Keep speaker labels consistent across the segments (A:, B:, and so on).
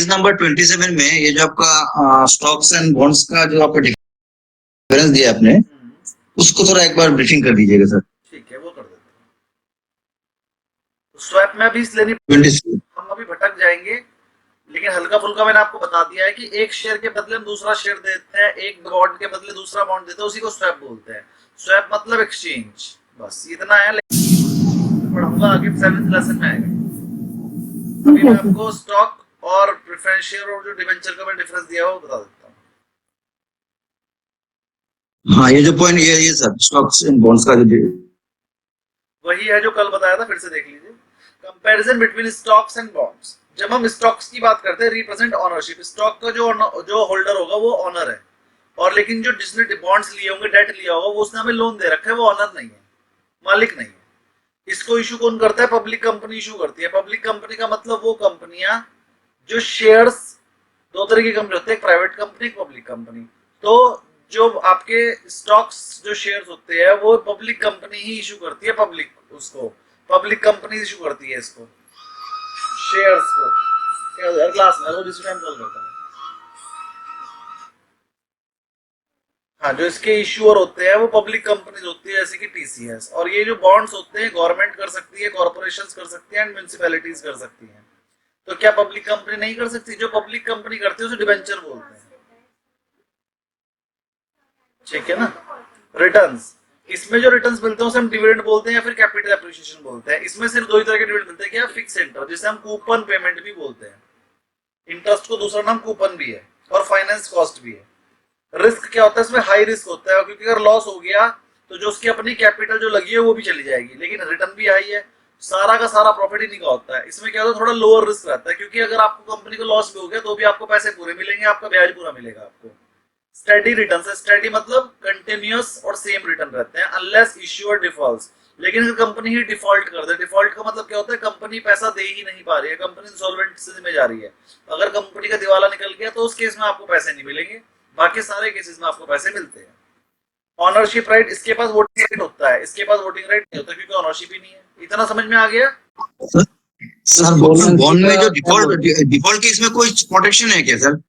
A: Number 27 में ये जो आपका स्टॉक्स एंड बॉन्ड्स का जो आपका डिफरेंस दिया आपने, उसको थोड़ा एक बार ब्रीफिंग कर दीजिएगा सर।
B: ठीक है, वो कर देते हैं। स्वैप में अभी लेनी
A: 26
B: हम अभी भटक जाएंगे, लेकिन हल्का फुल्का मैंने आपको बता दिया है कि एक शेयर के बदले हम दूसरा शेयर देते हैं, एक बॉन्ड के बदले दूसरा बॉन्ड देते हैं, उसी को स्वैप बोलते हैं। स्वैप मतलब एक्सचेंज, बस इतना है। लेकिन पढ़ूंगा आगे 7th लेसन में आएगा। अभी मैं आपको स्टॉक और प्रेफरेंस शेयर और जो डिवेंचर का मैं डिफरेंस दिया है वो बता देता हूँ।
A: हाँ, ये जो पॉइंट ये सर स्टॉक्स एंड बॉन्ड्स का जो
B: वही है जो कल बताया था, फिर से देख लीजिए। Comparison between stocks and bonds. जब हम स्टॉक्स की बात करते हैं, रिप्रेजेंट ऑनरशिप, स्टॉक का जो होल्डर होगा वो ऑनर है, और लेकिन जो जिसने बॉन्ड्स लिए होंगे, डेट लिया होगा, वो उसने हमें लोन दे रखा है, वो ऑनर नहीं है, मालिक नहीं है। इसको इशू कौन करता है? पब्लिक कंपनी इशू करती है। पब्लिक कंपनी का मतलब वो कंपनियां जो शेयर्स, दो तरह की कंपनी होती है, एक प्राइवेट कंपनी, एक पब्लिक कंपनी। तो जो आपके स्टॉक्स जो शेयर्स होते हैं वो पब्लिक कंपनी ही इशू करती है, पब्लिक कंपनी इशू करती है इसको, शेयर्स को। क्लास में वो जिस टाइम कॉल करता है। हाँ, जो इसके इश्यूअर होते हैं वो पब्लिक कंपनीज होती है, जैसे कि टीसीएस। और ये जो बॉन्ड्स होते हैं, गवर्नमेंट कर सकती है, कॉर्पोरेशंस कर सकती है, एंड म्युनिसिपैलिटीज कर सकती हैं। तो क्या पब्लिक कंपनी नहीं कर सकती? जो पब्लिक कंपनी करती है उसे डिबेंचर बोलते हैं। ठीक है ना? रिटर्न्स, इसमें जो रिटर्न्स मिलते हैं उसे हम डिविडेंड बोलते हैं या फिर कैपिटल एप्रिसिएशन बोलते हैं। इसमें सिर्फ दो ही तरह के डिविडेंड मिलते हैं, क्या? फिक्स इंटरेस्ट, जिसे हम कूपन पेमेंट भी बोलते हैं। इंटरेस्ट को दूसरा नाम कूपन भी है, और फाइनेंस कॉस्ट भी है। रिस्क क्या होता है इसमें? हाई रिस्क होता है, क्योंकि अगर लॉस हो गया तो जो उसकी अपनी कैपिटल जो लगी है वो भी चली जाएगी, लेकिन रिटर्न भी हाई है, सारा का सारा प्रॉफिट इन्हीं का होता है। इसमें क्या होता है? थोड़ा लोअर रिस्क रहता है, क्योंकि अगर आपको कंपनी को लॉस भी हो गया तो भी आपको पैसे पूरे मिलेंगे, आपका ब्याज पूरा मिलेगा आपको। स्टेडी रिटर्न है, स्टेडी मतलब कंटिन्यूअस और सेम रिटर्न रहते हैं, अनलेस इश्यूअर डिफॉल्ट्स। लेकिन अगर कंपनी ही डिफॉल्ट कर दे, डिफॉल्ट का मतलब क्या होता है? कंपनी पैसा दे ही नहीं पा रही है, कंपनी इंसॉल्वेंसी में जा रही है। अगर कंपनी का दिवाला निकल गया तो उस केस में आपको पैसे नहीं मिलेंगे, बाकी सारे केसेस में आपको पैसे मिलते हैं। ऑनरशिप राइट, इसके पास वोटिंग राइट होता है, इसके पास वोटिंग राइट नहीं होता, क्योंकि ऑनरशिप ही नहीं है। इतना समझ में आ गया?
A: सर बॉन्ड में जो डिफॉल्ट के इसमें कोई प्रोटेक्शन है क्या सर?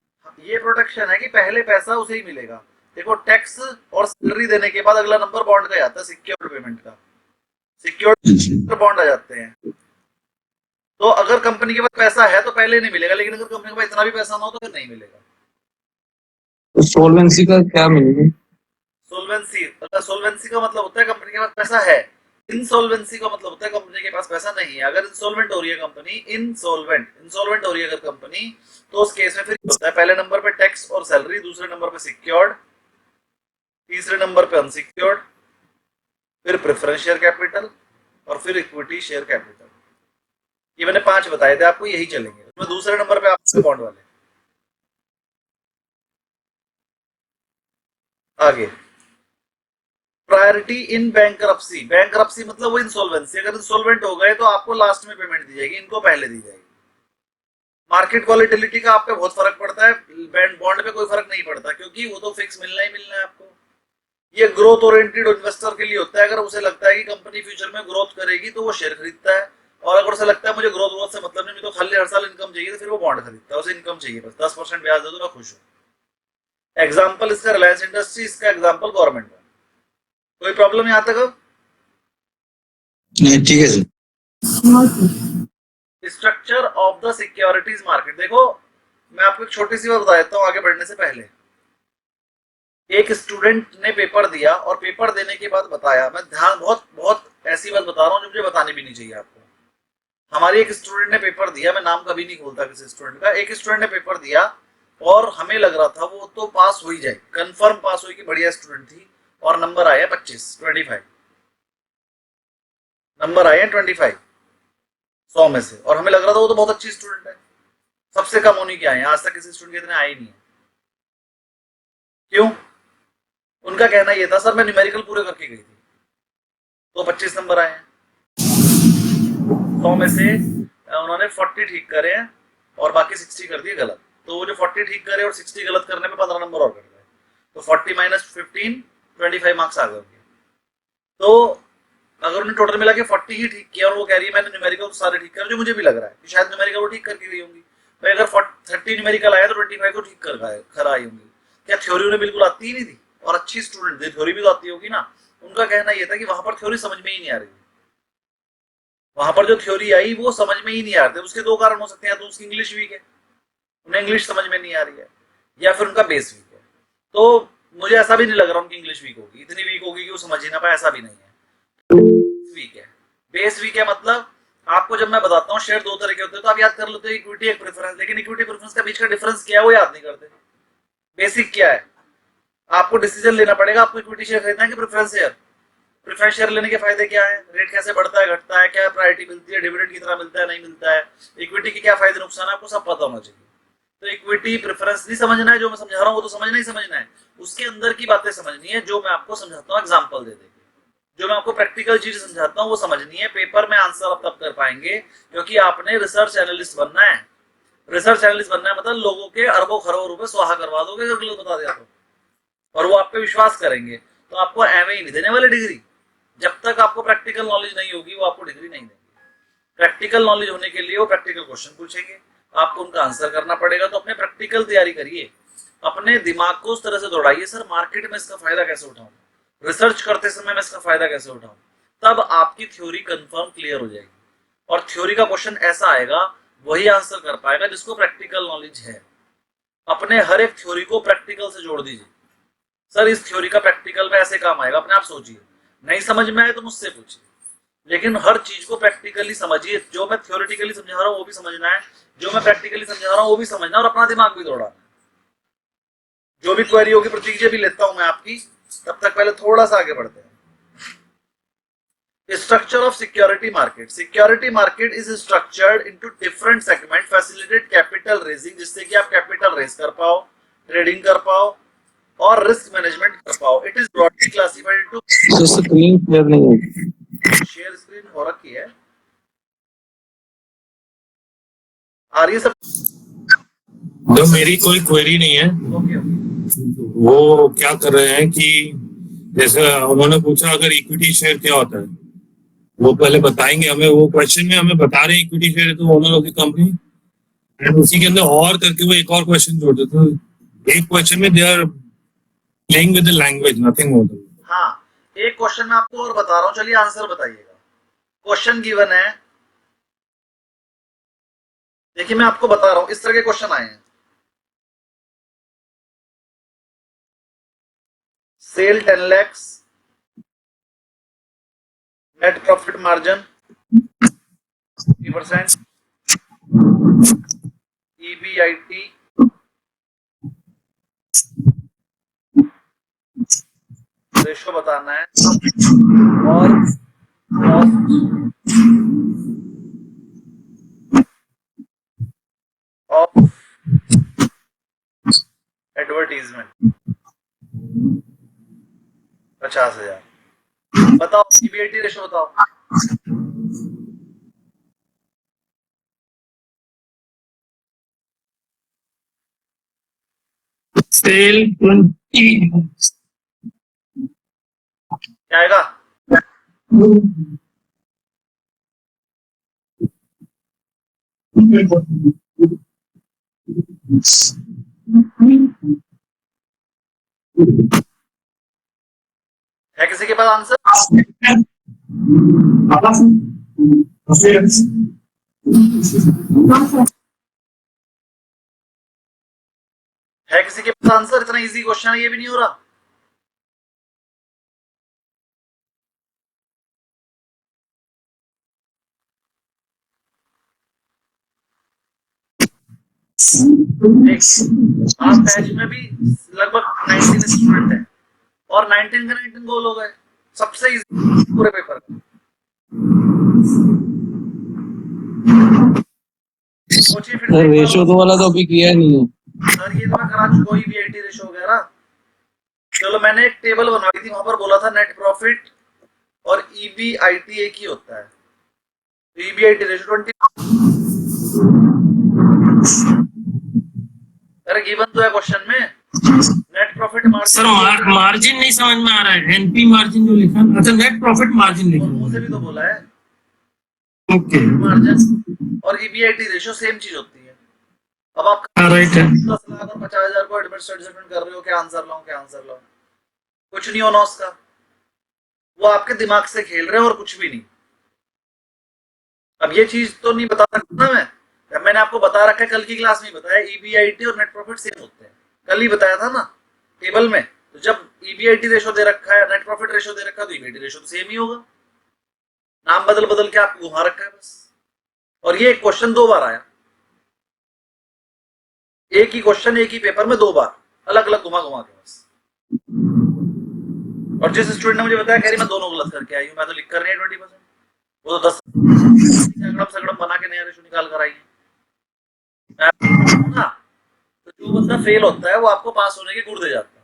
B: ये प्रोटेक्शन है कि पहले पैसा उसे ही मिलेगा। देखो, टैक्स और सैलरी देने के बाद अगला नंबर बॉन्ड का आता है, सिक्योर्ड पेमेंट का। सिक्योर्ड बॉन्ड आ जाते हैं। तो अगर कंपनी के पास पैसा है तो पहले नहीं मिलेगा, लेकिन अगर कंपनी के पास इतना भी पैसा ना हो तो फिर नहीं मिलेगा।
C: तो सोल्वेंसी का क्या मिलेगा?
B: सोल्वेंसी का मतलब होता है कंपनी के पास पैसा है। इंसॉल्वेंसी का मतलब होता है कंपनी के पास पैसा नहीं है। अगर इंसॉल्वेंट हो रही है कंपनी, इंसॉल्वेंट हो रही है अगर कंपनी, तो उस केस में फिर होता है पहले नंबर पे टैक्स और सैलरी, दूसरे नंबर पे सिक्योर्ड, तीसरे नंबर पे अनसिक्योर्ड, फिर प्रेफरेंस शेयर कैपिटल, और फिर इक्विटी शेयर कैपिटल। ये मैंने 5 बताए थे आपको, यही चलेंगे। तो दूसरे नंबर पे आपके बॉन्ड वाले। आगे, प्रायोरिटी इन बैंकरप्सी। बैंकरप्सी मतलब वो इंसॉल्वेंसी। अगर इंसॉल्वेंट हो गए तो आपको लास्ट में पेमेंट दी जाएगी, इनको पहले दी जाएगी। मार्केट वॉलेटिलिटी का आप पे बहुत फर्क पड़ता है, बॉन्ड पे कोई फर्क नहीं पड़ता, क्योंकि वो तो फिक्स मिलना ही मिलना है आपको। ये ग्रोथ ओरिएंटेड इन्वेस्टर के लिए होता है। अगर उसे लगता है कि कंपनी फ्यूचर में ग्रोथ करेगी तो वो शेयर खरीदता है, और अगर उसे लगता है मुझे ग्रोथ से मतलब नहीं, तो खाली हर साल इनकम चाहिए, तो फिर वो बॉन्ड खरीदता है। उसे इनकम चाहिए, बस 10% ब्याज दे दो, मैं खुश हूँ। एग्जाम्पल इसका रिलायंस इंडस्ट्री, इसका एग्जाम्पल गवर्नमेंट का। कोई प्रॉब्लम यहाँ तक?
A: नहीं, ठीक है sir.
B: Structure of the securities market. देखो, मैं आपको एक छोटी सी बात बता देता हूँ आगे बढ़ने से पहले। एक स्टूडेंट ने पेपर दिया और पेपर देने के बाद बताया, मैं ध्यान बहुत बहुत ऐसी बात बता रहा हूँ जो मुझे बतानी भी नहीं चाहिए आपको। हमारी एक स्टूडेंट ने पेपर दिया, मैं नाम कभी नहीं खोलता किसी स्टूडेंट का। एक स्टूडेंट ने पेपर दिया और हमें लग रहा था वो तो पास हो ही जाए, कंफर्म पास हुई कि बढ़िया स्टूडेंट थी, और नंबर आया 25 नंबर आए 25 100 में से, और हमें लग रहा था वो तो बहुत अच्छी स्टूडेंट है, सबसे कम होनी क्या है, आज तक किसी स्टूडेंट के इतने आए ही नहीं है। क्यों? उनका कहना ये था, सर मैं न्यूमेरिकल पूरे करके गई थी तो 25 नंबर आए हैं। 100 में से उन्होंने 40 ठीक करे हैं और बाकी 60 कर दिए गलत। तो वो जो 40 ठीक करे और 60 गलत करने में 15 नंबर और कट गए, तो 40 माइनस 15 25 मार्क्स आ गए उनके। तो अगर उन्हें टोटल मिला के 40 ही ठीक किया और वो कह रही है मैंने न्यूमेरिकल सारे ठीक करे, जो मुझे भी लग रहा है कि शायद न्यूमेरिकल वो ठीक करके गई होंगी, भाई अगर 30 न्यूमेरिकल आया तो 25 तो ठीक कर आई होंगी। क्या थ्योरी उन्हें बिल्कुल आती ही नहीं थी? और अच्छी स्टूडेंट थी, थ्योरी भी तो आती होगी ना। उनका कहना यह था कि वहां पर थ्योरी समझ में ही नहीं आ रही, वहां पर जो थ्योरी आई वो समझ में ही नहीं आ रही। उसके दो कारण हो सकते हैं, तो उसकी इंग्लिश वीक है, उन्हें इंग्लिश समझ में नहीं आ रही है, या फिर उनका बेस वीक है। तो मुझे ऐसा भी नहीं लग रहा उनकी इंग्लिश वीक होगी, इतनी वीक होगी कि वो समझ ही ना पाए, ऐसा भी नहीं है। वीक है, बेस वीक है। मतलब आपको जब मैं बताता हूँ शेयर दो तरह के होते हैं तो आप याद कर लेते हो, इक्विटी एक प्रेफरेंस, लेकिन इक्विटी प्रेफरेंस का बीच का डिफरेंस क्या है वो याद नहीं करते। बेसिक क्या है, आपको डिसीजन लेना पड़ेगा, आपको इक्विटी शेयर खरीदना है कि प्रेफरेंस शेयर। प्रेफरेंस शेयर लेने के फायदे क्या है, रेट कैसे बढ़ता है घटता है, क्या प्रायोरिटी मिलती है, डिविडेंड कितना मिलता है नहीं मिलता है, इक्विटी के क्या फायदे नुकसान है, आपको सब पता होना चाहिए। तो इक्विटी प्रेफरेंस नहीं समझना है, जो मैं समझा रहा हूँ वो तो समझना ही समझना है, उसके अंदर की बातें समझनी है, जो मैं आपको समझाता हूँ एग्जाम्पल दे देंगे, जो मैं आपको प्रैक्टिकल चीज समझाता हूँ वो समझनी है। पेपर में आंसर आप तब कर पाएंगे क्योंकि आपने रिसर्च एनालिस्ट बनना है। रिसर्च एनालिस्ट बनना है मतलब लोगों के अरबों खरबों रुपए स्वाहा करवा दोगे अगर गलत बता दिया तो, और वो आप पे विश्वास करेंगे, तो आपको एमए ही नहीं देने वाले डिग्री। जब तक आपको प्रैक्टिकल नॉलेज नहीं होगी वो आपको डिग्री नहीं देंगे। प्रैक्टिकल नॉलेज होने के लिए वो प्रैक्टिकल क्वेश्चन पूछेंगे, आपको उनका आंसर करना पड़ेगा। तो अपने प्रैक्टिकल तैयारी करिए, अपने दिमाग को उस तरह से दौड़ाइए, सर मार्केट में इसका फायदा कैसे उठाऊं, रिसर्च करते समय मैं इसका फायदा कैसे उठाऊं, तब आपकी थ्योरी कंफर्म क्लियर हो जाएगी। और थ्योरी का क्वेश्चन ऐसा आएगा वही आंसर कर पाएगा जिसको प्रैक्टिकल नॉलेज है। अपने हर एक थ्योरी को प्रैक्टिकल से जोड़ दीजिए, सर इस थ्योरी का प्रैक्टिकल में ऐसे काम आएगा, अपने आप सोचिए, नहीं समझ में आए तो मुझसे पूछिए, लेकिन हर चीज को प्रैक्टिकली समझिए। जो मैं थ्योरेटिकली समझा रहा हूँ वो भी समझना है, जो मैं प्रैक्टिकली समझा रहा हूँ वो भी समझना है, और अपना दिमाग भी दौड़ाना है। जो भी क्वेरी होगी प्रतिक्रिया भी लेता हूं मैं आपकी, तब तक पहले थोड़ा सा आगे बढ़ते हैं। Structure of security market. Security market is structured into different segment, facilitate capital raising, जिससे कि आप कैपिटल रेज कर पाओ, ट्रेडिंग कर पाओ और रिस्क मैनेजमेंट कर पाओ। It is broadly classified into,
C: screen clear नहीं है।
B: शेयर स्क्रीन हो रखी है, आ रही है सब?
D: तो मेरी कोई क्वेरी नहीं है।
B: ओके,
D: वो क्या कर रहे हैं कि जैसे उन्होंने पूछा अगर इक्विटी शेयर क्या होता है, वो पहले बताएंगे हमें। वो क्वेश्चन में हमें बता रहे हैं इक्विटी शेयर तो owner of the company, and उसी के अंदर और करके वो एक और क्वेश्चन जोड़ देते हैं। एक क्वेश्चन में they are playing with the language, nothing more.
B: हाँ, एक क्वेश्चन मैं आपको और बता रहा हूँ, चलिए आंसर बताइएगा। क्वेश्चन गिवन है, देखिए मैं आपको बता रहा हूं, इस तरह के क्वेश्चन आए हैं। Sale 10 lakh, net profit margin 50%, EBIT ratio बताना है, और कॉस्ट ऑफ एडवर्टीजमेंट 50,000। बताओ ईबीआईटी रेशो बताओ।
C: सेल 20
B: क्या आएगा? है किसी के पास आंसर? है किसी के पास आंसर? इतना इजी क्वेश्चन है, ये भी नहीं हो रहा। आप बैच में भी लगभग 19 स्टूडेंट है और 19 के 19 गोल हो गए, सबसे इजी पूरे पेपर का। सोचिए फिर से,
C: रेशो तो वाला तो अभी किया नहीं है
B: सर ये तो मैं करा चुका हूँ, ईबीआईटी रेशो वगैरह। चलो मैंने एक टेबल बनवाई थी, वहां पर बोला था नेट प्रॉफिट और ईबीआईटी एक ही होता है, ईबीआईटी रेशो 20। अरे गिवन तो है क्वेश्चन में, net profit margin.
D: Sir margin नहीं समझ में आ रहा है, एनपी मार्जिन जो लिखा है, अच्छा नेट प्रॉफिट मार्जिन लिखा
B: मुंह से भी तो बोला है,
D: है। ओके,
B: मार्जिन और ईबीआईटी रेशो सेम चीज होती है। अब आप
C: राइट है
B: 10 लाख और 50,000 को एडमिनिस्ट्रेशन कर रहे हो, क्या आंसर लाऊं क्या आंसर लाऊं, कुछ नहीं होना उसका। वो आपके दिमाग से खेल रहे हैं और कुछ भी नहीं। अब ये चीज तो नहीं बता सकता ना मैं, अब मैंने आपको बता रखा है, कल की क्लास में बताया ईबीआईटी और नेट प्रॉफिट सेम होते हैं, कल ही बताया था ना टेबल में। तो जब ईबीआईटी रेशो दे रखा है, नेट प्रॉफिट रेशो दे रखा है, तो ईबीआईटी रेशो तो सेम ही होगा, नाम बदल बदल के आपको घुमा रखा है बस। और ये एक क्वेश्चन 2 बार आया, एक ही क्वेश्चन एक ही पेपर में 2 बार अलग अलग घुमा घुमा के बस। और जिस स्टूडेंट ने मुझे बताया कह रही मैं दोनों गलत करके आई हूँ, मैं तो लिख कर नहीं 20%, वो तो 10 सगड़म सगड़म बना के नया रेशो निकाल कर आई है ना। तो जो बंदा फेल होता है वो आपको पास होने के गुण दे जाता है।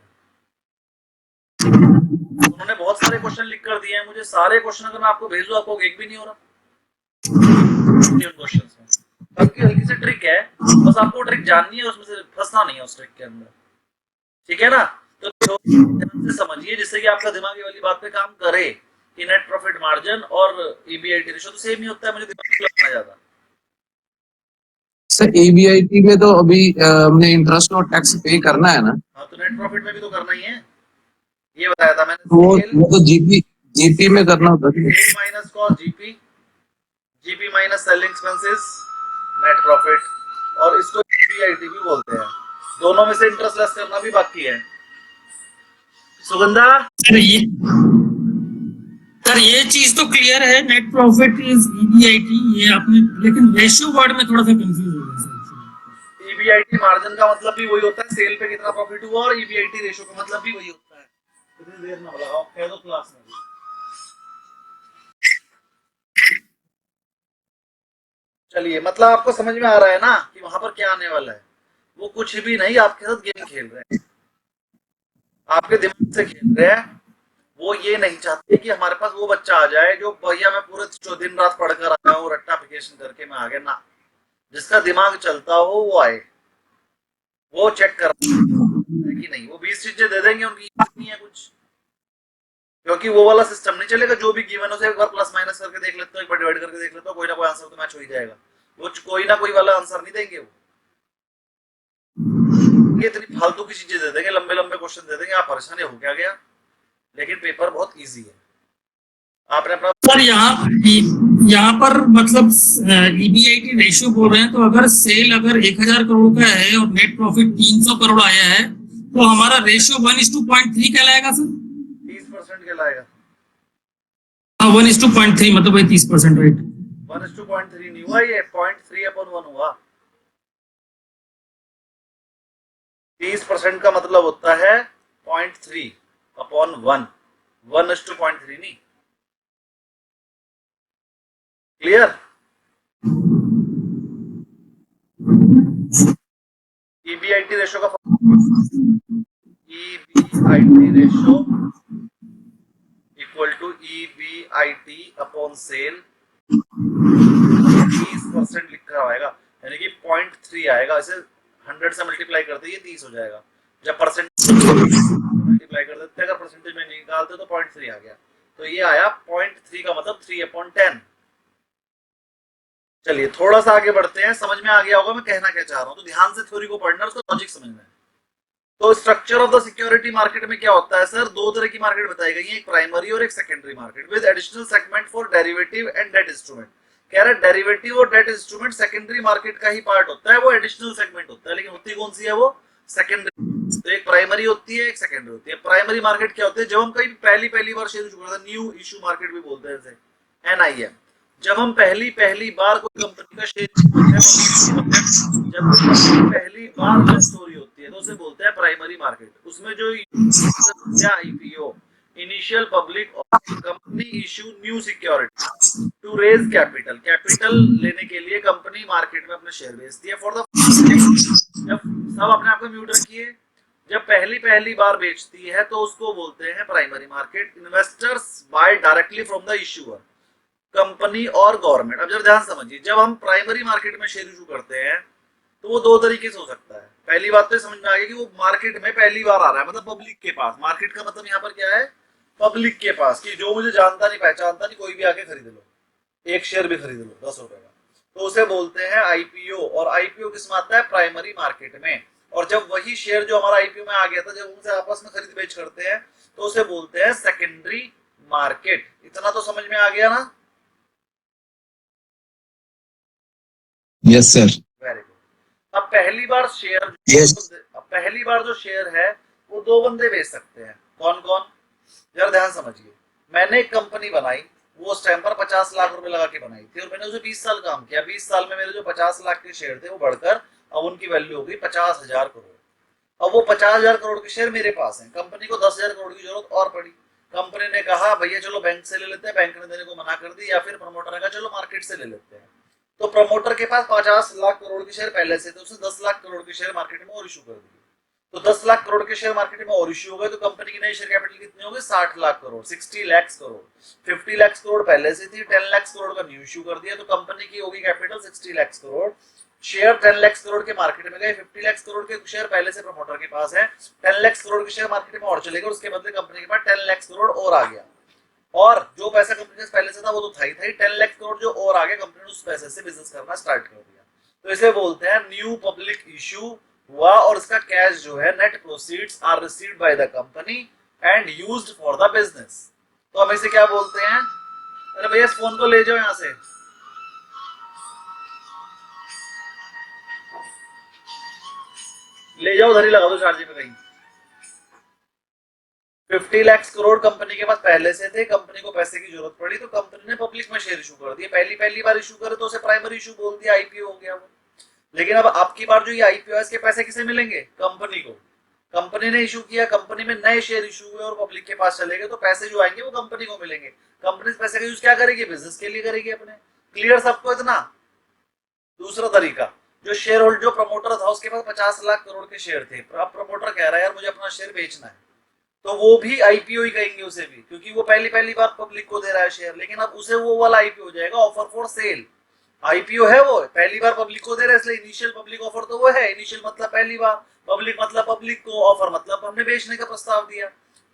B: उन्होंने बहुत सारे क्वेश्चन लिख कर दिए हैं मुझे, सारे क्वेश्चन अगर मैं आपको भेजूं आपको एक भी नहीं हो रहा क्वेश्चन में। आपकी हल्की सी ट्रिक है, बस आपको ट्रिक जाननी है, उसमें से फंसना नहीं है उस ट्रिक के अंदर, ठीक है ना। तो ध्यान से समझिए जिससे कि आपका दिमाग ये वाली बात पे काम करे कि नेट प्रॉफिट मार्जिन और ईबीआईटी रेशो तो सेम ही होता है, मुझे दिमाग लगना ज्यादा।
C: सर एबीआईटी में तो अभी हमने इंटरेस्ट और टैक्स पे करना है ना।
B: हाँ तो नेट प्रॉफिट में भी तो करना ही है, ये बताया था मैंने।
C: वो तो जीपी में करना होता है।
B: Sale minus cost GP, GP minus selling expenses net profit, और इसको ईबीआईटी भी बोलते हैं। दोनों में से इंटरेस्ट लेस करना भी बाकी है। सुगंधा
E: सर ये चीज तो क्लियर है, नेट प्रॉफिट इज ईबीआईटी, ये आपने, लेकिन रेशियो वर्ड में थोड़ा सा कंफ्यूज हो गया सर।
B: ईबीआईटी मार्जिन का मतलब भी वही होता है, सेल पे कितना प्रॉफिट हुआ, और ईबीआईटी रेशो का मतलब भी वही होता है। इतनी देर ना लगाओ, कह दो क्लास में भी। चलिए, मतलब आपको समझ में आ रहा है ना कि वहां पर क्या आने वाला है। वो कुछ भी नहीं, आपके साथ गेम खेल रहे हैं, आपके दिमाग से खेल रहे हैं। वो ये नहीं चाहते कि हमारे पास वो बच्चा आ जाए जो भैया मैं पूरे दिन रात पढ़कर आया हूँ, रट्टाफिकेशन करके मैं आ गया ना। जिसका दिमाग चलता हो वो आए, वो चेक कर कि नहीं, वो 20 चीजें दे देंगे, उनकी नहीं है कुछ, क्योंकि वो वाला सिस्टम नहीं चलेगा। जो भी गिवन हो, एक बार प्लस माइनस करके देख लेते हो, एक बार डिवाइड करके देख लेते हो, कोई ना कोई आंसर तो मैच हो ही जाएगा। वो कोई ना कोई वाला आंसर नहीं देंगे, वो ये इतनी फालतू की चीजें दे देंगे, लंबे लंबे क्वेश्चन दे देंगे, आप परेशानी हो गया। लेकिन पेपर बहुत इजी है। आपने अपना
E: सर यहाँ पर मतलब ईबीआईटी रेशियो बोल रहे हैं, तो अगर सेल अगर 1000 करोड़ का है और नेट प्रॉफिट 300 करोड़ आया है, तो हमारा रेशियो 1:0.3 कहलाएगा सर।
B: 30% के लाएगा।
E: हाँ 1:0.3, मतलब वही 30%, राइट।
B: 1:0.3 नहीं हुआ, ये 0.3/1 हुआ। 30% का मतलब होता है 0.3/1, 1:0.3 नहीं। क्लियर? ईबीआईटी रेशो का EBIT ratio equal to EBIT upon sale, 30% लिखा आएगा, यानी कि 0.3 आएगा। इसे 100 से मल्टीप्लाई करते ये 30 हो जाएगा। जब परसेंट मल्टीप्लाई कर देते, अगर परसेंटेज में निकालते तो 0.3 आ गया। तो ये आया 0.3 का मतलब 3/10। चलिए थोड़ा सा आगे बढ़ते हैं, समझ में आ गया होगा मैं कहना क्या चाह रहा हूँ। तो ध्यान से थ्योरी को पढ़ना, उसका लॉजिक समझना है। तो structure of the security market में क्या होता है सर, 2 तरह की मार्केट बताई गई है, एक प्राइमरी और एक secondary market, with additional segment for derivative and debt instrument. कह रहा है डेरिवेटिव और डेट इंस्ट्रूमेंट सेकेंडरी मार्केट का ही पार्ट होता है, वो एडिशनल सेगमेंट होता है, लेकिन होती कौन सी है वो, सेकेंडरी। तो एक प्राइमरी होती है, एक सेकेंडरी होती है। प्राइमरी मार्केट क्या होती है, जब हम कहीं पहली बार शेयर इशू करते हैं, न्यू इशू मार्केट भी बोलते हैं इसे, NIM। जब हम पहली बार कोई कंपनी का शेयर जब पहली बार लिस्ट हो रही होती है तो उसे बोलते हैं प्राइमरी मार्केट। उसमें जो IPO, initial public company issue new security to raise capital, capital लेने के लिए कंपनी मार्केट में अपने शेयर बेचती है फॉर द। जब सब अपने आप को म्यूट रखिए, जब पहली बार बेचती है तो उसको बोलते हैं primary market. Investors buy directly from the issuer, company और गवर्नमेंट। अब जरा ध्यान समझिए, जब हम प्राइमरी मार्केट में शेयर इशू करते हैं तो वो 2 तरीके से हो सकता है। पहली बात तो समझ में आ गई कि वो मार्केट में पहली बार आ रहा है, मतलब पब्लिक के पास। मार्केट का मतलब यहाँ पर क्या है, पब्लिक के पास, कि जो मुझे जानता नहीं पहचानता नहीं, कोई भी आके खरीद लो, एक शेयर भी खरीद लो 10 रुपए का। तो उसे बोलते हैं आईपीओ। और आईपीओ किस में आता है? प्राइमरी मार्केट में। और जब वही शेयर जो हमारा आईपीओ में आ गया था, जब उनसे आपस में खरीद बेच करते हैं तो उसे बोलते हैं सेकेंडरी मार्केट। इतना तो समझ में आ गया ना?
A: Yes sir.
B: Very good. अब पहली बार शेयर
A: यस।
B: पहली बार जो शेयर है वो दो बंदे बेच सकते हैं। कौन कौन? जरा ध्यान समझिए। मैंने एक कंपनी बनाई, वो उस टाइम पर 50 लाख रुपए लगा के बनाई थी और मैंने उसे 20 साल काम किया। 20 साल में मेरे जो 50 लाख के शेयर थे वो बढ़कर अब उनकी वैल्यू हो गई 50,000 करोड़। अब वो 50,000 करोड़ के शेयर मेरे पास हैं। कंपनी को 10,000 करोड़ की जरूरत और पड़ी। कंपनी ने कहा भैया चलो बैंक से ले लेते हैं, बैंक ने देने को मना कर दी, या फिर प्रमोटर ने कहा चलो मार्केट से ले लेते हैं। तो प्रमोटर के पास 50 लाख करोड़ के शेयर पहले से थे, उसने 10 लाख करोड़ के शेयर मार्केट में और इशू कर दिए। तो 10 लाख करोड़ के शेयर मार्केट में और इश्यू हो गए तो कंपनी की नई शेयर कैपिटल कितनी हो गई? 60 लाख करोड़, 60 लाख करोड़। 50 लाख करोड़ पहले से थी, 10 लाख करोड़ का न्यू इश्यू कर दिया तो कंपनी की होगी कैपिटल 60 लाख करोड़। शेयर 10 लाख करोड़ के मार्केट में गए, 50 लाख करोड़ के शेयर पहले से प्रमोटर के पास है, 10 लाख करोड़ के शेयर मार्केट में और चले गए, उसके बदले कंपनी के पास 10 लाख करोड़ और आ गया। और जो पैसा कंपनी के पहले से था वो तो था ही, 10 लाख करोड़ जो और आ गया, कंपनी ने उस पैसे से बिजनेस करना स्टार्ट कर दिया। तो इसे बोलते हैं न्यू पब्लिक इश्यू हुआ और इसका कैश जो है net proceeds are received by the company and used for the business. तो हम इसे क्या बोलते हैं? अरे भैया इस फोन को ले जाओ यहां से। ले जाओ, उधर ही लगा दो चार्जिंग में कहीं। 50 लाख करोड़ कंपनी के पास पहले से थे, कंपनी को पैसे की जरूरत पड़ी तो कंपनी ने पब्लिक में शेयर इशू कर दिए। पहली बार इशू करे तो उसे प्राइमरी इशू बोल दिया, आईपीओ हो गया वो। लेकिन अब आपकी बार जो ये आईपीओ है इसके पैसे किसे मिलेंगे? कंपनी को। कंपनी ने इशू किया, कंपनी में नए शेयर इशू हुए और पब्लिक के पास चले गए तो पैसे जो आएंगे वो कंपनी को मिलेंगे। कंपनी इस पैसे का यूज क्या करेगी? बिजनेस के लिए करेगी अपने। क्लियर सबको इतना? दूसरा तरीका, जो शेयर होल्डर जो प्रमोटर था उसके पास 50 लाख करोड़ के शेयर थे, अब प्रमोटर कह रहा है यार मुझे अपना शेयर बेचना है, तो वो भी आईपीओ ही कहेंगे उसे भी, क्योंकि वो पहली बार पब्लिक को दे रहा है शेयर। लेकिन अब उसे वो वाला आईपीओ हो जाएगा, ऑफर फॉर सेल। आईपीओ है वो पहली बार पब्लिक को दे रहा है, इसलिए इनिशियल पब्लिक ऑफर तो वो है। इनिशियल मतलब पहली बार, पब्लिक मतलब पब्लिक को, ऑफर मतलब हमने बेचने का प्रस्ताव दिया।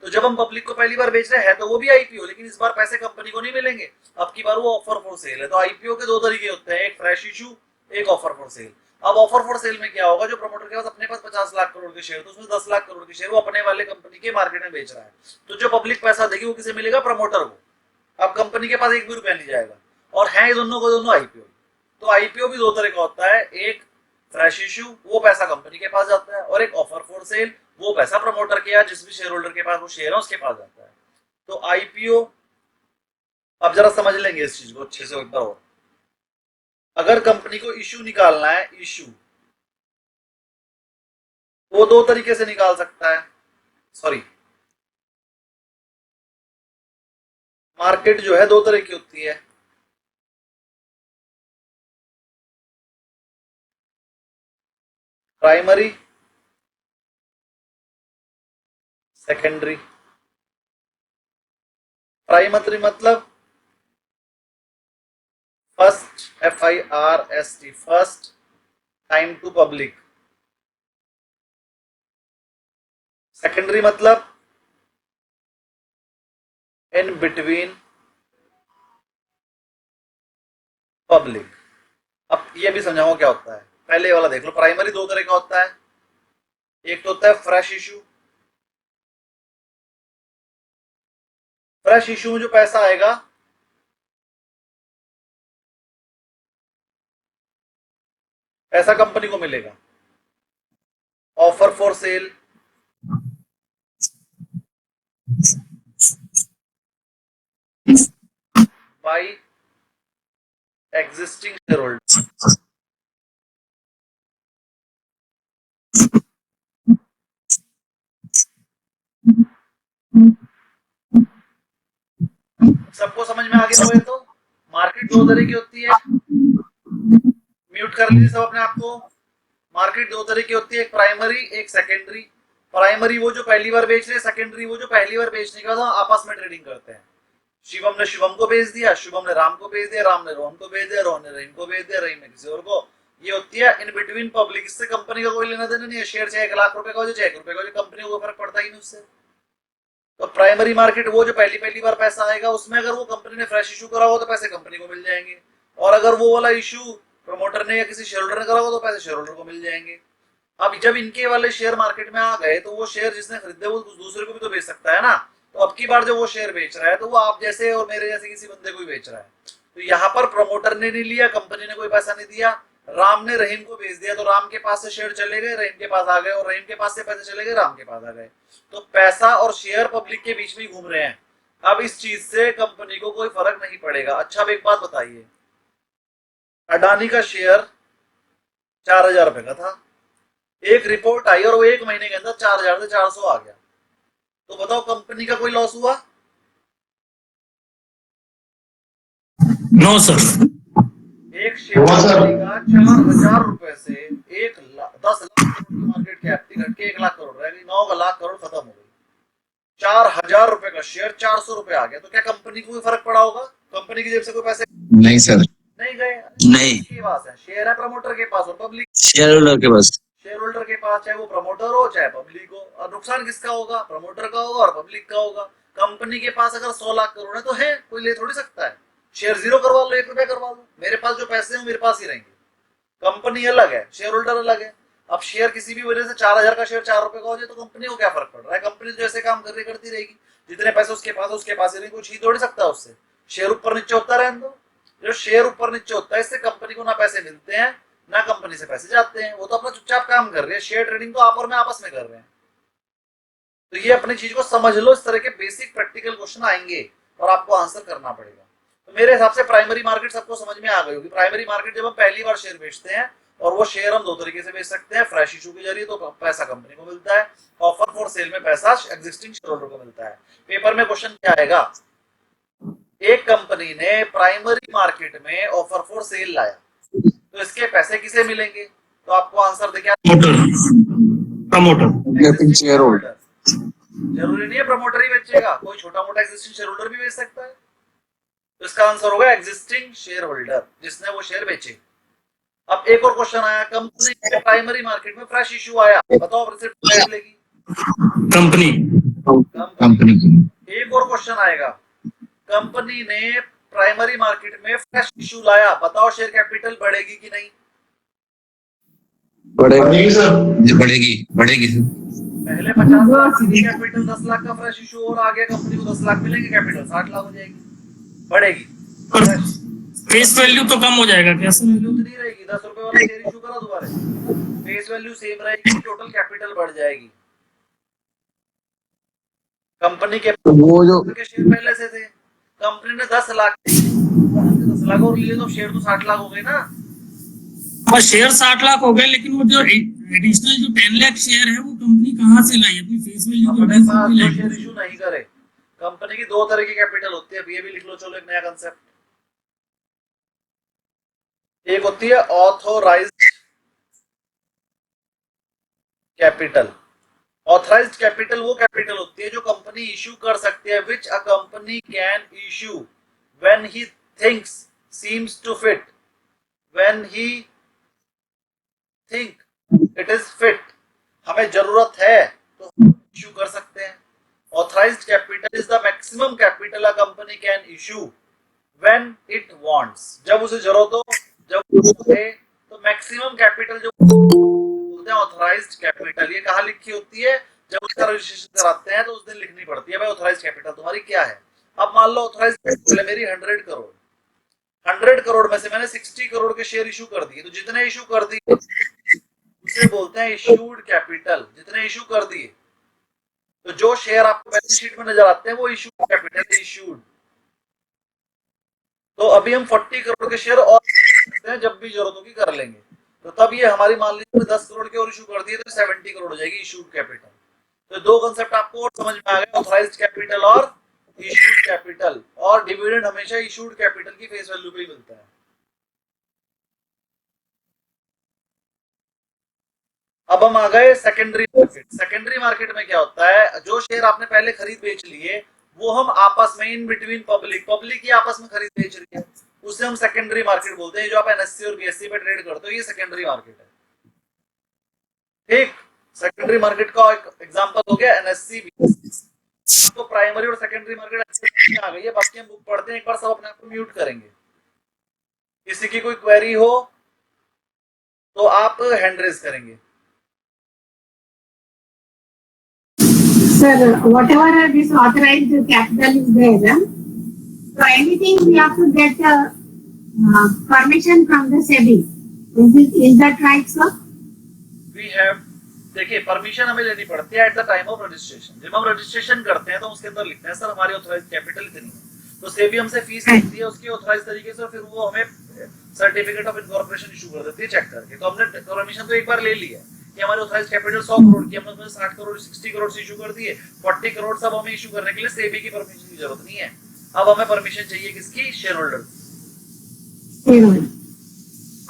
B: तो जब हम पब्लिक को पहली बार बेच रहे हैं तो वो भी आईपीओ, लेकिन इस बार पैसे कंपनी को नहीं मिलेंगे, अब की बार वो ऑफर फॉर सेल है। तो आईपीओ के दो तरीके होते हैं, एक फ्रेश इशू, एक ऑफर फॉर सेल। अब ऑफर फॉर सेल में क्या होगा? जो प्रमोटर के पास अपने पास 50 लाख करोड़ के शेयर तो उसमें 10 लाख करोड़ के शेयर वो अपने वाले कंपनी के मार्केट में बेच रहा है, तो जो पब्लिक पैसा देगी वो किसे मिलेगा? प्रमोटर को। अब कंपनी के पास एक भी रुपया नहीं जाएगा। और है दोनों को दोनों आईपीओ। तो आईपीओ भी दो तरह का होता है, एक फ्रेश इशू, वो पैसा कंपनी के पास जाता है, और एक ऑफर फॉर सेल, वो पैसा प्रमोटर के या जिस भी शेयर होल्डर के पास वो शेयर है उसके पास जाता है। तो आईपीओ, अब जरा समझ लेंगे इस चीज को अच्छे से एक बार और। अगर कंपनी को इशू निकालना है, इशू, वो दो तरीके से निकाल सकता है। सॉरी, मार्केट जो है दो तरह की होती है, प्राइमरी, सेकेंडरी। प्राइमरी मतलब first, FIRST, first time to public. Secondary मतलब इन बिटवीन पब्लिक। अब ये भी समझाओ क्या होता है, पहले वाला देख लो। प्राइमरी दो तरह का होता है, एक तो होता है फ्रेश इशू। फ्रेश इशू में जो पैसा आएगा पैसा कंपनी को मिलेगा। Offer for sale, by existing shareholder. सबको समझ में आ गया हुआ है? तो मार्केट दो तरह की होती है, म्यूट कर लीजिए सब अपने आप को। मार्केट दो तरह की होती है, एक प्राइमरी, एक सेकेंडरी। प्राइमरी वो जो पहली बार बेच रहे हैं, सेकेंडरी वो जो पहली बार बेचने के बाद आपस में ट्रेडिंग करते हैं। शिवम ने शुभम को बेच दिया, शुभम ने राम को बेच दिया, राम ने रोहन को बेच दिया, रोहन ने रहीम को बेच दिया, रहीम ने किसी और को। ये होती है इन बिटवीन पब्लिक। इससे कंपनी का कोई लेना देना नहीं है। शेयर चाहे 1 लाख रुपए का हो, चाहे 1 रुपए का हो, कंपनी को फर्क पड़ता ही नहीं उससे। तो प्राइमरी मार्केट वो जो पहली बार पैसा आएगा, उसमें अगर वो कंपनी ने फ्रेश इशू करा हो तो पैसे कंपनी को मिल जाएंगे। और अगर वो वाला इशू प्रमोटर ने या किसी शेयर होल्डर ने करा होगा तो पैसे शेयर होल्डर को मिल जाएंगे। अब जब इनके वाले शेयर मार्केट में आ गए तो वो शेयर जिसने खरीदे वो दूसरे को भी तो बेच सकता है ना। तो अब की बार जब वो शेयर बेच रहा है तो वो आप जैसे और मेरे जैसे किसी बंदे को ही बेच रहा है। तो यहाँ पर प्रमोटर ने नहीं लिया, कंपनी ने कोई पैसा नहीं दिया, राम ने रहीम को बेच दिया, तो राम के पास से शेयर चले गए, रहीम के पास आ गए, और रहीम के पास से पैसे चले गए, राम के पास आ गए। तो पैसा और शेयर पब्लिक के बीच में घूम रहे हैं। अब इस चीज से कंपनी को कोई फर्क नहीं पड़ेगा। अच्छा अब एक बात बताइए, अडानी का शेयर 4,000 रुपए का था, एक रिपोर्ट आई और वो 1 महीने के अंदर 4,000 से 400 आ गया, तो बताओ कंपनी का कोई लॉस हुआ?
E: No sir.
B: एक शेयर कंपनी का 4,000 रुपए से 10 लाख करोड़ की मार्केट कैप थी, घट के 1 लाख करोड़ रह गई, 9 लाख करोड़ खत्म हो गई। 4,000 रुपए का शेयर 400 रुपए आ गया, तो क्या कंपनी को कोई फर्क पड़ा होगा? कंपनी की जेब से कोई पैसे
A: नहीं सर,
B: नहीं गए।
A: नहीं,
B: के पास है शेयर, है प्रमोटर के पास और पब्लिक
A: शेयर होल्डर के पास।
B: शेयर होल्डर के पास, चाहे वो प्रमोटर हो चाहे पब्लिक हो। और नुकसान किसका होगा? प्रमोटर का होगा और पब्लिक का होगा। कंपनी के पास अगर 100 लाख करोड़ है तो है, कोई ले थोड़ी सकता है। शेयर 0 करवा लो, 1 रुपया करवा लो, मेरे पास जो पैसे हैं मेरे पास ही रहेंगे। कंपनी अलग है, शेयर होल्डर अलग है। अब शेयर किसी भी वजह से 4,000 का शेयर 4 रुपए का हो जाए तो कंपनी को क्या फर्क पड़ रहा है? कंपनी जैसे काम कर रही करती रहेगी, जितने पैसे उसके पास ही रहेंगे, कुछ ही थोड़ी सकता है उससे। शेयर ऊपर नीचे होता रहने दो। जो शेयर ऊपर नीचे होता है इससे कंपनी को ना पैसे मिलते हैं ना कंपनी से पैसे जाते हैं, वो तो अपना चुपचाप काम कर रहे हैं। शेयर ट्रेडिंग तो आप और मैं आपस में कर रहे हैं। तो ये अपनी चीज को समझ लो, इस तरह के बेसिक प्रैक्टिकल क्वेश्चन आएंगे और आपको आंसर करना पड़ेगा। तो मेरे हिसाब से प्राइमरी मार्केट सबको समझ में आ गई होगी। प्राइमरी मार्केट जब हम पहली बार शेयर बेचते हैं, और वो शेयर हम 2 तरीके से बेच सकते हैं, फ्रेश इशू के जरिए तो पैसा कंपनी को मिलता है, ऑफर फॉर सेल में पैसा एग्जिस्टिंग शेयर होल्डर को मिलता है। पेपर में क्वेश्चन क्या आएगा? एक कंपनी ने प्राइमरी मार्केट में ऑफर फॉर सेल लाया, तो इसके पैसे किसे मिलेंगे? तो आपको आंसर देखिए,
C: प्रमोटर शेयर होल्डर।
B: जरूरी नहीं है प्रमोटर ही बेचेगा, कोई छोटा मोटा एग्जिस्टिंग शेयर होल्डर भी बेच सकता है। तो इसका आंसर होगा एग्जिस्टिंग शेयर होल्डर, जिसने वो शेयर बेचे। अब एक और क्वेश्चन आया, कंपनी के प्राइमरी मार्केट में फ्रेश इशू आया, बताओ रिसिप्ट मिलेगी?
E: कंपनी
A: कंपनी की।
B: एक और क्वेश्चन आएगा, कंपनी ने प्राइमरी मार्केट में फ्रेश इशू लाया, बताओ शेयर कैपिटल बढ़ेगी कि नहीं?
C: बढ़ेगी सर,
A: बढ़ेगी, बढ़ेगी सर।
B: पहले 50 लाख की कैपिटल, 10 लाख का फ्रेश इशू और आ गया, कंपनी को 10 लाख मिलेंगे, कैपिटल 60 लाख हो जाएगी, बढ़ेगी।
E: फेस वैल्यू तो कम हो जाएगा, कैसे?
B: वैल्यू तो नहीं रहेगी, 10 रुपए वाला शेयर इशू करा दोबारा, फेस वैल्यू सेम रहेगी, टोटल कैपिटल बढ़ जाएगी। कंपनी के
C: वो जो
B: शेयर पहले से थे, कंपनी ने 10 लाख 10 लाख और लिए तो शेयर तो 60 लाख हो गए ना।
E: और शेयर 60 लाख हो गए, लेकिन वो जो एडिशनल जो 10 लाख शेयर है वो कंपनी कहाँ से लाई? अपनी फेस वैल्यू
B: अपने पास जो शेयर इशू नहीं करे। कंपनी की 2 तरह की कैपिटल होती है, अब ये भी लिख लो, चलो एक नया कंसेप्ट। एक होती है ऑथोराइज्ड कैपिटल। ऑथराइज्ड कैपिटल वो कैपिटल होती है जो कंपनी इशू कर सकती है, which a company can issue when he thinks seems to fit, when he think it is fit. हमें जरूरत है तो इशू कर सकते हैं। Authorized capital is the maximum capital a company can issue when it wants, जब उसे जरूरत हो, जब उसे, तो मैक्सिमम कैपिटल जो बोलते हैं ऑथराइज्ड कैपिटल। ये कहाँ लिखी होती है? जब उसका रजिस्ट्रेशन कराते हैं तो उस दिन लिखनी पड़ती है, भाई ऑथराइज्ड कैपिटल तुम्हारी क्या है। अब मान लो ऑथराइज्ड कैपिटल है मेरी 100 करोड़, 100 करोड़ में से मैंने 60 करोड़ के शेयर इशू कर दिए, तो जितने इशू कर दिए उसे बोलते हैं इशूड कैपिटल, जितने इशू कर दिए। तो जो शेयर आपको बैलेंस शीट में नजर आते हैं वो इशूड कैपिटल, इशूड। तो अभी हम 40 करोड़ के शेयर और हैं, जब भी जरूरत होगी कर लेंगे। तो तब ये हमारी मान लीजिए 10 करोड़ के और इशू कर दिए तो 70 करोड़ हो जाएगी इशूड कैपिटल। तो 2 कांसेप्ट आपको और समझ में आ गए, ऑथराइज्ड कैपिटल और इशूड कैपिटल। और डिविडेंड हमेशा इशूड कैपिटल की फेस वैल्यू पे ही मिलता है। अब हम आ गए सेकेंडरी मार्केट। सेकेंडरी मार्केट में क्या होता है? जो शेयर आपने पहले खरीद बेच लिए वो हम आपस में, इन बिटवीन पब्लिक ही आपस में खरीद बेच रही है, उसे हम सेकेंडरी मार्केट बोलते हैं। जो आप एनएससी और बीएससी पे ट्रेड करते हो ये सेकेंडरी मार्केट है। ठीक, सेकेंडरी मार्केट का एक एग्जांपल हो गया एनएससी बीएससी। तो प्राइमरी और सेकेंडरी मार्केट अच्छे आ गई है, बाकी हम बुक पढ़ते हैं एक बार, सब अपने आप को म्यूट करेंगे। किसी की कोई क्वेरी हो तो आप हैंड रेज करेंगे।
F: Sir, whatever this authorized capital is there, so anything we have to get permission from the SEBI. Is that right, sir?
B: We have, देखिए परमिशन हमें लेनी पड़ती है at the time of registration. जब हम registration करते हैं तो उसके अंदर लिखते हैं सर हमारी ऑथराइज्ड कैपिटल इतनी है, तो सेबी हमसे फीस लेती है उसकी ऑथराइज तरीके से, फिर वो हमें सर्टिफिकेट ऑफ इनकॉर्पोरेशन इशू कर देती है चेक करके। तो हमने परमिशन तो एक बार ले लिया है कि हमारी ऑथराइज्ड कैपिटल 100 करोड़ की, हमने उसमें 60 करोड़ 60 करोड़ से इशू कर दिए, 40 करोड़ सब हमें इशू करने के लिए सेबी की परमिशन की जरूरत नहीं है। अब हमें परमिशन चाहिए किसकी? Share holder.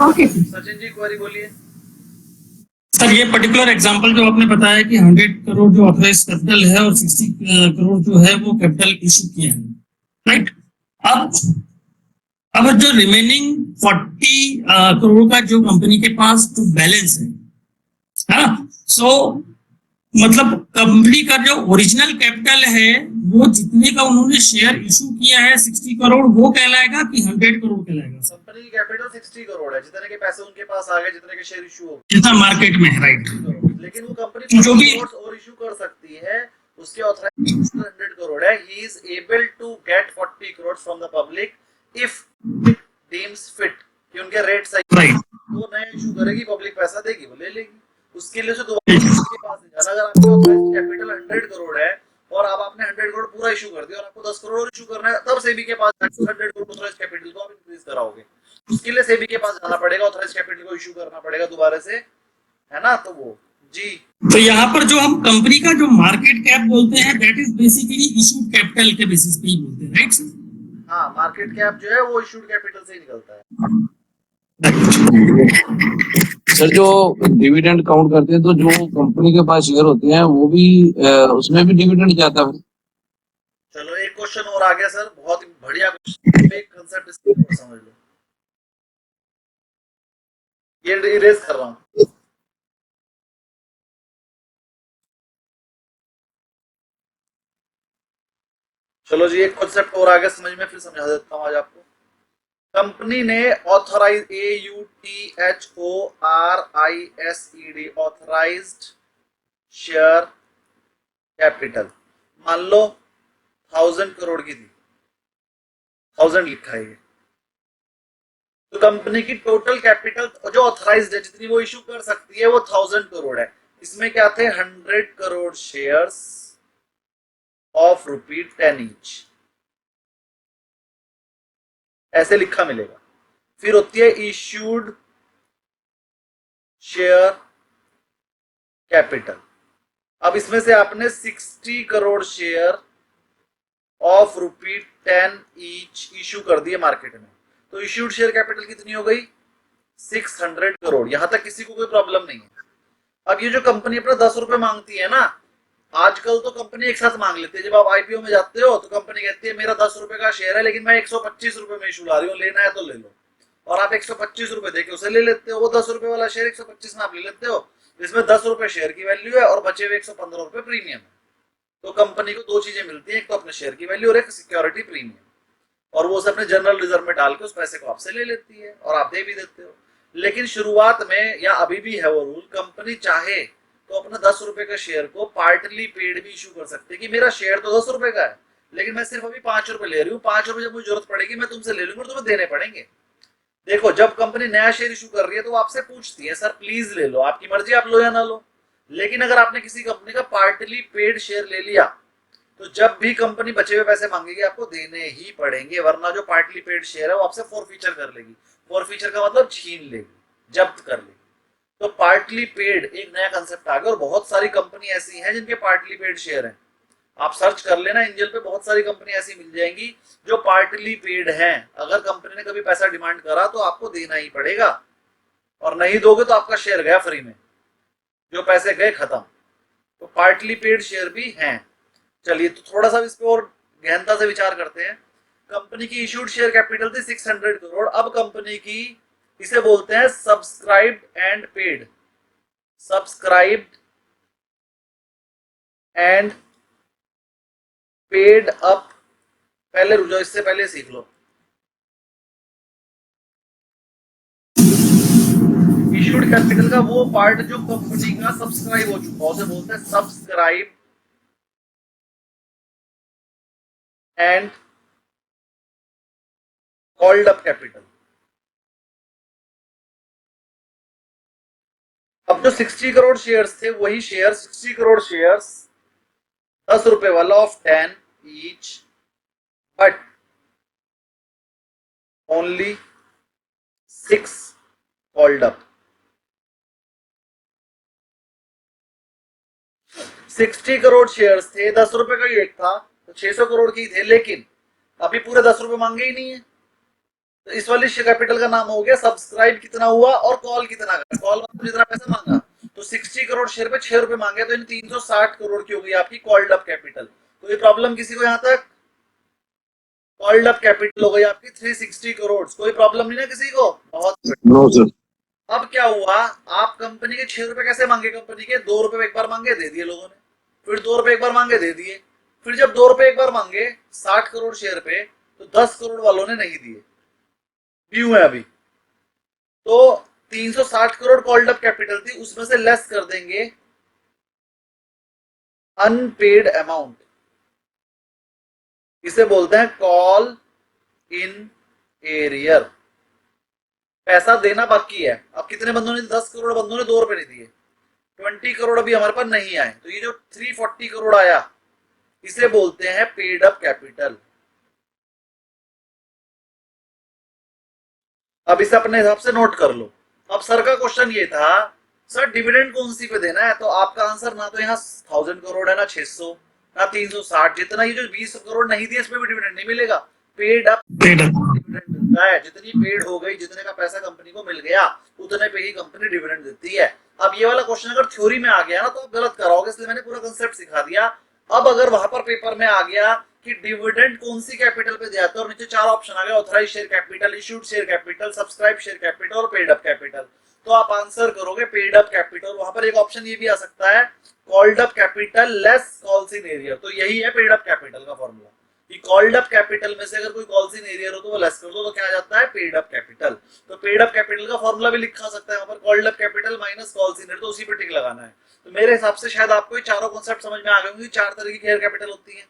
F: Okay, sir.
B: Sachin ji query बोलिए।
E: सर ये पर्टिकुलर एग्जांपल जो आपने बताया कि 100 करोड़ जो ऑथराइज कैपिटल है और 60 करोड़ जो है वो कैपिटल इशू किए हैं, राइट? अब जो रिमेनिंग 40 करोड़ का जो कंपनी के पास जो बैलेंस है, सो मतलब कंपनी का जो ओरिजिनल कैपिटल है वो जितने का उन्होंने शेयर इशू किया है 60 करोड़ वो कहलाएगा कि 100 करोड़ कहलाएगा?
B: कंपनी की कैपिटल 60 करोड़ है, जितने के पैसे उनके पास आ गए, जितने के शेयर इशू हो गए,
E: जितना मार्केट में है, राइट?
B: लेकिन वो कंपनी
E: जो भी
B: और इशू कर सकती है, उसके ऑथराइज 100 करोड़ है। He is able to get 40 crore from the public if deems fit, कि उनके रेट सही,
E: राइट,
B: वो नया इशू करेगी, पब्लिक पैसा देगी, वो ले लेगी। उसके लिए से दोबारा के पास नहीं जाना। अगर आपकी ऑथराइज्ड कैपिटल 100 करोड़ है और अब आपने 100 करोड़ पूरा इशू कर दिया और आपको 10 करोड़ और इशू करना है, तब सेबी के पास 100 करोड़ ऑथराइज्ड कैपिटल को आप इंक्रीज कराओगे। उसके लिए सेबी के पास जाना पड़ेगा, ऑथराइज्ड कैपिटल को इशू करना पड़ेगा दोबारा से, है ना? तो वो जी,
E: तो यहाँ पर जो हम कंपनी का जो मार्केट कैप बोलते हैं that is basically issued capital के बेसिस पे ही बोलते हैं, राइट सर?
B: हाँ, मार्केट कैप जो है वो इशूड कैपिटल से ही निकलता है।
C: सर जो डिविडेंड काउंट करते हैं तो जो कंपनी के पास शेयर होते हैं वो भी उसमें भी डिविडेंड जाता है?
B: चलो एक क्वेश्चन और आ गया सर, बहुत ही बढ़िया क्वेश्चन, एक कांसेप्ट इसको समझ लो। ये इरेज कर रहा हूँ। चलो जी, एक कॉन्सेप्ट और आ गया समझ में, फिर समझा देता हूँ आज आपको। कंपनी ने authorise AUTHORISED authorised share capital मान लो 1000 करोड़ की थी, 1000 लिखा है ये, तो कंपनी की टोटल कैपिटल जो ऑथराइज्ड है जितनी वो इशू कर सकती है वो 1000 करोड़ है। इसमें क्या थे? 100 करोड़ शेयर्स ऑफ ₹10 ईच, ऐसे लिखा मिलेगा। फिर होती है इश्यूड शेयर कैपिटल। अब इसमें से आपने 60 crore share of ₹10 each issue कर दिए मार्केट में, तो इश्यूड शेयर कैपिटल कितनी हो गई? 600 करोड़। यहां तक किसी को कोई प्रॉब्लम नहीं है। अब ये जो कंपनी अपना 10 रुपए मांगती है ना, आजकल तो कंपनी एक साथ मांग लेती है। जब आप आईपीओ में जाते हो तो कंपनी कहती है मेरा 10 रुपए का शेयर है लेकिन मैं 125 रुपए में इशू ला रही हूँ, लेना है तो ले लो, और आप 125 रुपए देके उसे ले लेते हो। वो 10 रुपए वाला शेयर 125 में आप ले लेते हो, इसमें 10 रुपए शेयर की वैल्यू है और बचे हुए 115 रुपए प्रीमियम है। तो कंपनी को दो चीजें मिलती है, एक तो अपने शेयर की वैल्यू और एक सिक्योरिटी प्रीमियम, और वो उसे अपने जनरल रिजर्व में डाल के उस पैसे को आपसे ले लेती है और आप दे भी देते हो। लेकिन शुरुआत में या अभी भी है वो रूल, कंपनी चाहे तो अपना 10 रुपए का शेयर को पार्टली पेड भी इशू कर सकते हैं कि मेरा शेयर तो 10 रुपए का है लेकिन मैं सिर्फ अभी 5 रुपए ले रही हूँ, 5 रुपए जब मुझे जरूरत पड़ेगी मैं तुमसे ले लूंगी और तुम्हें देने पड़ेंगे। देखो, जब कंपनी नया शेयर इशू कर रही है तो वो आपसे पूछती है सर प्लीज ले लो, आपकी मर्जी आप लो या ना लो। लेकिन अगर आपने किसी कंपनी का पार्टली पेड शेयर ले लिया तो जब भी कंपनी बचे हुए पैसे मांगेगी आपको देने ही पड़ेंगे, वरना जो पार्टली पेड शेयर है वो आपसे फॉरफीचर कर लेगी। फॉरफीचर का मतलब छीन लेगी, जब्त कर लेगी। तो पार्टली पेड एक नया कंसेप्ट आ गया और बहुत सारी कंपनी ऐसी हैं जिनके पार्टली पेड शेयर हैं। आप सर्च कर लेना एंजल पे, बहुत सारी कंपनी ऐसी मिल जाएंगी जो पार्टली पेड हैं। अगर कंपनी ने कभी पैसा डिमांड करा तो आपको देना ही पड़ेगा, और नहीं दोगे तो आपका शेयर गया फ्री में, जो पैसे गए खत्म। तो पार्टली पेड शेयर भी हैं। चलिए तो थोड़ा सा इस पे और गहनता से विचार करते हैं। कंपनी की इशूड शेयर कैपिटल थी 600 करोड़। अब कंपनी की, इसे बोलते हैं subscribed and paid, subscribed and paid up. पहले रुक जाओ, इससे पहले सीख लो। इश्यूड कैपिटल का वो पार्ट जो कंपनी का सब्सक्राइब हो चुका है उसे बोलते हैं subscribe and called up capital. अब जो 60 करोड़ शेयर्स थे वही शेयर 60 करोड़ शेयर्स 10 रुपए वाला of 10 each, but only 6 called up. 60 crore shares थे, 10 रुपए का ही एक था तो 600 करोड़ की थे, लेकिन अभी पूरे 10 रुपए मांगे ही नहीं है। तो इस वाली शेयर कैपिटल का नाम हो गया सब्सक्राइब कितना हुआ और कॉल कितना का। कॉल मतलब जितना पैसा मांगा, तो 60 करोड़ शेयर पे 6 रुपए मांगे तो इन 360 करोड़ की हो गई आपकी कॉल्ड अप कैपिटल। तो ये प्रॉब्लम किसी को यहाँ तक? कॉल्ड अप कैपिटल हो गई आपकी 360 करोड़। कोई प्रॉब्लम नहीं ना किसी को? बहुत
C: नो सर।
B: अब क्या हुआ, आप कंपनी के 6 रुपए कैसे मांगे? कंपनी के 2 रुपए एक बार मांगे, दे दिए लोगों ने। फिर 2 रुपए एक बार मांगे, दे दिए। फिर जब 2 रुपए एक बार मांगे 60 करोड़ शेयर पे, तो 10 करोड़ वालों ने नहीं दिए, ड्यू है अभी। तो 360 करोड़ कॉल्ड अप कैपिटल थी, उसमें से लेस कर देंगे अनपेड अमाउंट। इसे बोलते हैं कॉल इन एरियर। पैसा देना बाकी है। अब कितने बंदों ने? 10 करोड़ बंदों ने 2 रुपए नहीं दिए, 20 करोड़ अभी हमारे पास नहीं आए। तो ये जो 340 करोड़ आया इसे बोलते हैं पेड अप कैपिटल। अब इसे अपने हिसाब से नोट कर लो। अब सर का क्वेश्चन ये था, सर डिविडेंड कौन सी पे देना है? तो आपका आंसर ना तो यहाँ 1000 करोड़ है, ना 600, ना 360। जितना ये जो 20 करोड़ नहीं दिए इसमें भी डिविडेंड नहीं मिलेगा। पेड अप डिविडेंड मिलता है। जितनी पेड हो गई, जितने का पैसा कंपनी को मिल गया, उतने पे ही कंपनी डिविडेंड देती है। अब ये वाला क्वेश्चन अगर थ्योरी में आ गया ना तो आप गलत कराओगे, इसलिए मैंने पूरा कंसेप्ट सिखा दिया। अब अगर वहां पर पेपर में आ गया कि डिविडेंड कौन सी कैपिटल पे दिया, तो नीचे 4 ऑप्शन आ गए, authorise share capital, issued share capital, subscribe share capital और पेड अप कैपिटल। तो आप आंसर करोगे पेड अप कैपिटल। वहां पर एक ऑप्शन ये भी आ सकता है, called up capital less calls in arrear. तो यही है पेड अप कैपिटल का फॉर्मूला कि कॉल्ड अप कैपिटल में से अगर कोई कॉल्स इन एरियर हो तो वो लेस कर दो, तो क्या आ जाता है? Paid up capital. तो पेड अप कैपिटल का फॉर्मूला भी लिखा सकता है वहां पर, called up capital minus calls in arrear, तो उसी पे टिक लगाना है। तो मेरे हिसाब से शायद आपको ये चारों कॉन्सेप्ट समझ में आ गए होंगे। 4 तरह की शेयर कैपिटल होती है।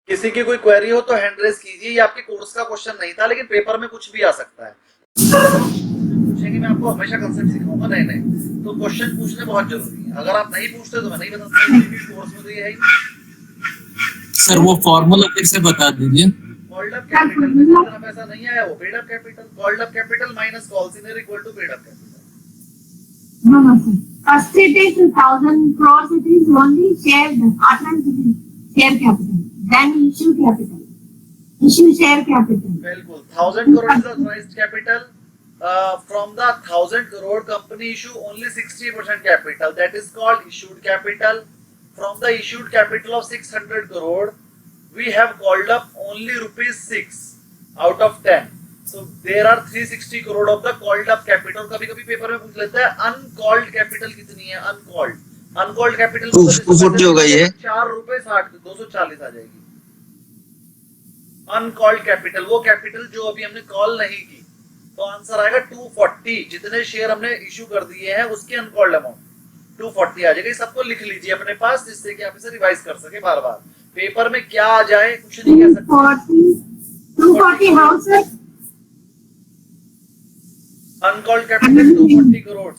B: किसी की कोई क्वेरी हो तो हैंड रेज कीजिए। ये आपके कोर्स का क्वेश्चन नहीं था, लेकिन पेपर में कुछ भी आ सकता है। पूछेंगे, मैं आपको हमेशा कंसेप्ट सिखाऊंगा नए नए, तो क्वेश्चन पूछने बहुत जरूरी है। अगर आप नहीं पूछते तो मैं नहीं बता सकता, कोर्स में तो ये है ही।
E: सर वो फॉर्मूला फिर से बता दीजिए।
B: कॉल्ड अप कैपिटल में जितना पैसा नहीं आया वो paid up capital. Called up capital minus calls in arrear equal to paid up capital.
F: No, no, sir. First it is 1000 crores, it is only share capital. Then issue capital. Issue share capital.
B: बिल्कुल, 1000 crore is the authorized capital. From the 1000 crore, company issue only 60% capital. That is called issued capital. From the issued capital of 600 crore, we have called up only rupees 6 out of 10. So there are 360 crore of the called up capital. कभी-कभी paper में पूछ लेता है uncalled capital कितनी है? uncalled capital
A: 240 होगा ये।
B: 4 रुपए 60, 240 आ जाएगी। अनकॉल्ड कैपिटल वो कैपिटल जो अभी हमने कॉल नहीं की, तो आंसर आएगा 240। जितने शेयर हमने इशू कर दिए हैं उसकी अनकॉल्ड अमाउंट 240 आ जाएगा। सबको लिख लीजिए अपने पास, जिससे कि आप इसे रिवाइज कर सके बार बार। पेपर में क्या आ जाए कुछ नहीं कह सकते।
F: 240 how sir?
B: Uncalled capital 240 crore.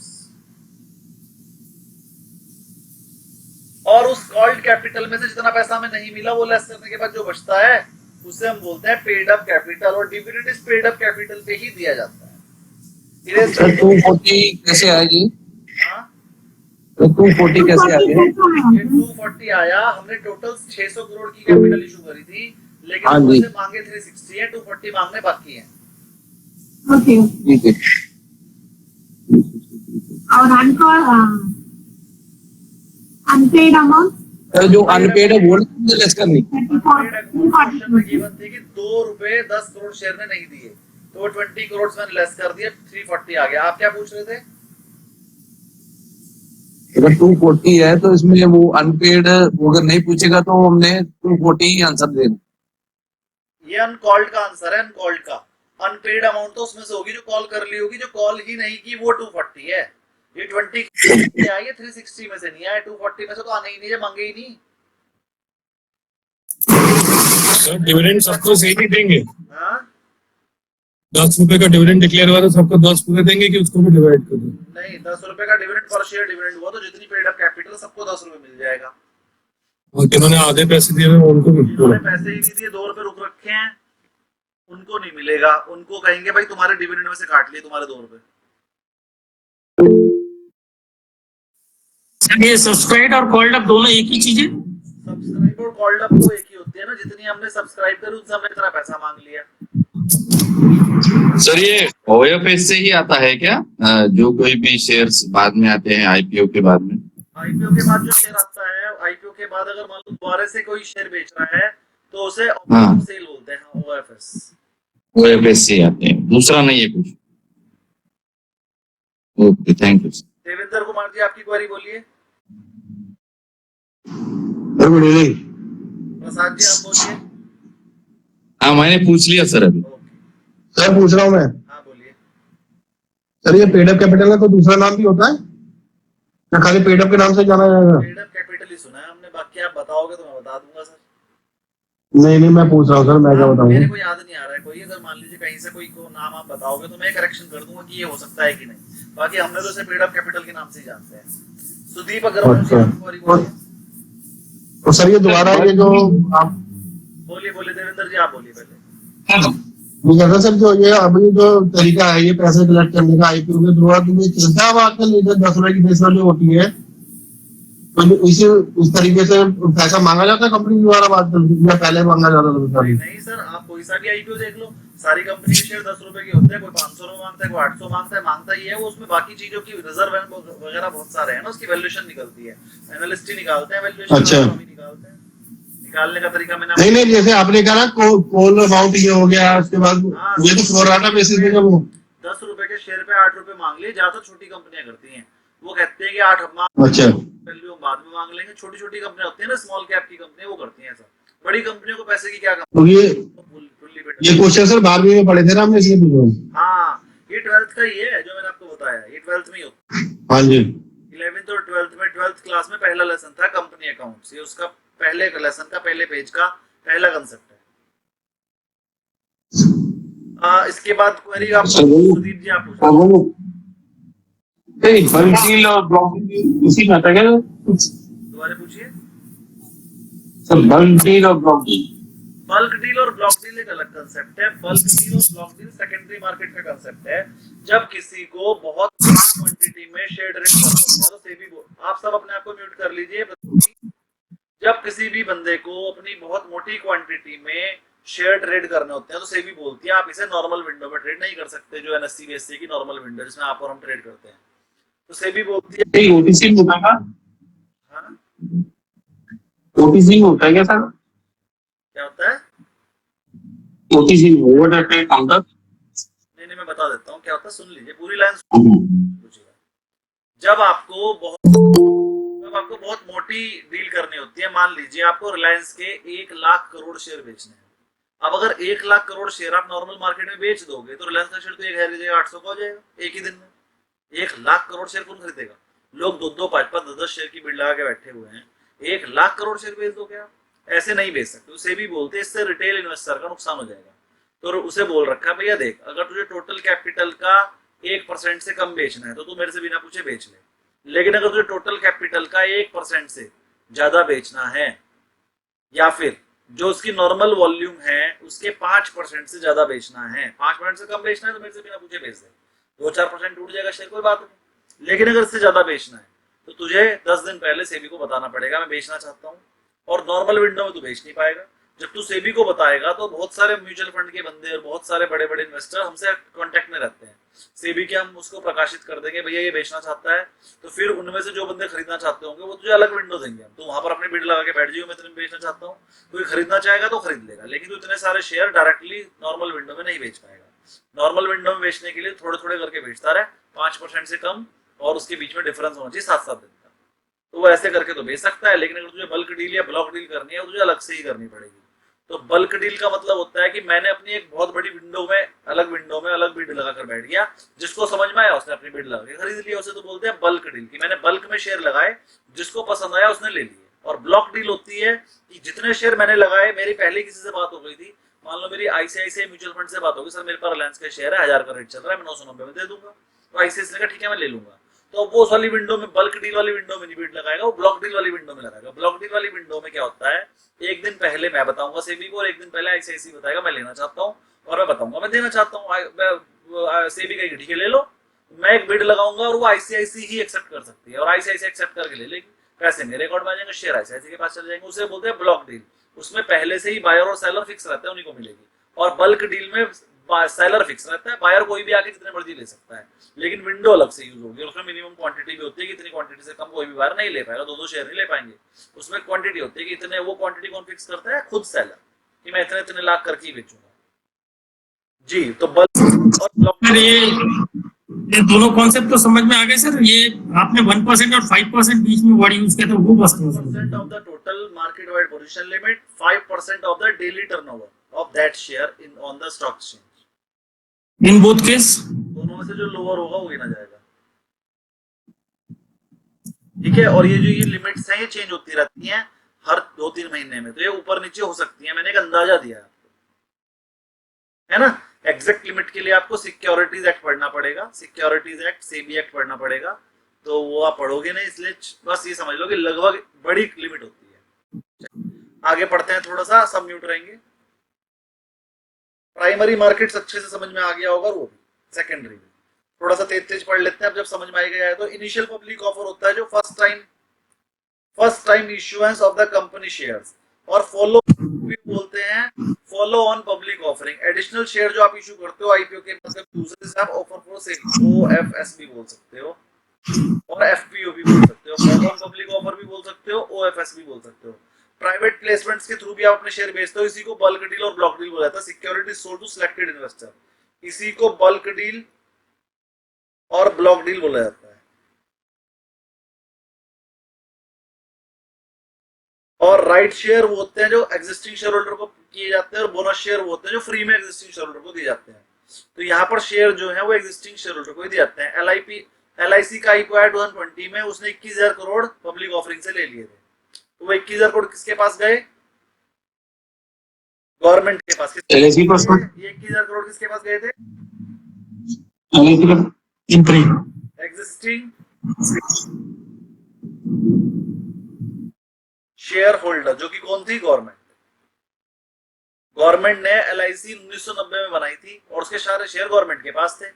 B: और उस कॉल्ड कैपिटल में से जितना पैसा हमें नहीं मिला वो लेस करने के बाद जो बचता है उसे हम बोलते हैं पेड अप कैपिटल। और डिविडेंड इस पेड अप कैपिटल पे ही दिया जाता है।
C: सर 240 कैसे आएगी?
B: हाँ,
C: तो 240 कैसे आ गया?
B: ये 240 आया। हमने टोटल 600 करोड़ की कैपिटल इशू करी थी, लेकिन
C: हाँ जी।
B: उससे मांगे 360 है, 240 मांगने बाकी हैं।
F: Okay.
C: ठीक है।
F: और unpaid amount?
C: सर जो अनपेड है वो लेस करनी।
B: क्वेश्चन में गिवन थी कि 2 रुपए 10 करोड़ शेयर ने नहीं दिए, तो 20 करोड़ मैंने लेस कर दिया, 340 आ गया। आप क्या पूछ रहे थे?
C: अगर 240 है तो इसमें वो अनपेड अगर नहीं पूछेगा तो हमने 240 ही आंसर देना।
B: ये अनकॉल्ड का आंसर है, अनकॉल्ड का। अनपेड अमाउंट तो उसमें से होगी जो कॉल कर ली होगी, जो कॉल ही नहीं की वो 240 है। ये 20 आई है 360 में से नहीं आया, 240 में से तो आने ही नहीं है, मांगे ही नहीं।
D: सर डिविडेंड सबको सही नहीं देंगे।
B: हाँ
D: 10 रुपए का डिविडेंड डिक्लेयर हुआ तो सबको 10 पूरे देंगे कि उसको भी डिवाइड कर दो?
B: नहीं, 10 रुपए का डिविडेंड पर शेयर डिविडेंड हुआ तो जितनी पेड अप कैपिटल सबको 10 रुपए मिल जाएगा।
D: और जिन्होंने आधे पैसे दिए थे उनको भी
B: जिन्होंने पैसे ही नहीं दिए, 2 रुपए रुक रखे हैं, उनको नहीं मिलेगा। उनको कहेंगे भाई तुम्हारे डिविडेंड में से काट लिए तुम्हारे 2 रुपए।
E: सर ये सब्सक्राइब और कॉल्ड अप दोनों एक ही चीज है?
B: सब्सक्राइब और कॉल्ड अप तो एक ही होती है ना, जितनी हमने सब्सक्राइब करी उनसे हमने इतना पैसा मांग लिया।
C: सर ये ओएफएस से ही आता है क्या? जो कोई भी शेयर्स बाद में आते हैं आईपीओ के बाद में?
B: आईपीओ के बाद जो शेयर आता है, आईपीओ के बाद अगर मान लो दोबारा से कोई शेयर बेच रहा है तो उसे ऑप्शन सेल बोलते हैं, ओएफएस।
C: ओएफएस से आते हैं, दूसरा नहीं है कुछ। Okay, thank you.
B: Devendra Kumar ji आपकी क्वेरी बोलिए।
G: Good evening.
B: प्रसाद जी आप बोलिए।
C: हाँ मैंने पूछ लिया सर अभी।
B: ओके,
G: सर पूछ रहा हूँ मैं,
B: हाँ बोलिए।
G: सर ये पेड अप कैपिटल का कोई दूसरा नाम भी होता है या खाली पेड अप के नाम से जाना जाएगा?
B: पेड अप कैपिटल ही सुना है हमने, बाकी आप बताओगे तो मैं बता दूंगा सर।
G: नहीं मैं पूछ रहा हूँ सर, मैं क्या
B: मेरे
G: बताऊँ?
B: को याद नहीं आ रहा है कोई। अगर मान लीजिए कहीं से कोई को नाम आप बताओगे तो मैं करेक्शन कर दूंगा कि ये हो सकता है कि नहीं। बाकी हमने तो इसे पेड अप कैपिटल के नाम से ही जानते हैं। सुदीप अग्रवाल जी
G: अच्छा।
B: आप क्वेरी बोलिए।
G: तो सर ये दोबारा ये जो आप
B: बोलिए देवेंद्र जी आप बोलिए पहले।
G: ये कहते सर जो ये अभी जो तरीका है ये पैसे कलेक्ट करने का आईपीओ के थ्रू, तो ये चलता है आजकल? ये 10 रुपए की बेस वाली होती है तो इसी उस तरीके से पैसा मांगा जाता है कंपनी द्वारा आजकल, या पहले मांगा जाता था?
B: नहीं सर, आप कोई सा भी आईपीओ देख लो, सारी कंपनी के शेयर 10 रुपए के होते हैं। कोई 500 रुपए मांगता है, कोई 800 मांगता है, मांगता ही है वो। उसमें बाकी चीजों की रिजर्व वगैरह बहुत सारे हैं ना, उसकी वैल्यूएशन निकलती है, एनालिस्ट ही निकालते हैं वैल्यूएशन।
G: अच्छा।
B: निकालते हैं, निकालने का तरीका मैंने
G: नहीं जैसे आपने कहा ना कॉल अमाउंट ये हो गया, उसके बाद ये तो प्रोराटा बेसिस पे वो
B: 10 रुपए के शेयर पे 8 रुपए मांग लिए। ज्यादा छोटी कंपनियां करती हैं, वो कहते हैं कि 8 हम
G: अच्छा
B: वैल्यू बाद में मांग लेंगे। छोटी छोटी कंपनियां होती है ना, स्मॉल कैप की कंपनी, वो करती हैं ऐसा। बड़ी कंपनियों को पैसे की क्या
G: तो
B: कंपनी।
G: ये क्वेश्चन सर 12वीं में पढ़े थे ना हमने, इसलिए पूछ रहा हूँ।
B: हाँ ये 12th का ही है जो मैंने आपको बताया, ये 12th में ही होता है।
G: हाँ जी
B: 11th और 12th में, 12th क्लास में पहला लेसन था कंपनी अकाउंट्स। ये उसका पहले लेसन का पहले पेज का पहला कंसेप्ट है। इसके बाद क्वेरी आप सुदीप जी आप पूछो।
C: बल्क डील और ब्लॉक डील उसी में आता है क्या?
B: दोबारा पूछिए।
C: सर बल्क डील और ब्लॉक डील?
B: बल्क डील और ब्लॉक डील एक अलग कंसेप्ट है। बल्क डील और ब्लॉक डील सेकेंडरी मार्केट का कंसेप्ट है। जब किसी को बहुत क्वांटिटी में शेयर ट्रेड करना होता है तो सेबी, आप सब अपने आप को म्यूट कर लीजिए। जब किसी भी बंदे को अपनी बहुत मोटी क्वांटिटी में शेयर ट्रेड करने होते हैं तो सेबी बोलती है आप इसे नॉर्मल विंडो में ट्रेड नहीं कर सकते, जो एनएससी बीएससी की नॉर्मल विंडो जिसमें आप और हम ट्रेड करते हैं। तो सेबी बोलती है
C: ओटीसी में होता है?
B: हाँ
C: ओटीसी में होता है क्या सर?
B: क्या होता है?
C: OTC over the trade counter?
B: नहीं मैं बता देता हूँ क्या होता है, सुन लीजिए पूरी लाइन पूछिएगा। जब आपको बहुत मोटी डील करनी होती है, मान लीजिए आपको रिलायंस के 1 लाख करोड़ शेयर बेचने हैं। अब अगर 1 लाख करोड़ शेयर आप नॉर्मल मार्केट में बेच दोगे तो रिलायंस का शेयर तो 1000 की जगह 800 का हो जाएगा एक ही दिन में। 1 लाख करोड़ शेयर कौन खरीदेगा? लोग 2-2, 5-5, 10-10 शेयर की बिल लगा के बैठे हुए हैं। 1 लाख करोड़ शेयर बेच दोगे आप? ऐसे नहीं बेच सकते। उसे भी बोलते हैं इससे रिटेल इन्वेस्टर का नुकसान हो जाएगा। तो उसे बोल रखा है भैया देख, अगर तुझे टोटल कैपिटल का 1% से कम बेचना है तो तू मेरे से बिना पूछे बेच ले, लेकिन अगर तुझे टोटल कैपिटल का 1% से ज्यादा बेचना है या फिर जो उसकी नॉर्मल वॉल्यूम है उसके 5% से ज्यादा बेचना है, 5% से कम बेचना है तो मेरे से बिना पूछे बेच दे। 2-4% टूट जाएगा शेयर, कोई बात नहीं। लेकिन अगर इससे ज्यादा बेचना है तो तुझे 10 दिन पहले सेबी को बताना पड़ेगा मैं बेचना चाहता हूँ, और नॉर्मल विंडो में तू बेच नहीं पाएगा। जब तू सेबी को बताएगा तो बहुत सारे म्यूचुअल फंड के बंदे और बहुत सारे बड़े बड़े इन्वेस्टर हमसे कांटेक्ट में रहते हैं। सेबी के हम उसको प्रकाशित कर देंगे भैया ये बेचना चाहता है, तो फिर उनमें से जो बंदे खरीदना चाहते होंगे वो तुझे अलग विंडो देंगे। तो वहां पर अपनी बिड लगा के बैठ जाइए, मैं तुम्हें बेचना चाहता हूँ। कोई खरीदना चाहेगा तो खरीद लेगा, लेकिन तू इतने सारे शेयर डायरेक्टली नॉर्मल विंडो में नहीं बेच पाएगा। नॉर्मल विंडो में बेचने के लिए थोड़े थोड़े करके बेचता रहे, 5% से कम, और उसके बीच में डिफरेंस होना चाहिए 7-7 दिन का। तो वो ऐसे करके तो बेच सकता है, लेकिन अगर तुझे बल्क डील या ब्लॉक डील करनी है वो तुझे अलग से ही करनी पड़ेगी। तो बल्क डील का मतलब होता है कि मैंने अपनी एक बहुत बड़ी विंडो में अलग बिड लगाकर बैठ गया, जिसको समझ में आया उसने अपनी बिड लगा के खरीद लिया। उसे तो बोलते हैं बल्क डील, कि मैंने बल्क में शेयर लगाए, जिसको पसंद आया उसने ले लिए। और ब्लॉक डील होती है कि जितने शेयर मैंने लगाए, मेरी पहले किसी से बात हो गई थी, मान लो मेरी आईसीआईसीआई म्यूचुअल फंड से बात होगी, सर मेरे पास रिलायंस का शेयर है, 1000 का रेट चल रहा है, मैं 990 में दे दूंगा। तो आईसीआईसीआई का ठीक है मैं ले लूंगा। तो वो उस वाली विंडो में, बल्क डील वाली विंडो में नहीं बिड लगाएगा, वो ब्लॉक डील वाली विंडो में लगाएगा। ब्लॉक डील वाली विंडो में क्या होता है, एक दिन पहले मैं बताऊंगा सेबी को और एक दिन पहले आईसीआईसीआई बताएगा मैं लेना चाहता हूँ, और मैं बताऊंगा मैं देना चाहता हूँ। सेबी का ठीक है ले लो, मैं एक बिड लगाऊंगा और वो आईसीआईसीआई ही एक्सेप्ट कर सकती है, और आईसीआईसीआई एक्सेप्ट करके ले लेगी, पैसे मेरे अकाउंट में आ जाएंगे, शेयर आईसीआईसीआई के पास चले जाएंगे। उसे बोलते हैं ब्लॉक डील। उसमें पहले से ही बायर और सेलर फिक्स रहते हैं, उन्हीं को मिलेगी। और बल्क डील में सेलर फिक्स रहता है, बायर कोई भी आके जितने मर्जी ले सकता है, लेकिन विंडो अलग से यूज होगी। उसमें मिनिमम क्वांटिटी भी होती है कि इतनी क्वांटिटी से कम कोई भी बायर नहीं ले पाएगा, 2-2 शेयर नहीं ले पाएंगे। उसमें क्वांटिटी होती है कि इतने, वो क्वांटिटी कौन फिक्स करता है, खुद सेलर, कि मैं इतने इतने लाख करके ही बेचूंगा जी। तो बल्क और ब्लॉक
E: सर ये दोनों कॉन्सेप्ट तो समझ में आ गए सर। ये आपने 1% और 5% बीच में वर्ड यूज किया था, वो बस
B: % of the total market wide position limit, 5% of the daily turnover of that share in on the stock exchange।
E: In both case
B: दोनों में से जो लोअर होगा वो गिना जाएगा, ठीक है। और ये जो ये लिमिट्स हैं ये चेंज होती रहती हैं हर 2-3 महीने में, तो ये ऊपर नीचे हो सकती है। मैंने एक अंदाजा दिया है आपको, है ना। एग्जैक्ट लिमिट के लिए आपको सिक्योरिटीज एक्ट पढ़ना पड़ेगा, सिक्योरिटीज एक्ट, सेबी एक्ट पढ़ना पड़ेगा, तो वो आप पढ़ोगे नहीं, इसलिए बस ये समझ लो कि लगभग बड़ी लिमिट होती है। आगे पढ़ते हैं, थोड़ा सा सब म्यूट रहेंगे। प्राइमरी मार्केट्स अच्छे से समझ में आ गया होगा, वो भी सेकेंडरी भी थोड़ा सा तेज पढ़ लेते हैं अब जब समझ में आ गया है। तो इनिशियल पब्लिक ऑफर होता है जो first time issuance of the company shares, और फॉलो भी बोलते हैं follow on public offering. Additional share जो आप इशू करते हो आईपीओ के मतलब दूसरे से, आप ऑफर फॉर सेल, ओएफएस भी बोल सकते हो और एफपीओ भी बोल सकते हो। फॉलो ऑन पब्लिक ऑफर भी बोल सकते हो, ओएफएस भी बोल सकते हो। प्राइवेट प्लेसमेंट्स के थ्रू भी आप अपने शेयर बेचते हो, इसी को बल्क डील और ब्लॉक डील बोला जाता है। Security sold to selected investor, इसी को बल्क डील और ब्लॉक डील बोला जाता है। और राइट शेयर वो होते हैं जो एग्जिस्टिंग शेयर होल्डर को किए जाते हैं, और बोनस शेयर वो होते हैं जो फ्री में एग्जिस्टिंग शेयर होल्डर को दिए जाते हैं। तो यहाँ पर शेयर जो है वो एग्जिस्टिंग शेयर होल्डर को ही दिए जाते हैं। एलआईसी का आईपीओ आया 2020 में, उसने 21,000 करोड़ पब्लिक ऑफरिंग से ले लिए थे। तो वो 21,000 करोड़ किसके पास गए, गवर्नमेंट के पास।
C: LIC पास
B: ये 21,000 करोड़ किसके पास गए थे, एग्जिस्टिंग शेयर होल्डर, जो कि कौन थी, गवर्नमेंट। गवर्नमेंट ने एलआईसी 1990 में बनाई थी और उसके सारे शेयर गवर्नमेंट के पास थे।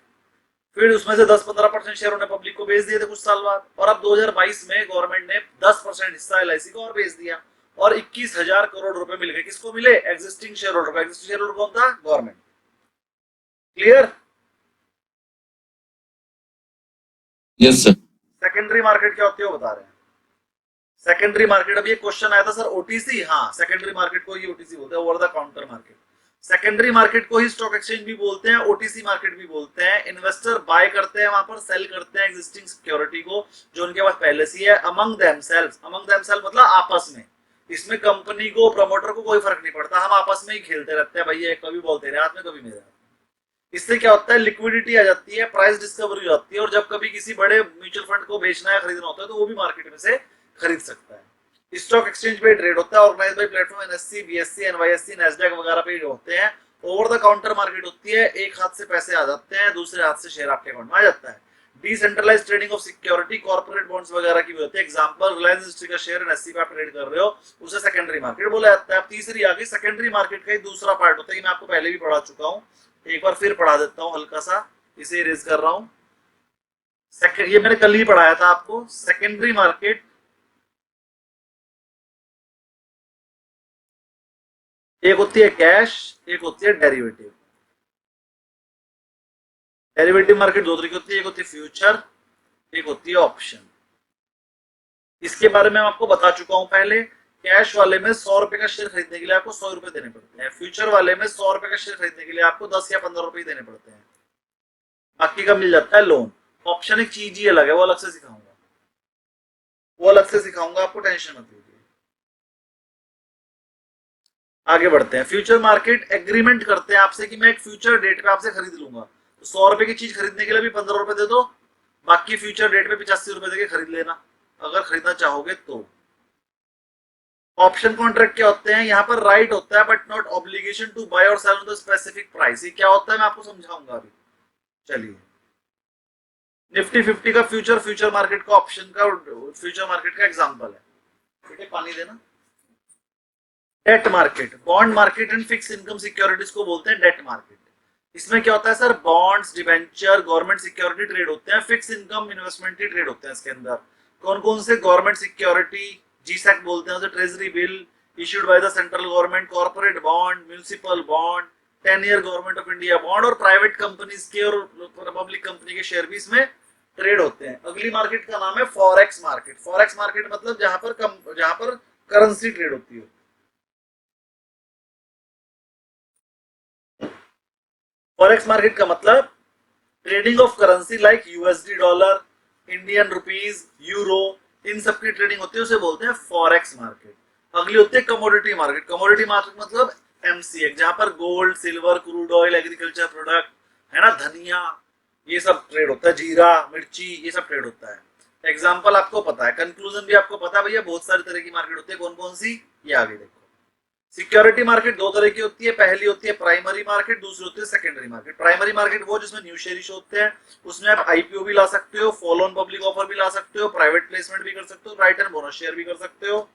B: फिर उसमें से 10-15% शेयर उन्हें पब्लिक को बेच दिए थे कुछ साल बाद, और अब 2022 में गवर्नमेंट ने 10% हिस्सा एलआईसी को और बेच दिया, और 21,000 करोड़ रुपए मिल गए। किसको मिले, एग्जिस्टिंग शेयर होल्डर को। एग्जिस्टिंग शेयर होल्डर कौन था, government. Clear.
C: Yes sir.
B: Secondary market क्या होती है वो बता रहे हैं। सेकेंडरी मार्केट, अब ये क्वेश्चन आया था सर ओटीसी, हाँ सेकेंडरी मार्केट को ही ओटीसी बोलते हैं, over the counter market. Secondary market को ही स्टॉक एक्सचेंज भी बोलते हैं, ओटीसी मार्केट भी बोलते हैं। इन्वेस्टर बाय करते हैं वहां पर, सेल करते हैं एग्जिस्टिंग सिक्योरिटी को जो उनके पास पहले से है, अमंग देमसेल्व्स। अमंग देमसेल्व्स मतलब आपस में, इसमें कंपनी को, प्रमोटर को कोई फर्क नहीं पड़ता, हम आपस में ही खेलते रहते हैं भैया, कभी बोलते रहे हाथ में, कभी मेरे हाथ में। इससे क्या होता है, लिक्विडिटी आ जाती है, प्राइस डिस्कवरी हो जाती है, और जब कभी किसी बड़े म्यूचुअल फंड को बेचना है, खरीदना होता है, तो वो भी मार्केट में से खरीद सकता है। स्टॉक एक्सचेंज पे ट्रेड होता है, organized by platform NSC, BSC, NYSC, Nasdaq वगैरह पे होते हैं। ओवर द काउंटर मार्केट होती है, एक हाथ से पैसे आ जाते हैं, दूसरे हाथ से शेयर आपके अकाउंट में आ जाता है। Decentralised trading of security, corporate bonds वगैरह की भी होती है। एग्जांपल, रिलायंस इंडस्ट्री का शेयर एनएससी पे आप ट्रेड कर रहे हो, उसे सेकेंडरी मार्केट बोला जाता है। अब तीसरी आ गई सेकेंडरी मार्केट का ही दूसरा पार्ट होता है, मैं आपको पहले भी पढ़ा चुका हूँ, एक बार फिर पढ़ा देता हूँ हल्का सा, इसे इरेज कर रहा हूँ। ये मैंने कल ही पढ़ाया था आपको। सेकेंडरी मार्केट एक होती है कैश, एक होती है डेरिवेटिव। डेरिवेटिव मार्केट दो तरह की होती है, एक होती है फ्यूचर, एक होती है ऑप्शन। इसके बारे में मैं आपको बता चुका हूं पहले। कैश वाले में 100 रुपए का शेयर खरीदने के लिए आपको 100 रुपए देने पड़ते हैं। फ्यूचर वाले में 100 रुपए का शेयर खरीदने के लिए आपको 10 या 15 रुपए देने पड़ते हैं, बाकी का मिल जाता है लोन। ऑप्शन एक चीज ही अलग है, वो अलग से सिखाऊंगा, आपको टेंशन मत लीजिए। आगे बढ़ते हैं। फ्यूचर मार्केट एग्रीमेंट करते हैं आपसे कि मैं एक फ्यूचर डेट पे आपसे खरीद लूंगा, तो 100 रुपए की चीज खरीदने के लिए भी 15 रुपए दे दो, बाकी फ्यूचर डेट पे 85 रुपए देके खरीद लेना अगर खरीदना चाहोगे तो। ऑप्शन कॉन्ट्रैक्ट क्या होते हैं? यहाँ पर राइट होता है but not obligation to buy और sell on the specific price. ये क्या होता है मैं आपको समझाऊंगा अभी। चलिए, निफ्टी 50 का फ्यूचर मार्केट का ऑप्शन का फ्यूचर मार्केट का एग्जांपल है। बेटे पानी देना। Debt market, bond market and fix income securities को बोलते हैं डेट मार्केट। इसमें क्या होता है sir? Bonds, debenture, government security trade होते हैं, फिक्स इनकम इन्वेस्टमेंट ही ट्रेड होते हैं। इसके अंदर कौन कौन से? गवर्नमेंट सिक्योरिटी, जीसैक बोलते हैं उसे, treasury bill issued by the central government, corporate bond, municipal bond, 10 year government of India bond, और प्राइवेट कंपनीज के और पब्लिक कंपनी के शेयर भी इसमें ट्रेड होते हैं। अगली मार्केट का नाम है फॉरेक्स मार्केट। फॉरेक्स मार्केट मतलब जहां पर करेंसी ट्रेड होती है। फॉरेक्स मार्केट का मतलब trading of currency like USD dollar, Indian rupees, euro, इन सब की ट्रेडिंग होती है, उसे बोलते हैं फॉरेक्स मार्केट। अगली होती है कमोडिटी मार्केट। कमोडिटी मार्केट मतलब एमसीएक्स, जहां पर gold, silver, crude oil, agriculture product है ना, धनिया, ये सब ट्रेड होता है, जीरा, मिर्ची, ये सब ट्रेड होता है। एग्जांपल आपको पता है, कंक्लूजन भी आपको पता है भैया। बहुत सारी तरह की मार्केट होती है, कौन कौन सी ये आगे देखो। सिक्योरिटी मार्केट दो तरह की होती है, पहली होती है प्राइमरी मार्केट, दूसरी होती है सेकेंडरी मार्केट। प्राइमरी मार्केट वो जिसमें न्यू शेयर इशू होते हैं, उसमें आप आईपीओ भी ला सकते हो, फॉलो ऑन पब्लिक ऑफर भी ला सकते हो, प्राइवेट प्लेसमेंट भी कर सकते हो, राइट एंड बोनस शेयर भी कर सकते हो।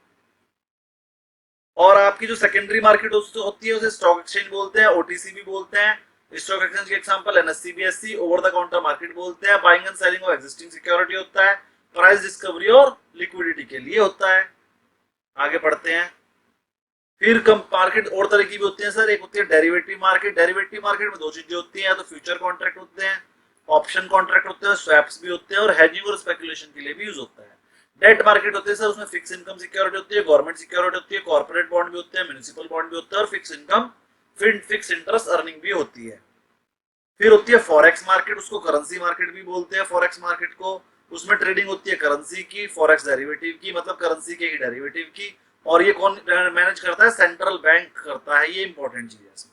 B: और आपकी जो सेकेंडरी मार्केट होती है उसे स्टॉक एक्सचेंज बोलते हैं, ओटीसी भी बोलते हैं। स्टॉक एक्सचेंज के example NSC, BSc, over the counter market बोलते हैं। Buying and selling of existing security होता है, प्राइस डिस्कवरी और लिक्विडिटी के लिए होता है। आगे बढ़ते हैं। फिर मार्केट और तरह की भी होती है सर। एक होती है डेरिवेटिव मार्केट। डेरिवेटिव मार्केट में दो चीजें होती हैं, तो फ्यूचर कॉन्ट्रैक्ट होते हैं, ऑप्शन कॉन्ट्रैक्ट होते हैं, स्वैप्स भी होते हैं, और हेजिंग और स्पेकुलेशन के लिए भी यूज होता है। डेट मार्केट होती है सर, उसमें फिक्स इनकम सिक्योरिटी होती है, गवर्नमेंट सिक्योरिटी होती है, कॉर्पोरेट बॉन्ड भी होते हैं, म्युनिसिपल बॉन्ड भी होता है, और fix income fix interest earning भी होती है। फिर होती है फॉरेक्स मार्केट, उसको करेंसी मार्केट भी बोलते हैं। फॉरेक्स मार्केट को, उसमें ट्रेडिंग होती है करेंसी की, फॉरेक्स डेरिवेटिव की, मतलब करेंसी के ही डेरिवेटिव की। और ये कौन मैनेज करता है? सेंट्रल बैंक करता है। ये इंपॉर्टेंट चीज है।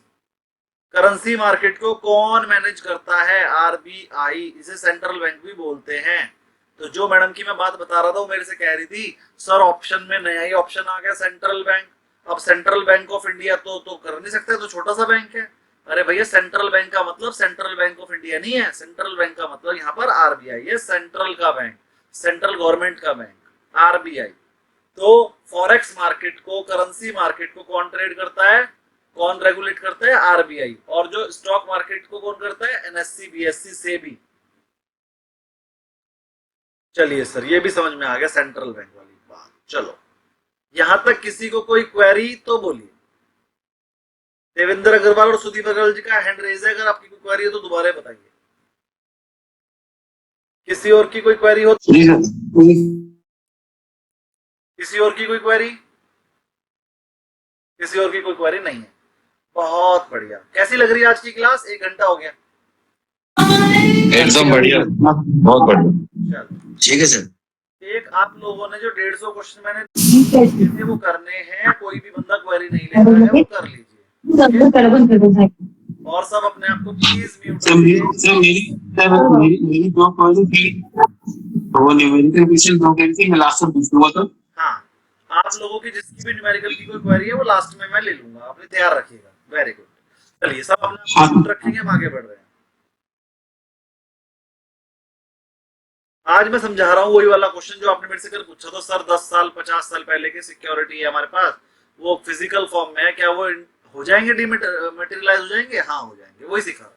B: करेंसी मार्केट को कौन मैनेज करता है? आरबीआई। इसे सेंट्रल बैंक भी बोलते हैं। तो जो मैडम की मैं बात बता रहा था वो मेरे से कह रही थी सर ऑप्शन में नया ही ऑप्शन आ गया, सेंट्रल बैंक। अब सेंट्रल बैंक ऑफ इंडिया तो कर नहीं सकते, तो छोटा सा बैंक है। अरे भैया, सेंट्रल बैंक का मतलब सेंट्रल बैंक ऑफ इंडिया नहीं है। सेंट्रल बैंक का मतलब यहाँ पर आरबीआई है, सेंट्रल का बैंक, सेंट्रल गवर्नमेंट का बैंक, आरबीआई। तो फॉरेक्स मार्केट को, करेंसी मार्केट को कौन ट्रेड करता है, कौन रेगुलेट करता है? आरबीआई। और जो स्टॉक मार्केट को कौन करता है? NSC, BSc, SEBI. चलिए सर, ये भी समझ में आ गया सेंट्रल बैंक वाली बात। चलो, यहां तक किसी को कोई क्वेरी तो बोलिए। देवेंद्र अग्रवाल और सुदीप अग्रवाल जी का हैंड रेज है, अगर आपकी कोई क्वेरी है तो दोबारा बताइए। किसी और की कोई क्वेरी हो? किसी और की कोई क्वेरी? किसी और की कोई क्वेरी नहीं है। बहुत बढ़िया। कैसी लग रही है आज की क्लास? 1 घंटा हो गया।
C: एकदम बढ़िया, बहुत बढ़िया।
B: चलो
A: ठीक है सर।
B: एक आप लोगों ने जो 150 क्वेश्चन मैंने दिए थे वो करने हैं। कोई भी बंदा क्वेरी नहीं ले रहा है, वो कर लीजिए। और सब अपने आप को प्लीज म्यूट
C: मेरी दो क्वेरी थी, वो न्यूमेरिकल क्वेश्चन दो थी, मैं लास्ट में पूछूंगा। तो
B: हाँ, आप लोगों की जिसकी भी न्यूमेरिकल की कोई क्वेरी है वो लास्ट में मैं ले लूंगा, आपने तैयार रखिएगा। Very good. चलिए, सब अपने आप को रखेंगे, हम आगे बढ़ रहे हैं। आज मैं समझा रहा हूँ वही वाला क्वेश्चन जो आपने मेरे से कल पूछा था सर, 10 साल 50 साल पहले की सिक्योरिटी है हमारे पास, वो फिजिकल फॉर्म में है, क्या वो हो जाएंगे, डीमटेरियलाइज हो जाएंगे? हाँ हो जाएंगे, वही सिखा रहा हूँ।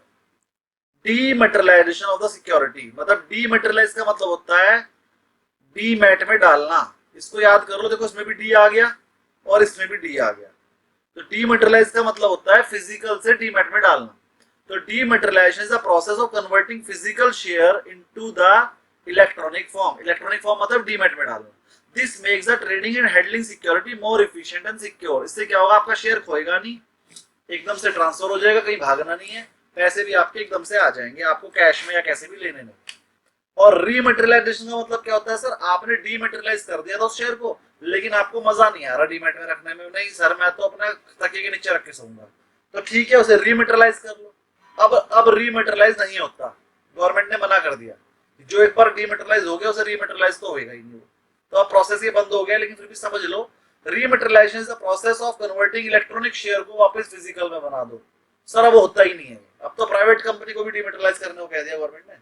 B: डीमटेरियलाइजेशन ऑफ द सिक्योरिटी, मतलब डीमटेरियलाइज का मतलब होता है डीमैट में डालना। इसको याद कर लो, देखो इसमें भी डी आ गया और इसमें भी डी आ गया। तो डीमटेरियलाइज का मतलब होता है फिजिकल से डीमैट में डालना। तो dematerialisation is the process of converting physical share into the electronic form. Electronic form मतलब डीमैट में डालना। This makes the trading and handling security more efficient and secure. इससे क्या होगा? आपका शेयर खोएगा नहीं, एकदम से ट्रांसफर हो जाएगा, कहीं भागना नहीं है, पैसे भी आपके एकदम से आ जाएंगे, आपको कैश में या कैसे भी लेने नहीं। और रीमेटेरियलाइजेशन का मतलब क्या होता है सर, आपने डीमेटेरियलाइज कर दिया था उस शेयर को, लेकिन आपको मजा नहीं आ रहा डीमेट में रखने में, नहीं सर मैं तो अपना तकिए के नीचे रख के सोऊंगा, तो ठीक है उसे रीमेटेरियलाइज कर लो। अब रीमेटेरियलाइज नहीं होता, गवर्नमेंट ने मना कर दिया, जो एक बार डीमेटेरियलाइज हो गया उसे रीमेटेरियलाइज तो होएगा ही नहीं, तो अब प्रोसेस ये बंद हो गया। लेकिन फिर भी समझ लो, rematerialization is the process of converting electronic share को वापस फिजिकल में बना दो। सर अब होता ही नहीं है, अब तो प्राइवेट कंपनी को भी डीमेटेरियलाइज करने को कह दिया गवर्नमेंट ने।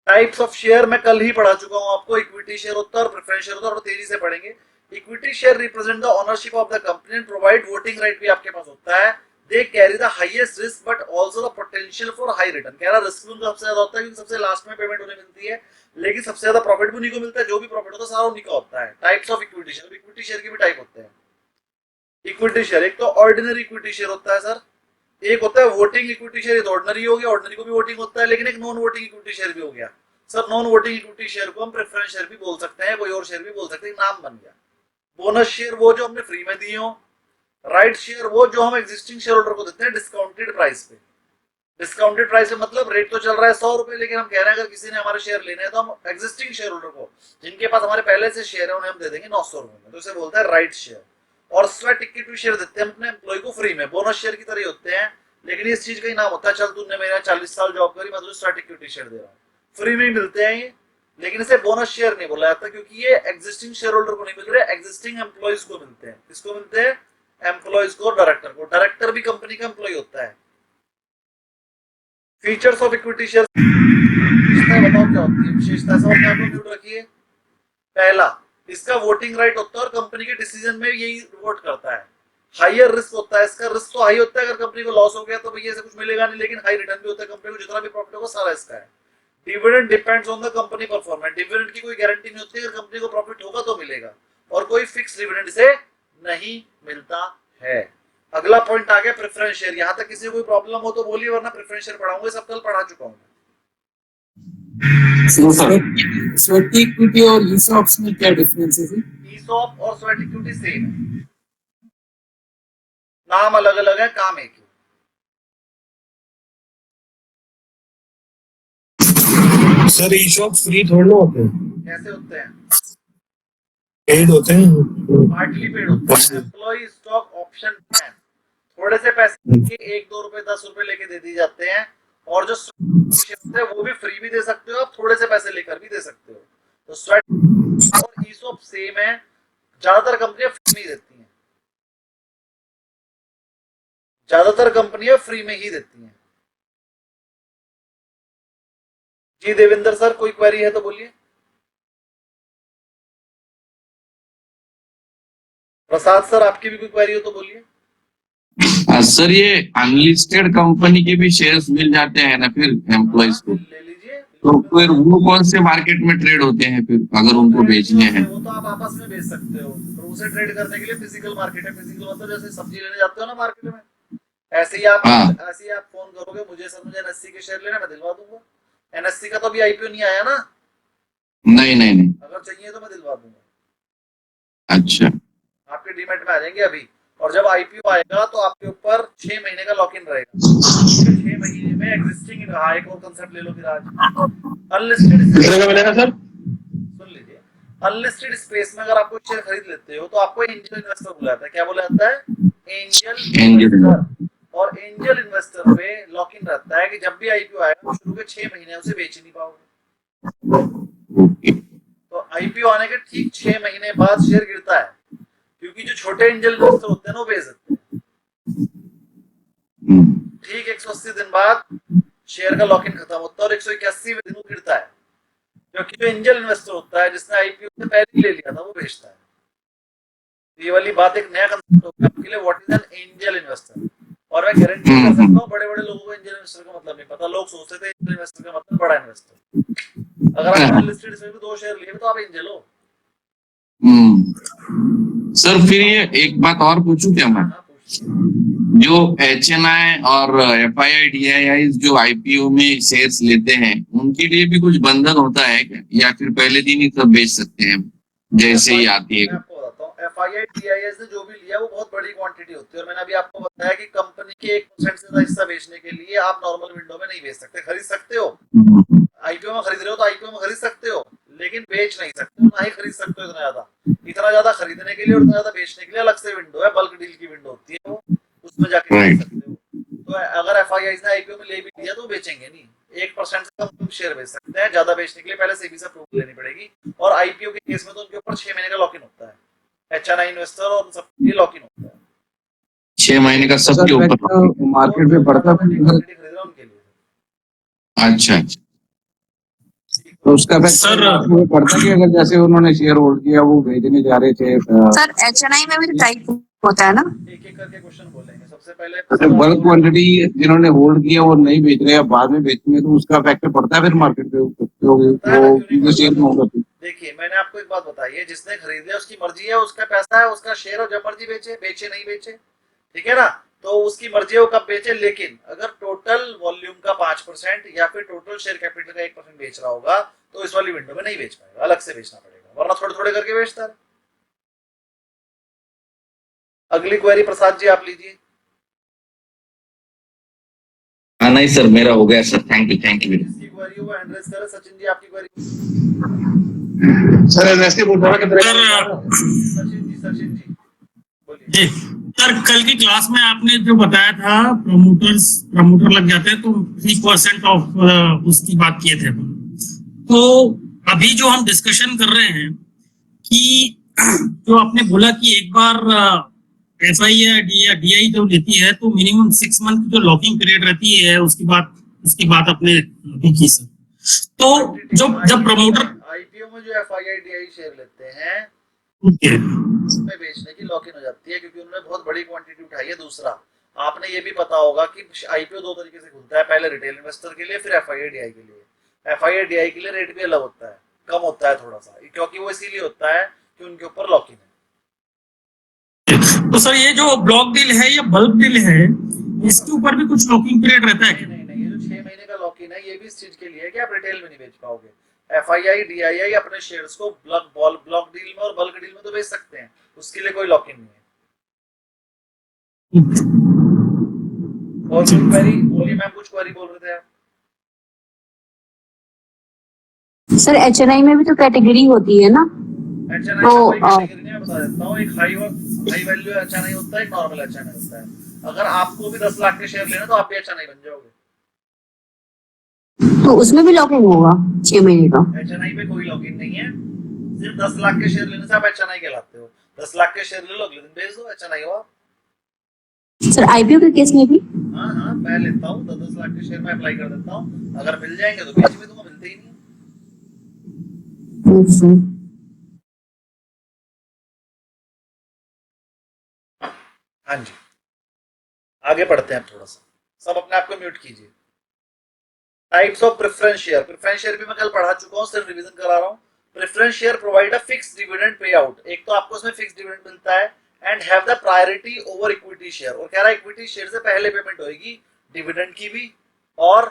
B: टाइप्स ऑफ शेयर मैं कल ही पढ़ा चुका हूं आपको, इक्विटी शेयर होता है और प्रेफरेंस शेयर होता है, और तेजी से पढ़ेंगे। Equity share represent the ownership of the company and provide voting right भी आपके पास होता है। They carry the highest risk but also the potential for high return. कह रहा रिस्क भी उनका सबसे ज्यादा होता है क्योंकि सबसे लास्ट में पेमेंट उन्हें मिलती है, लेकिन सबसे ज्यादा प्रॉफिट भी उन्हीं को मिलता है, जो भी प्रॉफिट होता है सारा उन्हीं का होता है। Types of equity share, equity share के भी टाइप होते हैं। इक्विटी शेयर एक तो ऑर्डिनरी इक्विटी शेयर होता है सर, एक होता है वोटिंग इक्विटी शेयर, तो ऑर्डिनरी हो गया, ऑर्डिनरी को भी वोटिंग होता है, लेकिन एक नॉन वोटिंग इक्विटी शेयर भी हो गया। Sir non voting equity share को हम प्रेफरेंस शेयर भी बोल सकते हैं, कोई और शेयर भी बोल सकते हैं, नाम बन गया। बोनस शेयर वो जो हमने फ्री में दिए हो, राइट शेयर वो जो हम एग्जिस्टिंग शेयर होल्डर को देते हैं डिस्काउंटेड प्राइस पे। डिस्काउंटेड प्राइस में मतलब रेट तो चल रहा है 100 रुपए, लेकिन हम कह रहे हैं अगर किसी ने हमारे शेयर लेने हैं तो हम एग्जिस्टिंग शेयर होल्डर को, जिनके पास हमारे पहले से शेयर है, उन्हें हम दे देंगे 900 रुपए में, तो इसे बोलते हैं राइट शेयर। और स्वेट इक्विटी शेयर देते हैं अपने एम्प्लॉय को फ्री में, बोनस शेयर की तरह होते हैं, लेकिन इस चीज का ही नाम होता है चल तूने मेरा 40 साल जॉब करी, मैं तुझे स्वेट इक्विटी शेयर दे रहा हूँ, फ्री में ही मिलते हैं ये। लेकिन इसे बोनस शेयर नहीं बोला जाता क्योंकि ये एग्जिस्टिंग शेयर होल्डर को नहीं मिल रहे, एग्जिस्टिंग एम्प्लॉइज को मिलते हैं। किसको मिलते हैं? एम्प्लॉइज को, डायरेक्टर को। डायरेक्टर भी कंपनी का एम्प्लॉय होता है। फीचर्स ऑफ इक्विटी शेयर बताओ क्या होती है विशेषता, सब अपने आप को म्यूट रखिए। पहला, इसका वोटिंग राइट होता है और कंपनी के डिसीजन में यही वोट करता है। हायर रिस्क होता है इसका, रिस्क तो हाई होता है, अगर कंपनी को लॉस हो गया तो भैया से कुछ मिलेगा नहीं, लेकिन हाई रिटर्न भी होता है, कंपनी को जितना भी प्रॉफिट होगा सारा इसका है। Dividend depends on the company performance, dividend की कोई गारंटी नहीं होती, अगर कंपनी को प्रॉफिट होगा तो मिलेगा, और कोई फिक्स डिविडेंड से नहीं मिलता है। अगला पॉइंट आ गया प्रेफरेंस शेयर। यहां तक किसी को कोई प्रॉब्लम हो तो बोलिए, वरना प्रेफरेंस शेयर पढ़ाऊंगा, सब कल पढ़ा चुका हूं।
C: स्वेट इक्विटी और ईसॉप्स में क्या डिफरेंस है?
B: ईसॉप और स्वेट इक्विटी सेम है, नाम अलग अलग है, काम एक ही।
D: सर ईशॉप फ्री थोड़ा ना होते हैं,
B: कैसे होते हैं?
D: पेड होते हैं,
B: पार्टली पेड होते हैं। एम्प्लॉय स्टॉक ऑप्शन प्लान, थोड़े से पैसे के 1-2 रुपए 10 रुपए लेके दे दी जाते हैं, और जो शेयर है वो भी फ्री भी दे सकते हो, आप थोड़े से पैसे लेकर भी दे सकते हो। तो स्वेट और ईसॉप सेम है, ज्यादातर कंपनियां फ्री में ही देती हैं, ज्यादातर कंपनियां फ्री में ही देती हैं। जी देवेंद्र सर, कोई क्वेरी है तो बोलिए। प्रसाद सर, आपकी भी कोई क्वेरी हो तो बोलिए।
C: सर ये अनलिस्टेड कंपनी के भी शेयर्स मिल जाते हैं ना फिर एम्प्लॉइज को,
B: ले लीजिए।
C: तो फिर वो कौन से मार्केट में ट्रेड होते हैं फिर अगर उनको बेचने हैं?
B: वो तो आप आपस में बेच सकते हो, तो उसे ट्रेड करने के लिए फिजिकल मार्केट है। फिजिकल मतलब जैसे सब्जी लेने जाते हो ना मार्केट में, ऐसे ही आप फोन करोगे मुझे, सर मुझे एनएससी के शेयर लेना, मैं दिलवा दूंगा। एनएससी का तो अभी आईपीओ नहीं आया ना?
C: नहीं।
B: अगर चाहिए तो मैं दिलवा दूंगा,
C: अच्छा,
B: आपके डीमेट में आ जाएंगे अभी। और जब आईपीओ आएगा तो आपके ऊपर 6 महीने का लॉक इन रहेगा। 6 महीने में एग्जिस्टिंग, एक और कंसेप्ट ले लो फिर आज, अनलिस्टेड
G: मिलेगा सर।
B: सुन लीजिए, अनलिस्टेड स्पेस में अगर आप कोई शेयर खरीद लेते हो तो आपको एंजल इन्वेस्टर बोला जाता है। क्या बोला जाता है? Angel investor. और एंजल इन्वेस्टर पे लॉक इन रहता है कि जब भी आईपीओ आएगा शुरू के 6 महीने उसे बेच नहीं पाओगे। तो आईपीओ आने के ठीक 6 महीने बाद शेयर गिरता है, क्योंकि जो छोटे एंजल इन्वेस्टर होते हैं ना वो बेच सकते हैं। ठीक 180 दिन बाद शेयर का लॉक इन खत्म होता है और 181वें दिन वो गिरता है, क्योंकि जो एंजल इन्वेस्टर होता है जिसने आईपीओ से पहले ले लिया था वो बेचता है। ये वाली बात एक नया कंसेप्ट होगा आपके लिए, what is an angel investor. और मैं गारंटी कर सकता हूँ बड़े बड़े लोगों को एंजल इन्वेस्टर का मतलब नहीं पता। लोग सोचते थे एंजल इन्वेस्टर का मतलब बड़ा इन्वेस्टर। अगर आप अनलिस्टेड इसमें भी 2 शेयर लिए तो आप एंजल हो।
C: सर फिर ये एक बात और पूछूं क्या मैं, जो HNI और FII जो IPO में शेयर्स लेते हैं उनके लिए भी कुछ बंधन होता है क्या, या फिर पहले दिन ही सब बेच सकते हैं जैसे ही आती है?
B: मैं आपको बताता हूँ, FII TIS ने जो भी लिया वो बहुत बड़ी क्वांटिटी होती है, और मैंने अभी आपको बताया कि कंपनी के 1% से हिस्सा बेचने के लिए आप नॉर्मल विंडो में नहीं बेच सकते। खरीद सकते हो, आईपीओ में खरीद रहे हो तो आईपीओ में खरीद सकते हो, लेकिन बेच नहीं सकते हो, ना ही खरीद सकते हो इतना ज्यादा खरीदने के लिए और इतना ज्यादा बेचने के लिए अलग से विंडो है, बल्क डील की विंडो होती है वो, उसमें जाके खरीद
C: Right.
B: सकते हो। तो अगर एफआईआई ने आईपीओ में ले भी लिया तो बेचेंगे नहीं, 1% से कम शेयर बेच सकते हैं, ज्यादा बेचने के लिए पहले सेबी से अप्रूवल लेनी पड़ेगी। और आईपीओ के केस में तो उनके ऊपर 6 महीने का लॉक इन होता है, एचएनआई इन्वेस्टर और उन सबके लिए लॉक इन होता है।
C: 6 महीने का सबके ऊपर।
H: मार्केट में बढ़ता
B: क्वांटिटी खरीद रहा है उनके लिए।
C: अच्छा,
H: तो उसका इफेक्ट
E: सर-
H: मार्केट में पड़ता कि अगर जैसे उन्होंने शेयर होल्ड किया वो भेजने जा रहे थे
I: सर एचएनआई में भी तो टाइप होता है ना।
B: एक एक करके क्वेश्चन बोलेंगे। सबसे
H: बल्क
B: पहले
H: क्वांटिटी जिन्होंने होल्ड किया वो नहीं बेच रहे, अब बाद में बेचेंगे तो उसका इफेक्ट पड़ता है फिर मार्केट पे वो शेयर में होगा।
B: देखिए, मैंने आपको एक बात बताई है, जिसने खरीद लिया उसकी मर्जी है, उसका पैसा है, उसका शेयर, और जब मर्जी बेचे नहीं बेचे, ठीक है ना, तो उसकी मर्जी है वो कब बेचे। लेकिन अगर टोटल वॉल्यूम का 5% या फिर टोटल शेयर कैपिटल का 1% बेच रहा होगा तो इस वाली विंडो में नहीं बेच पाएगा, अलग से बेचना पड़ेगा, वरना थोड़े थोड़े करके बेचता है। अगली क्वेरी प्रसाद जी आप लीजिए।
C: हाँ नहीं सर, मेरा हो गया सर, थैंक यू।
B: जिसकी क्वेरी वो हैंड रेज करे। सचिन जी आपकी क्वेरी।
G: सर एनएसटी बोल
B: सचिन जी बोलिए।
E: जी सर, कल की क्लास में आपने जो बताया था प्रमोटर लग जाते हैं तो 3% ऑफ उसकी बात किए थे। तो अभी जो हम डिस्कशन कर रहे हैं कि जो आपने बोला कि एक बार एफआई या डीआई जो लेती है तो मिनिमम 6 मंथ की जो लॉकिंग पीरियड रहती है उसकी बात आपने अभी की सर। तो जब प्रमोटर
B: आईपीओ में जो एफआईआई डीआई शेयर लेते हैं
E: ओके
B: में बेचने की लॉक इन हो जाती है, क्योंकि उन्होंने बहुत बड़ी क्वांटिटी उठाई है। दूसरा, आपने ये भी पता होगा कि आईपीओ 2 तरीके से खुलता है, पहले रिटेल इन्वेस्टर के लिए, फिर एफआईआई डीआई के लिए। एफआईआई डीआई के लिए रेट भी अलग होता है, कम होता है थोड़ा सा, क्योंकि वो इसीलिए होता है कि उनके ऊपर लॉक इन है।
E: तो सर ये जो ब्लॉक डील है या बल्क डील है इसके ऊपर भी कुछ लॉकिंग पीरियड रहता है क्या?
B: नहीं, ये जो 6 महीने का लॉक इन है ये भी इस चीज के लिए है कि आप रिटेल में नहीं बेच पाओगे। एफआईआई डीआईआई अपने शेयर्स को ब्लॉक डील में और बल्क डील में तो बेच सकते हैं, उसके लिए कोई लॉक इन नहीं है। और कोई क्वेरी बोलिए मैम, कुछ क्वेरी बोल रहे थे आप।
I: सर एचएनआई में भी तो कैटेगरी होती है ना।
B: एचएनआई
I: तो,
B: कोई कैटेगरी नहीं, मैं बता देता हूँ। एक हाई वैल्यू एचएनआई होता है, एक नॉर्मल एचएनआई होता है। अगर आपको भी 10 लाख के शेयर लेना तो आप भी एचएनआई बन जाओगे।
I: तो उसमें भी लॉकिंग होगा 6 महीने का।
B: एचएनआई पे कोई लॉक इन नहीं है, सिर्फ 10 लाख के शेयर लेने से आप एचएनआई कहलाते हो। 10 लाख के शेयर ले लो, अगले दिन बेच दो, एचएनआई हो।
I: सर आईपीओ के केस में भी
B: हाँ, मैं लेता हूँ 10 लाख के शेयर में अप्लाई कर देता हूँ, अगर मिल जाएंगे तो बेच भी दूंगा, मिलते ही नहीं। हाँ जी, आगे बढ़ते हैं थोड़ा सा। सब अपने आप को म्यूट कीजिए। Types of preference share. Preference share भी मैं कल पढ़ा चुका हूँ, सिर्फ रिवीजन करा रहा हूँ। Preference share provide a fixed dividend pay out. एक तो आपको उसमें फिक्स्ड डिविडेंड मिलता है and have the priority over equity share. और कह रहा है इक्विटी शेयर से पहले पेमेंट होगी डिविडेंड की भी, और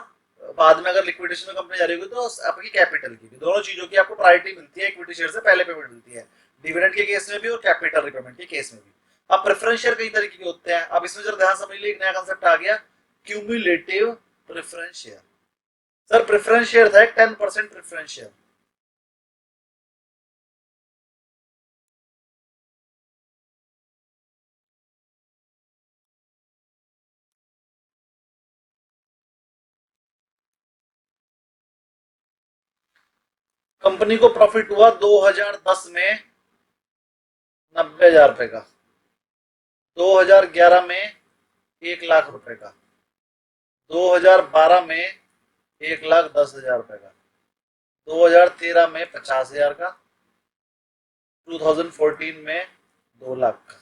B: बाद में अगर लिक्विडेशन में कंपनी जा रही होगी तो आपकी कैपिटल की भी। दोनों चीजों की आपको प्रायोरिटी मिलती है, इक्विटी शेयर से पहले पेमेंट मिलती है, डिविडेंड के केस में भी और कैपिटल रिपेमेंट के केस में भी। अब प्रेफरेंस शेयर कई तरीके के होते हैं। अब इसमें जरा ध्यान समझ लीजिए, एक नया कांसेप्ट आ गया, cumulative preference share. Sir preference share था 10% प्रेफरेंस शेयर। कंपनी को प्रॉफिट हुआ 2010 में 90,000 रुपए का, 2011 में 1 लाख रुपए का, 2012 में 1,10,000 रुपए का, 2013 में 50,000 का, 2014 में 2 लाख का,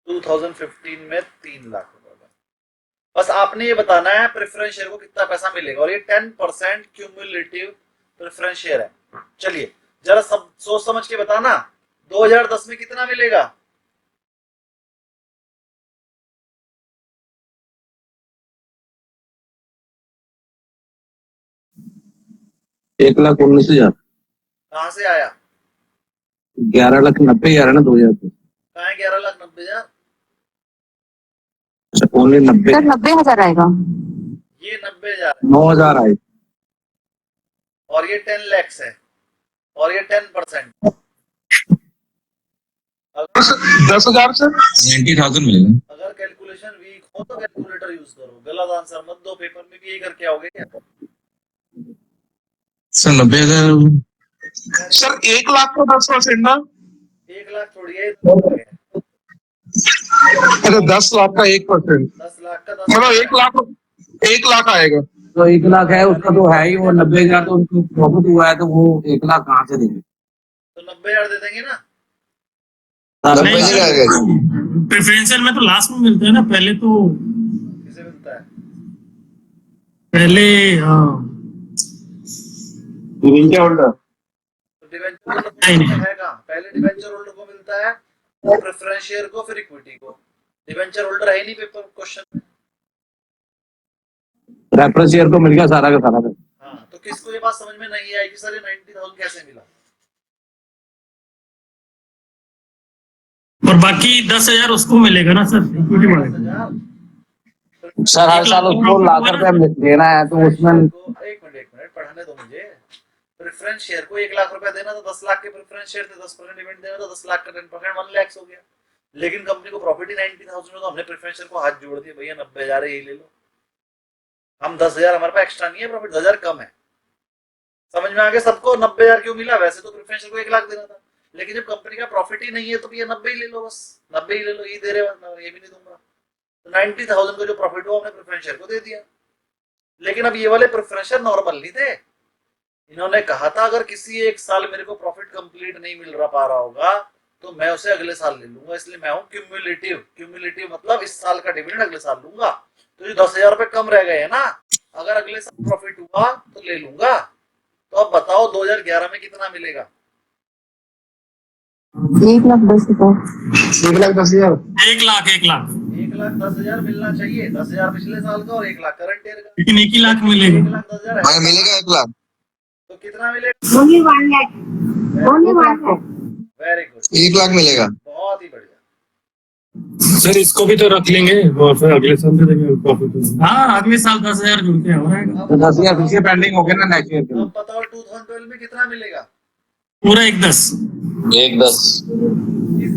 B: 2015 में 3 लाख रुपए का। बस आपने ये बताना है प्रेफरेंस शेयर को कितना पैसा मिलेगा, और ये 10% क्यूमुलेटिव प्रेफरेंस शेयर है। चलिए जरा सब सोच समझ के बताना, 2010 में कितना मिलेगा?
H: एक 1,19,000।
B: कहां से आया?
H: 11,90,000 है ना 2000 पे।
B: कहाँ है 11,90,000?
H: अच्छा ओनली 90।
I: सर 90,000 आएगा।
B: ये 90,000
H: 9,000 आए।
B: और ये 10 lakhs है और ये 10%।
G: 10,000 से
H: 90,000 मिलेगा
B: अगर कैलकुलेशन वीक हो तो कैलकुलेटर यूज करो, गलत आंसर मत दो। पेपर में भी यही करके आओगे क्या?
H: सर 90,000
G: सर 1 लाख का 10% ना
B: 1 लाख थोड़ी है, 10 लाख है।
G: अरे 10 लाख का 1%,
B: 10 लाख का
G: मतलब 1 लाख आएगा।
H: तो 1 लाख है उसका तो है ही, वो 90,000 तो उनको प्रॉफिट हुआ है, तो वो 1 लाख कहाँ से देंगे?
B: तो 90,000 दे देंगे ना।
E: नहीं सर, प्रेफरेंशियल में तो लास्ट में मिलता है ना, पहले तो
B: किसे मिलता है?
E: पहले
H: होल्डर
B: तो डिवेंचर होल्डर को है कहाँ? पहले डिवेंचर होल्डर को मिलता है, प्रेफरेंस शेयर को, फिर इक्विटी को। डिवेंचर होल्डर है ही नहीं पेपर क्वेश्चन में।
H: रेफरेंस शेयर को मिल गया सारा का सारा।
B: हाँ, तो किसको ये बात समझ में नहीं आएगी सर ये 90,000 कैसे मिला?
E: और बाकी 10,000 उसको मिलेगा ना सर, इक्विटी वाले को।
B: 10,000
H: सर हर साल उसको लाख रुपए देना है, तो उसमें
B: एक मिनट पढ़ने दो मुझे। प्रेफरेंस शेयर को 1 लाख रुपया देना, तो 10 लाख के प्रेफरेंस शेयर थे, 10% डिविडेंड देना, तो 10 लाख का 10% 1 लाख हो गया। लेकिन कंपनी को प्रॉफिट ही 90,000 में, तो हमने प्रेफरेंस शेयर को हाथ जोड़ दिया, भैया 90,000 यही ले लो। हम 10,000 हमारे पास एक्स्ट्रा नहीं है, प्रॉफिट 10,000 कम है। समझ में आ गया सबको 90,000 क्यों मिला? वैसे तो प्रेफरेंस शेयर को 1 लाख देना था, लेकिन जब कंपनी का प्रॉफिट ही नहीं है तो भैया 90 ही ले लो, बस 90 ही ले लो, ये दे रहे हो, ये भी नहीं दूंगा। तो 90,000 का जो प्रॉफिट हुआ हमने प्रेफरेंस शेयर को दे दिया। लेकिन अब ये वाले प्रेफरेंस शेयर नॉर्मल नहीं थे। इन्होंने कहा था अगर किसी एक साल मेरे को प्रॉफिट कंप्लीट नहीं मिल पा रहा होगा तो मैं उसे अगले साल ले लूंगा, इसलिए मैं हूँ क्यूमुलेटिव मतलब इस साल का डिविडेंड अगले साल लूंगा। तो जो 10,000 रुपए कम रह गए है ना, अगर अगले साल प्रॉफिट हुआ तो ले लूंगा। तो अब बताओ 2011 में कितना मिलेगा?
I: 1,10,000
G: 1,10,000
B: 1,10,000 मिलना चाहिए। 10,000 पिछले साल का और 1 लाख करंट ईयर का,
E: लेकिन 1 ही लाख मिलेगा।
B: 1,10,000 है।
A: मिलेगा 1 लाख।
B: तो कितना मिलेगा?
F: Only 1 lakh. Only 1 lakh.
B: Very good,
A: 1 lakh मिलेगा।
B: बहुत ही बढ़िया।
D: सर इसको भी तो रख लेंगे और फिर अगले साल दे देंगे प्रॉफिट।
E: हाँ, अगले साल 10,000 जुड़ते हो जाएगा।
H: तो 10,000 पीछे पेंडिंग हो गया ना नेक्स्ट ईयर के लिए।
B: अब बताओ 2012 में कितना मिलेगा?
E: पूरा 1,10।
H: 1,10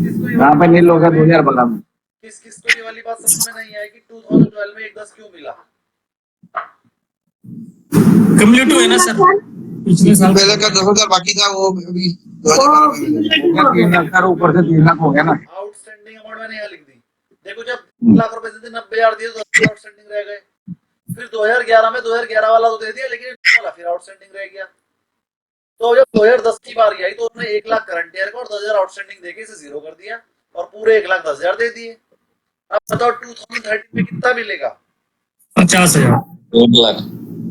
B: किस को
H: यहाँ पे नील होगा 2012 में।
B: किस को ये वाली बात समझ में नहीं आई कि 2012 में 1,10 क्यों मिला?
E: कम्युलेटिव है ना सर, पिछले साल
A: पहले का 10,000 बाकी था, वो अभी
F: Oh,
A: 2012 में
F: cumulative
A: मिलेगा।
F: हो गया.
H: 3 लाख का ऊपर से 3 लाख हो गया ना।
B: आउटस्टैंडिंग अमाउंट मैंने यहाँ लिख दी। देखो जब 1 लाख रुपए देते 90,000 दिए तो 10,000 आउटस्टैंडिंग रह गए। फिर 2011 में 2011 वाला तो दे दिया, लेकिन वाला फिर आउटस्टैंडिंग रह गया। तो जब 2010 की बारी आई तो उसने 1 लाख करंट ईयर का और 10,000 आउटस्टैंडिंग देके इसे जीरो कर दिया और पूरे 1,10,000 दे दिए। अब बताओ 2013 में कितना मिलेगा?
E: 50,000।
H: 1 लाख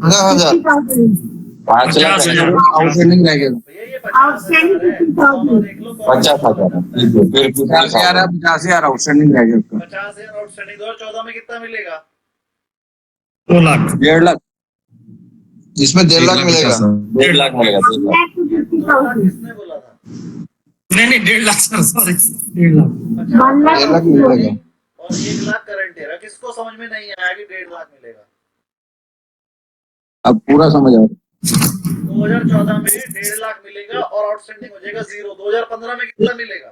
A: 50,000।
F: 50,000.
H: 5 लाख
E: 50,000
H: आउटस्टैंडिंग रह गया।
B: भैया ये 50,000 है। तो देख लो
H: 50,000 फिर 50,000 आउटस्टैंडिंग रह गया उसका।
B: 50,000 आउटस्टैंडिंग 2014 में कितना मिलेगा?
E: 2 लाख।
H: 1.5 लाख
A: इसमें 1.5 लाख मिलेगा।
H: 1.5 लाख मिलेगा।
F: 1 lakh to 50,000.
B: किसने बोला था?
E: नहीं 1.5 lakh sir, sorry 1.5 lakh.
F: 1 lakh
A: 1.5 lakh
F: to 50,000.
A: मिलेगा।
B: और 1 लाख करंट ईयर। किसको समझ में नहीं आया कि 1.5 लाख मिलेगा?
H: अब पूरा समझ आ रहा
B: 2014 में 1.5 लाख मिलेगा और आउटस्टैंडिंग हो जाएगा जीरो। 2015 में कितना मिलेगा?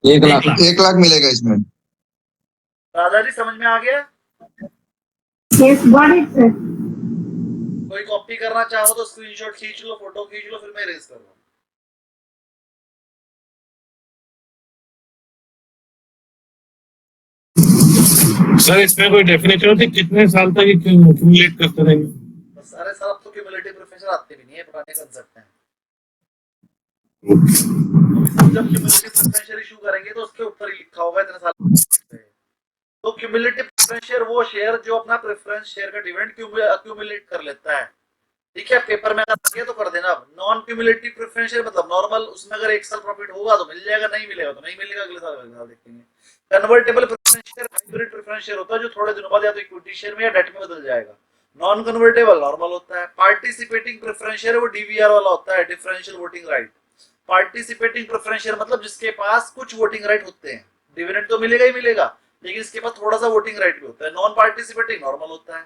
H: 1 लाख
A: 1 लाख मिलेगा इसमें।
B: राजा जी समझ में आ गया?
F: Yes, got it, sir.
B: कोई कॉपी करना चाहो तो स्क्रीनशॉट खींच लो, फोटो खींच लो, फिर मैं रेज कर लूँ।
D: सर इसमें कोई डेफिनेशन होती है कितने साल तक एक्यूमुलेट करते रहेंगे?
B: बस अरे सर अब तो क्यूमुलेटिव प्रोफेसर आते भी नहीं है, पुराने कंसेप्ट हैं। जब क्यूमुलेटिव प्रेफरेंशियल इशू करेंगे तो उसके ऊपर ही लिखा होगा इतने साल। तो क्यूमुलेटिव प्रेफरेंशियल वो शेयर जो अपना प्रेफरेंस शेयर का डिविडेंड अक्यूमुलेट कर लेता है। ठीक है, पेपर में अगर आगे तो कर देना। नॉन क्यूमुलेटिव प्रेफरेंशियल मतलब नॉर्मल, उसमें अगर 1 साल प्रॉफिट होगा तो मिल जाएगा, नहीं मिलेगा तो नहीं मिलेगा, अगले साल देखेंगे। Convertible preference share hybrid preference share होता है जो थोड़े दिनों बाद या तो इक्विटी शेयर में या डेट में बदल जाएगा। नॉन कन्वर्टेबल नॉर्मल होता है। पार्टिसिपेटिंग प्रेफरेंस शेयर वो डीवीआर वाला होता है, differential voting right. Participating preference share मतलब जिसके पास कुछ वोटिंग राइट होते हैं, डिविडेंड तो मिलेगा ही मिलेगा, लेकिन इसके पास थोड़ा सा वोटिंग राइट भी होता है। नॉन पार्टिसिपेटिंग नॉर्मल होता है।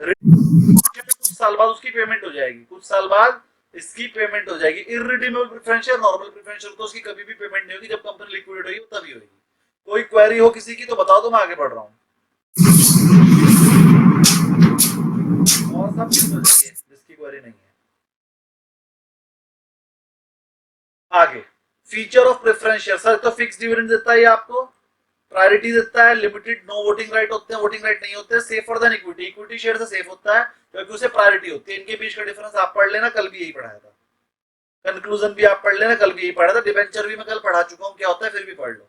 B: कुछ साल बाद उसकी पेमेंट हो जाएगी, कुछ साल बाद इसकी पेमेंट हो जाएगी। Irredeemable preference share, normal preference share तो उसकी कभी भी पेमेंट नहीं होगी, जब कंपनी लिक्विडेट होगी तभी होगी। कोई क्वेरी हो किसी की तो बताओ, तो मैं आगे बढ़ रहा हूँ। और सब चीज हो जाइए जिसकी क्वेरी नहीं है। आगे feature of preference share, sir तो फिक्स डिविडेंड देता है आपको, प्रायोरिटी देता है, लिमिटेड नो वोटिंग राइट होते हैं, वोटिंग राइट नहीं होते, safer than equity, equity share से सेफ होता है क्योंकि उसे प्रायोरिटी होती है। इनके बीच का डिफरेंस आप पढ़ लेना, कल भी यही पढ़ाया था। कंक्लूजन भी आप पढ़ लेना, कल भी यही पढ़ा था। डिबेंचर भी मैं कल पढ़ा चुका हूँ क्या होता है, फिर भी पढ़ लो।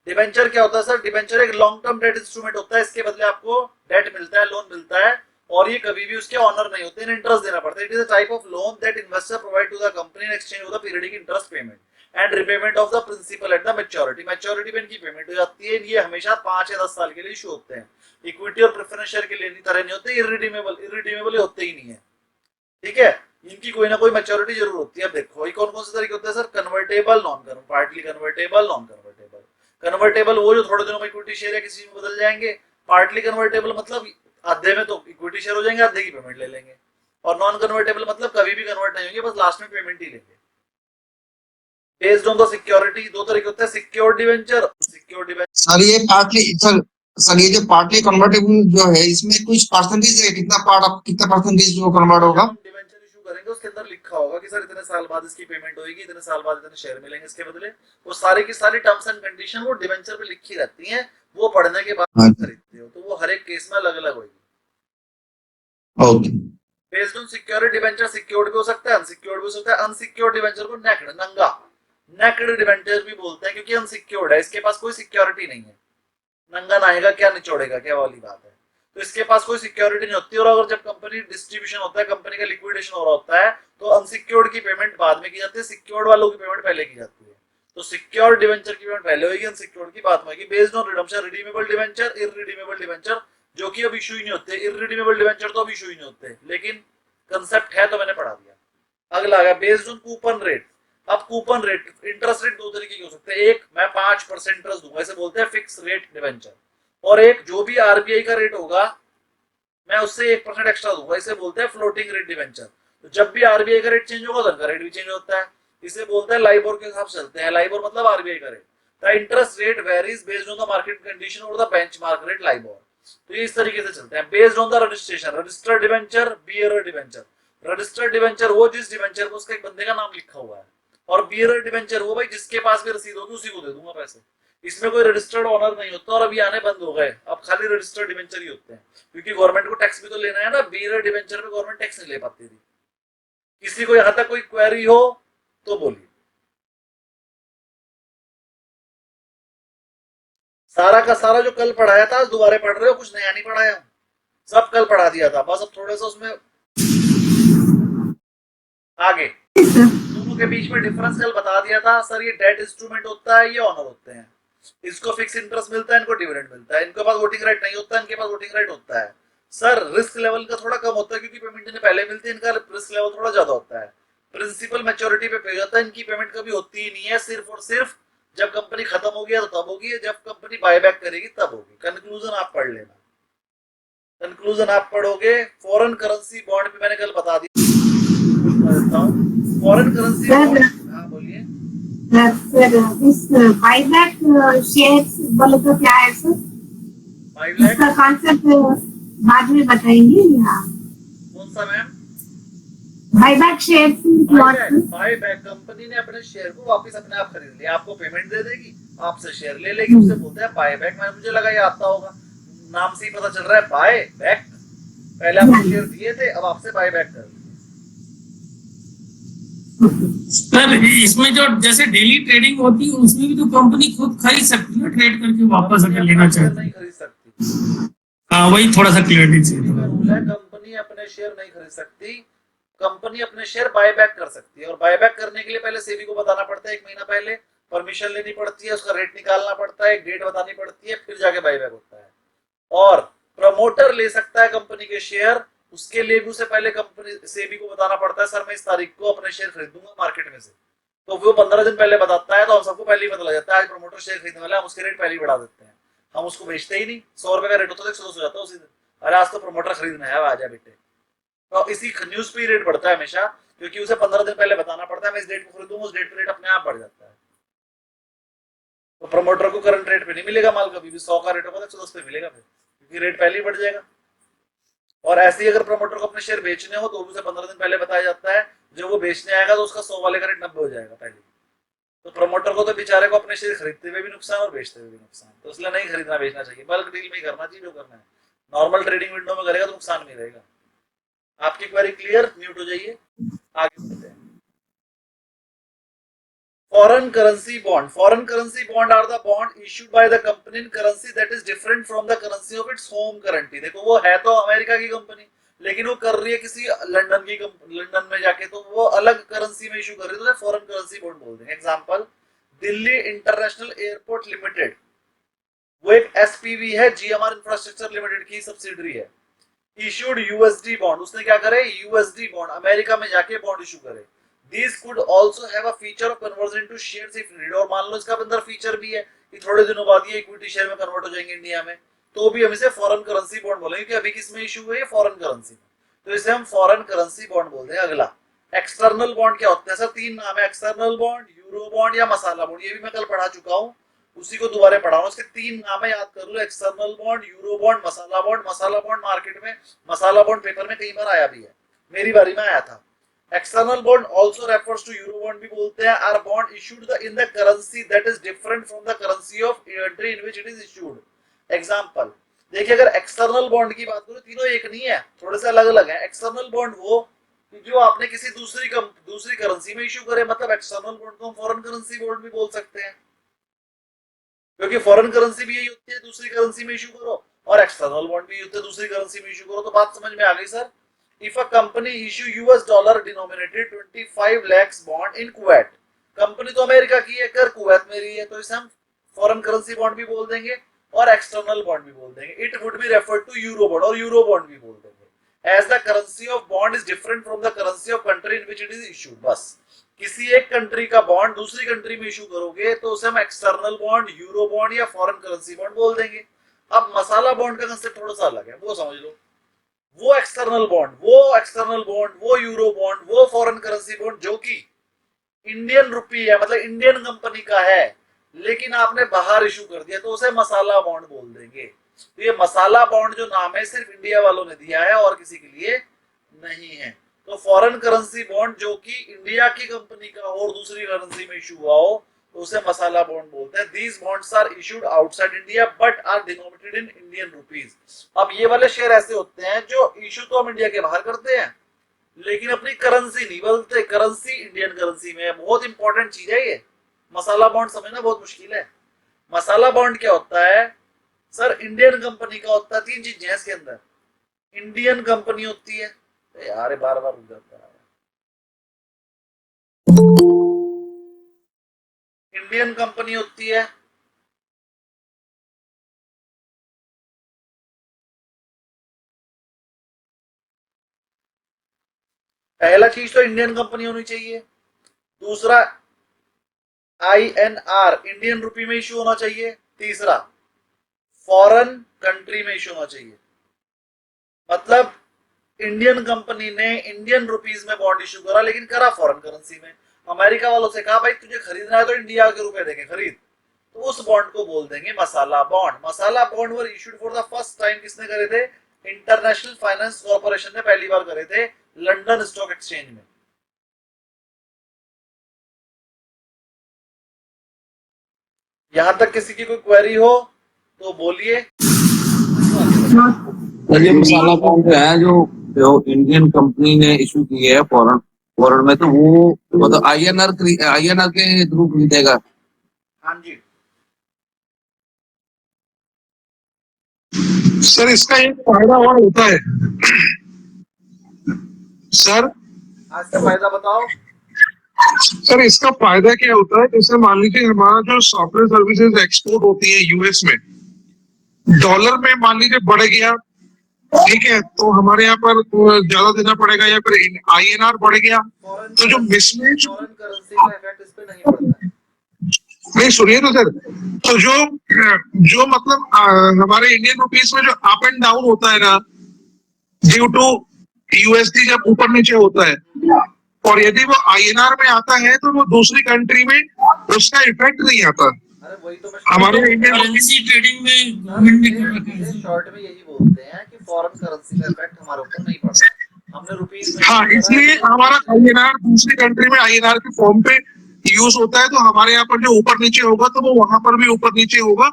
B: डिबेंचर क्या होता है सर? डिबेंचर एक लॉन्ग टर्म डेट इंस्ट्रूमेंट होता है, इसके बदले आपको डेट मिलता है, लोन मिलता है, और ये कभी भी उसके ऑनर नहीं होते, इंटरेस्ट देना पड़ता है। It is a type of loan that investor provide to the company in exchange of the periodic interest payment and repayment of the principal at the maturity. Maturity पे इनकी पेमेंट हो जाती है। ये हमेशा 5 या 10 साल के लिए इशू होते हैं। इक्विटी और प्रेफरेंस शेयर के लिए तरह नहीं होते, इररिडीमेबल होते ही नहीं है, ठीक है। इनकी कोई ना कोई मैच्योरिटी जरूर होती है। अब देखो कौन कौन से तरीके होते हैं sir? Convertible, non convertible, partly convertible, non convertible. Convertible वो जो थोड़े दिनों में इक्विटी शेयर या किसी में बदल जाएंगे। पार्टली कन्वर्टेबल मतलब आधे में तो इक्विटी शेयर हो जाएंगे, आधे की पेमेंट ले लेंगे। और नॉन कन्वर्टेबल मतलब कभी भी कन्वर्ट नहीं होंगे, बस लास्ट में पेमेंट ही लेंगे। बेस्ड ऑन द सिक्योरिटी, दो तरीके होते हैं, secured debenture, secured debenture.
A: Sir ये पार्टली सर ये जो पार्टली कन्वर्टेबल जो है, इसमें कुछ परसेंटेज है, कितना परसेंटेज जो कन्वर्ट होगा?
B: डिवेंचर इशू करेंगे उसके अंदर लिखा होगा कि सर इतने साल बाद इसकी पेमेंट होगी, इतने साल बाद इतने शेयर मिलेंगे इसके बदले। वो सारी की सारी टर्म्स एंड कंडीशन वो डिवेंचर पे लिखी रहती हैं, वो पढ़ने के बाद खरीदते हो तो वो हर एक केस में अलग अलग होगी।
A: Okay.
B: Based on secured debenture, secured भी हो सकता है, अनसिक्योर्ड भी हो सकता है। अनसिक्योर्ड डिवेंचर को नेक्ड, नंगा, नेक्ड डिवेंचर भी बोलते हैं क्योंकि अनसिक्योर्ड है, इसके पास कोई सिक्योरिटी नहीं है। नंगा नहाएगा क्या निचोड़ेगा क्या वाली बात है। तो इसके पास कोई सिक्योरिटी नहीं होती। और अगर जब कंपनी डिस्ट्रीब्यूशन होता है, कंपनी का लिक्विडेशन हो रहा होता है, तो अनसिक्योर्ड की पेमेंट बाद में की जाती है, सिक्योर्ड वालों की पेमेंट पहले की जाती है। तो सिक्योर्ड डिवेंचर की पेमेंट पहले होगी, अनसिक्योर्ड की बाद में होगी। Based on redemption, redeemable debenture, irredeemable debenture जो कि अब इशू ही नहीं होते। इररिडीमेबल डिवेंचर तो अब इशू ही नहीं होते, लेकिन कंसेप्ट है तो मैंने पढ़ा दिया। अगला आ गया बेस्ड ऑन कूपन रेट। अब कूपन रेट, इंटरेस्ट रेट दो तरीके के हो सकते हैं। एक मैं 5% इंटरेस्ट दूंगा, इसे बोलते हैं फिक्स रेट डिवेंचर। और एक जो भी आरबीआई का रेट होगा मैं उससे 1% एक्स्ट्रा दूंगा, इसे बोलते हैं फ्लोटिंग रेट डिवेंचर। तो जब भी आरबीआई का रेट चेंज होगा तो उनका रेट भी चेंज होता है। इसे बोलते हैं लाइबोर के हिसाब से चलते हैं। लाइबोर मतलब आरबीआई का rate. The interest rate varies based on the market condition और द बेंचमार्क रेट लाइबोर। तो ये इस तरीके से चलते हैं। Based on the registration, registered debenture, bearer debenture. Registered debenture वो जिस डिवेंचर को उसका एक बंदे का नाम लिखा हुआ है, और बियरर डिवेंचर वो भाई जिसके पास भी रसीद होगी उसी को दे दूंगा पैसे। इसमें कोई रजिस्टर्ड ऑनर नहीं होता, और अभी आने बंद हो गए, अब खाली रजिस्टर्ड डिवेंचर ही होते हैं क्योंकि गवर्नमेंट को टैक्स भी तो लेना है ना। बियरर डिवेंचर पे गवर्नमेंट टैक्स नहीं ले पाती थी। किसी को यहां तक कोई क्वेरी हो तो बोलिए। सारा का सारा जो कल पढ़ाया था दोबारा पढ़ रहे हो, कुछ नया नहीं पढ़ाया, सब कल पढ़ा दिया था, बस अब थोड़ा सा उसमें आगे दोनों के बीच में डिफरेंस कल बता दिया था। सर ये डेट इंस्ट्रूमेंट होता है, ये ऑनर होते हैं। इसको फिक्स इंटरेस्ट मिलता है, इनको डिविडेंड मिलता है। इनके पास वोटिंग राइट नहीं होता, इनके पास वोटिंग राइट होता है। सर रिस्क लेवल का थोड़ा कम होता है क्योंकि पेमेंट इन्हें पहले मिलती है, इनका रिस्क लेवल थोड़ा ज्यादा होता है। प्रिंसिपल मैच्योरिटी पे पे जाता है, इनकी पेमेंट कभी होती ही नहीं है, सिर्फ और सिर्फ जब कंपनी खत्म हो गया तो तब होगी, जब कंपनी बायबैक करेगी तब होगी। कंक्लूजन आप पढ़ लेना, कंक्लूजन आप पढ़ोगे। फॉरेन करेंसी बॉन्ड भी मैंने कल बता दिया। फॉरेन करेंसी बॉन्ड, हाँ बोलिए
F: सर। इस बायबैक शेयर्स बोले तो क्या है सर? इसका कॉन्सेप्ट बाद में बताएंगे।
B: कौन सा ma'am?
F: Buyback shares,
B: buyback company ने अपने शेयर को वापस अपने आप खरीद लिया, आपको पेमेंट दे देगी, आपसे शेयर ले लेगी, उसे बोलते हैं बायबैक। मैंने मुझे लगा ये आता होगा, नाम से ही पता चल रहा है बायबैक। पहले आपको शेयर दिए थे, अब आपसे बायबैक कर दिए।
E: सर इसमें जो जैसे डेली ट्रेडिंग होती है उसमें भी तो कंपनी खुद खरीद सकती है, ट्रेड करके वापस अगर लेना चाहे
B: नहीं खरीद सकती।
E: हाँ वही थोड़ा सा क्लियरिटी चाहिए।
B: रूल है, कंपनी अपने शेयर नहीं खरीद सकती, कंपनी अपने शेयर बायबैक कर सकती है। और बायबैक करने के लिए पहले सेबी को बताना पड़ता है, 1 महीना पहले परमिशन लेनी पड़ती है, उसका रेट निकालना पड़ता है, एक डेट बतानी पड़ती है, फिर जाके बायबैक होता है। और प्रमोटर ले सकता है कंपनी के शेयर, उसके लिए भी उसे पहले कंपनी सेबी को बताना पड़ता है, सर मैं इस तारीख को अपने शेयर खरीदूंगा मार्केट में से। तो वो 15 दिन पहले बताता है, तो हम सबको पहले ही पता लग जाता है आज प्रमोटर शेयर खरीदने वाला है, हम उसके रेट पहले ही बढ़ा देते हैं। हम उसको बेचते ही नहीं, 100 रुपए का रेट होता है 110 हो जाता है उसी दिन। अरे आज तो प्रमोटर खरीदना है, आ जा बेटे। तो इसी न्यूज पे रेट बढ़ता है हमेशा। क्योंकि उसे 15 दिन पहले बताना पड़ता है मैं इस डेट को खरीदूंगा, उस डेट पे रेट अपने आप बढ़ जाता है। तो प्रमोटर को करंट रेट पे नहीं मिलेगा माल, कभी भी 100 का रेट होगा 110 पे मिलेगा फिर, क्योंकि रेट पहले ही बढ़ जाएगा। और ऐसे ही अगर प्रमोटर को अपने शेयर बेचने हो तो उसे 15 दिन पहले बताया जाता है, जब वो बेचने आएगा तो उसका 100 वाले का रेट 90 हो जाएगा पहले। तो प्रमोटर को तो बेचारे को अपने शेयर खरीदते हुए भी नुकसान और बेचते हुए भी नुकसान, तो इसलिए नहीं खरीदना बेचना चाहिए, बल्क डील में ही करना चाहिए जो करना है। नॉर्मल ट्रेडिंग विंडो में करेगा तो नुकसान में रहेगा। आपकी क्वेरी क्लियर? म्यूट हो जाइए, आगे बढ़ते हैं। Foreign currency bond. Foreign currency bond are the bond issued by the company in currency that is different from the currency of its home currency. देखो वो है तो अमेरिका की कंपनी, लेकिन वो कर रही है किसी लंदन में जाके, तो वो अलग करेंसी में इशू कर रही है, तो फॉरेन करेंसी बॉन्ड बोलते हैं। Example, Delhi international airport limited, वो एक एसपीवी है, जीएमआर इंफ्रास्ट्रक्चर लिमिटेड की सब्सिडरी है। इशूड यूएसडी बॉन्ड, उसने क्या करे, यूएसडी बॉन्ड अमेरिका में जाके बॉन्ड इशू करे। These could also have a feature of conversion into shares if needed। और मान लो इसका अंदर फीचर भी है कि थोड़े दिनों बाद ये इक्विटी शेयर में कन्वर्ट हो जाएंगे इंडिया में, तो भी हम इसे फॉरेन करेंसी बॉन्ड बोलेंगे, कि अभी किसमें इशू हुए, फॉरेन करेंसी में, तो इसे हम फॉरेन करेंसी बॉन्ड बोलते हैं। अगला एक्सटर्नल बॉन्ड क्या होता है सर? 3 नाम है, एक्सटर्नल बॉन्ड, यूरो बॉन्ड या मसाला बॉन्ड। ये भी मैं कल पढ़ा चुका हूँ, उसी को दोबारा पढ़ाऊंगा। इसके 3 नाम है, याद कर लो, external bond, euro bond, masala bond. Masala bond market में, मसाला बॉन्ड पेपर में कई बार आया भी है, मेरी बारी में आया था। External bond also refers to euro bond भी बोलते हैं, are bond issued in the currency that is different from the currency of country in which it is issued। Example, देखिए अगर external bond की बात करो, तीनों एक नहीं है, थोड़े से अलग अलग है। external bond वो जो आपने किसी दूसरी करेंसी में इशू करे, मतलब external bond को हम फॉरेन करेंसी बॉन्ड भी बोल सकते हैं, क्योंकि फॉरेन करेंसी भी यही होती है, दूसरी करेंसी में इशू करो, और एक्सटर्नल बॉन्ड भी होते हैं, दूसरी करेंसी में इशू करो। तो बात समझ में आ गई sir? If a company issue US dollar denominated 25 lakhs bond in Kuwait, company तो अमेरिका की है, कर कुवैत में रही है, तो इसे हम फॉरेन करेंसी बॉन्ड भी बोल देंगे और एक्सटर्नल बॉन्ड भी बोल देंगे। It would be referred to euro bond, और यूरो बॉन्ड भी बोल देंगे। As the currency of bond is different from the currency of country in which it is issued. बस किसी एक कंट्री का बॉन्ड दूसरी कंट्री में इशू करोगे तो उसे हम एक्सटर्नल बॉन्ड, यूरो बॉन्ड या फॉरेन करेंसी बॉन्ड बोल देंगे। अब मसाला बॉन्ड का कंसेप्ट थोड़ा सा अलग है, वो समझ लो। वो एक्सटर्नल बॉन्ड, वो यूरो बॉन्ड, वो फॉरेन करेंसी बॉन्ड जो कि इंडियन रुपी है, मतलब इंडियन कंपनी का है, लेकिन आपने बाहर इशू कर दिया, तो उसे मसाला बॉन्ड बोल देंगे। तो ये मसाला बॉन्ड जो नाम है सिर्फ इंडिया वालों ने दिया है और किसी के लिए नहीं है। तो फॉरेन करेंसी बॉन्ड जो कि इंडिया की कंपनी का और दूसरी करेंसी में इशू हुआ हो, तो उसे मसाला बॉन्ड बोलते हैं। These bonds are issued outside India but are denominated in Indian rupees. अब ये वाले शेयर ऐसे होते हैं जो इशू तो हम इंडिया के बाहर करते हैं, लेकिन अपनी करेंसी नहीं बदलते, करेंसी इंडियन करेंसी में है। बहुत इंपॉर्टेंट चीज है ये, मसाला बॉन्ड समझना बहुत मुश्किल है। मसाला बॉन्ड क्या होता है सर? इंडियन कंपनी का होता है। 3 चीजें हैं इसके अंदर, इंडियन कंपनी होती है, यार बार बार रुक जाता है, इंडियन कंपनी होती है, पहला चीज तो इंडियन कंपनी होनी चाहिए। दूसरा INR इंडियन रुपी में इशू होना चाहिए। तीसरा फॉरेन कंट्री में इशू होना चाहिए, मतलब इंडियन कंपनी ने इंडियन रुपीज में बॉन्ड इशू करा, लेकिन करा फॉरेन करेंसी में। अमेरिका वालों से कहा भाई तुझे खरीदना है तो इंडिया के रुपए देके खरीद, तो उस बॉन्ड को बोल देंगे masala bond. Masala bond were issued for the first time किसने करे थे? इंटरनेशनल फाइनेंस कॉर्पोरेशन ने पहली बार करे थे, लंदन स्टॉक एक्सचेंज में। यहां तक किसी की कोई क्वेरी हो तो बोलिए।
H: ये मसाला बॉन्ड है जो इंडियन कंपनी ने इशू की है फॉरेन में, तो वो मतलब INR के थ्रू खरीदेगा।
B: हाँ जी
G: सर इसका एक फायदा और होता है सर।
B: आज का फायदा बताओ।
G: सर इसका फायदा क्या होता है? जैसे मान लीजिए हमारा जो सॉफ्टवेयर सर्विसेज एक्सपोर्ट होती है यूएस में, डॉलर में मान लीजिए बढ़ गया, ठीक है, तो हमारे यहाँ पर ज्यादा देना पड़ेगा, या फिर INR बढ़ गया, तो जो मिसमैच,
B: फॉरेन करेंसी का इफेक्ट इस पे नहीं पड़ता है।
G: नहीं सुनिए तो सर, तो जो मतलब हमारे इंडियन रुपीस में जो अप एंड डाउन होता है ना, ड्यू टू USD जब ऊपर नीचे होता है,
J: और यदि वो आईएनआर में आता है तो वो दूसरी कंट्री में उसका इफेक्ट नहीं आता।
B: अरे वही तो मैं
J: हमारे इंडियन
E: करेंसी ट्रेडिंग में गवर्नमेंट ने कर रखा है।
B: शॉर्ट में यही बोलते हैं कि फॉरेन करेंसी का इफेक्ट हमारे ऊपर नहीं पड़ता। हमने रुपीस में
J: हाँ, इसलिए हमारा आईएनआर दूसरी कंट्री में आईएनआर के फॉर्म पे यूज होता है, तो हमारे यहाँ पर जो ऊपर नीचे होगा तो वो वहां पर भी ऊपर नीचे होगा,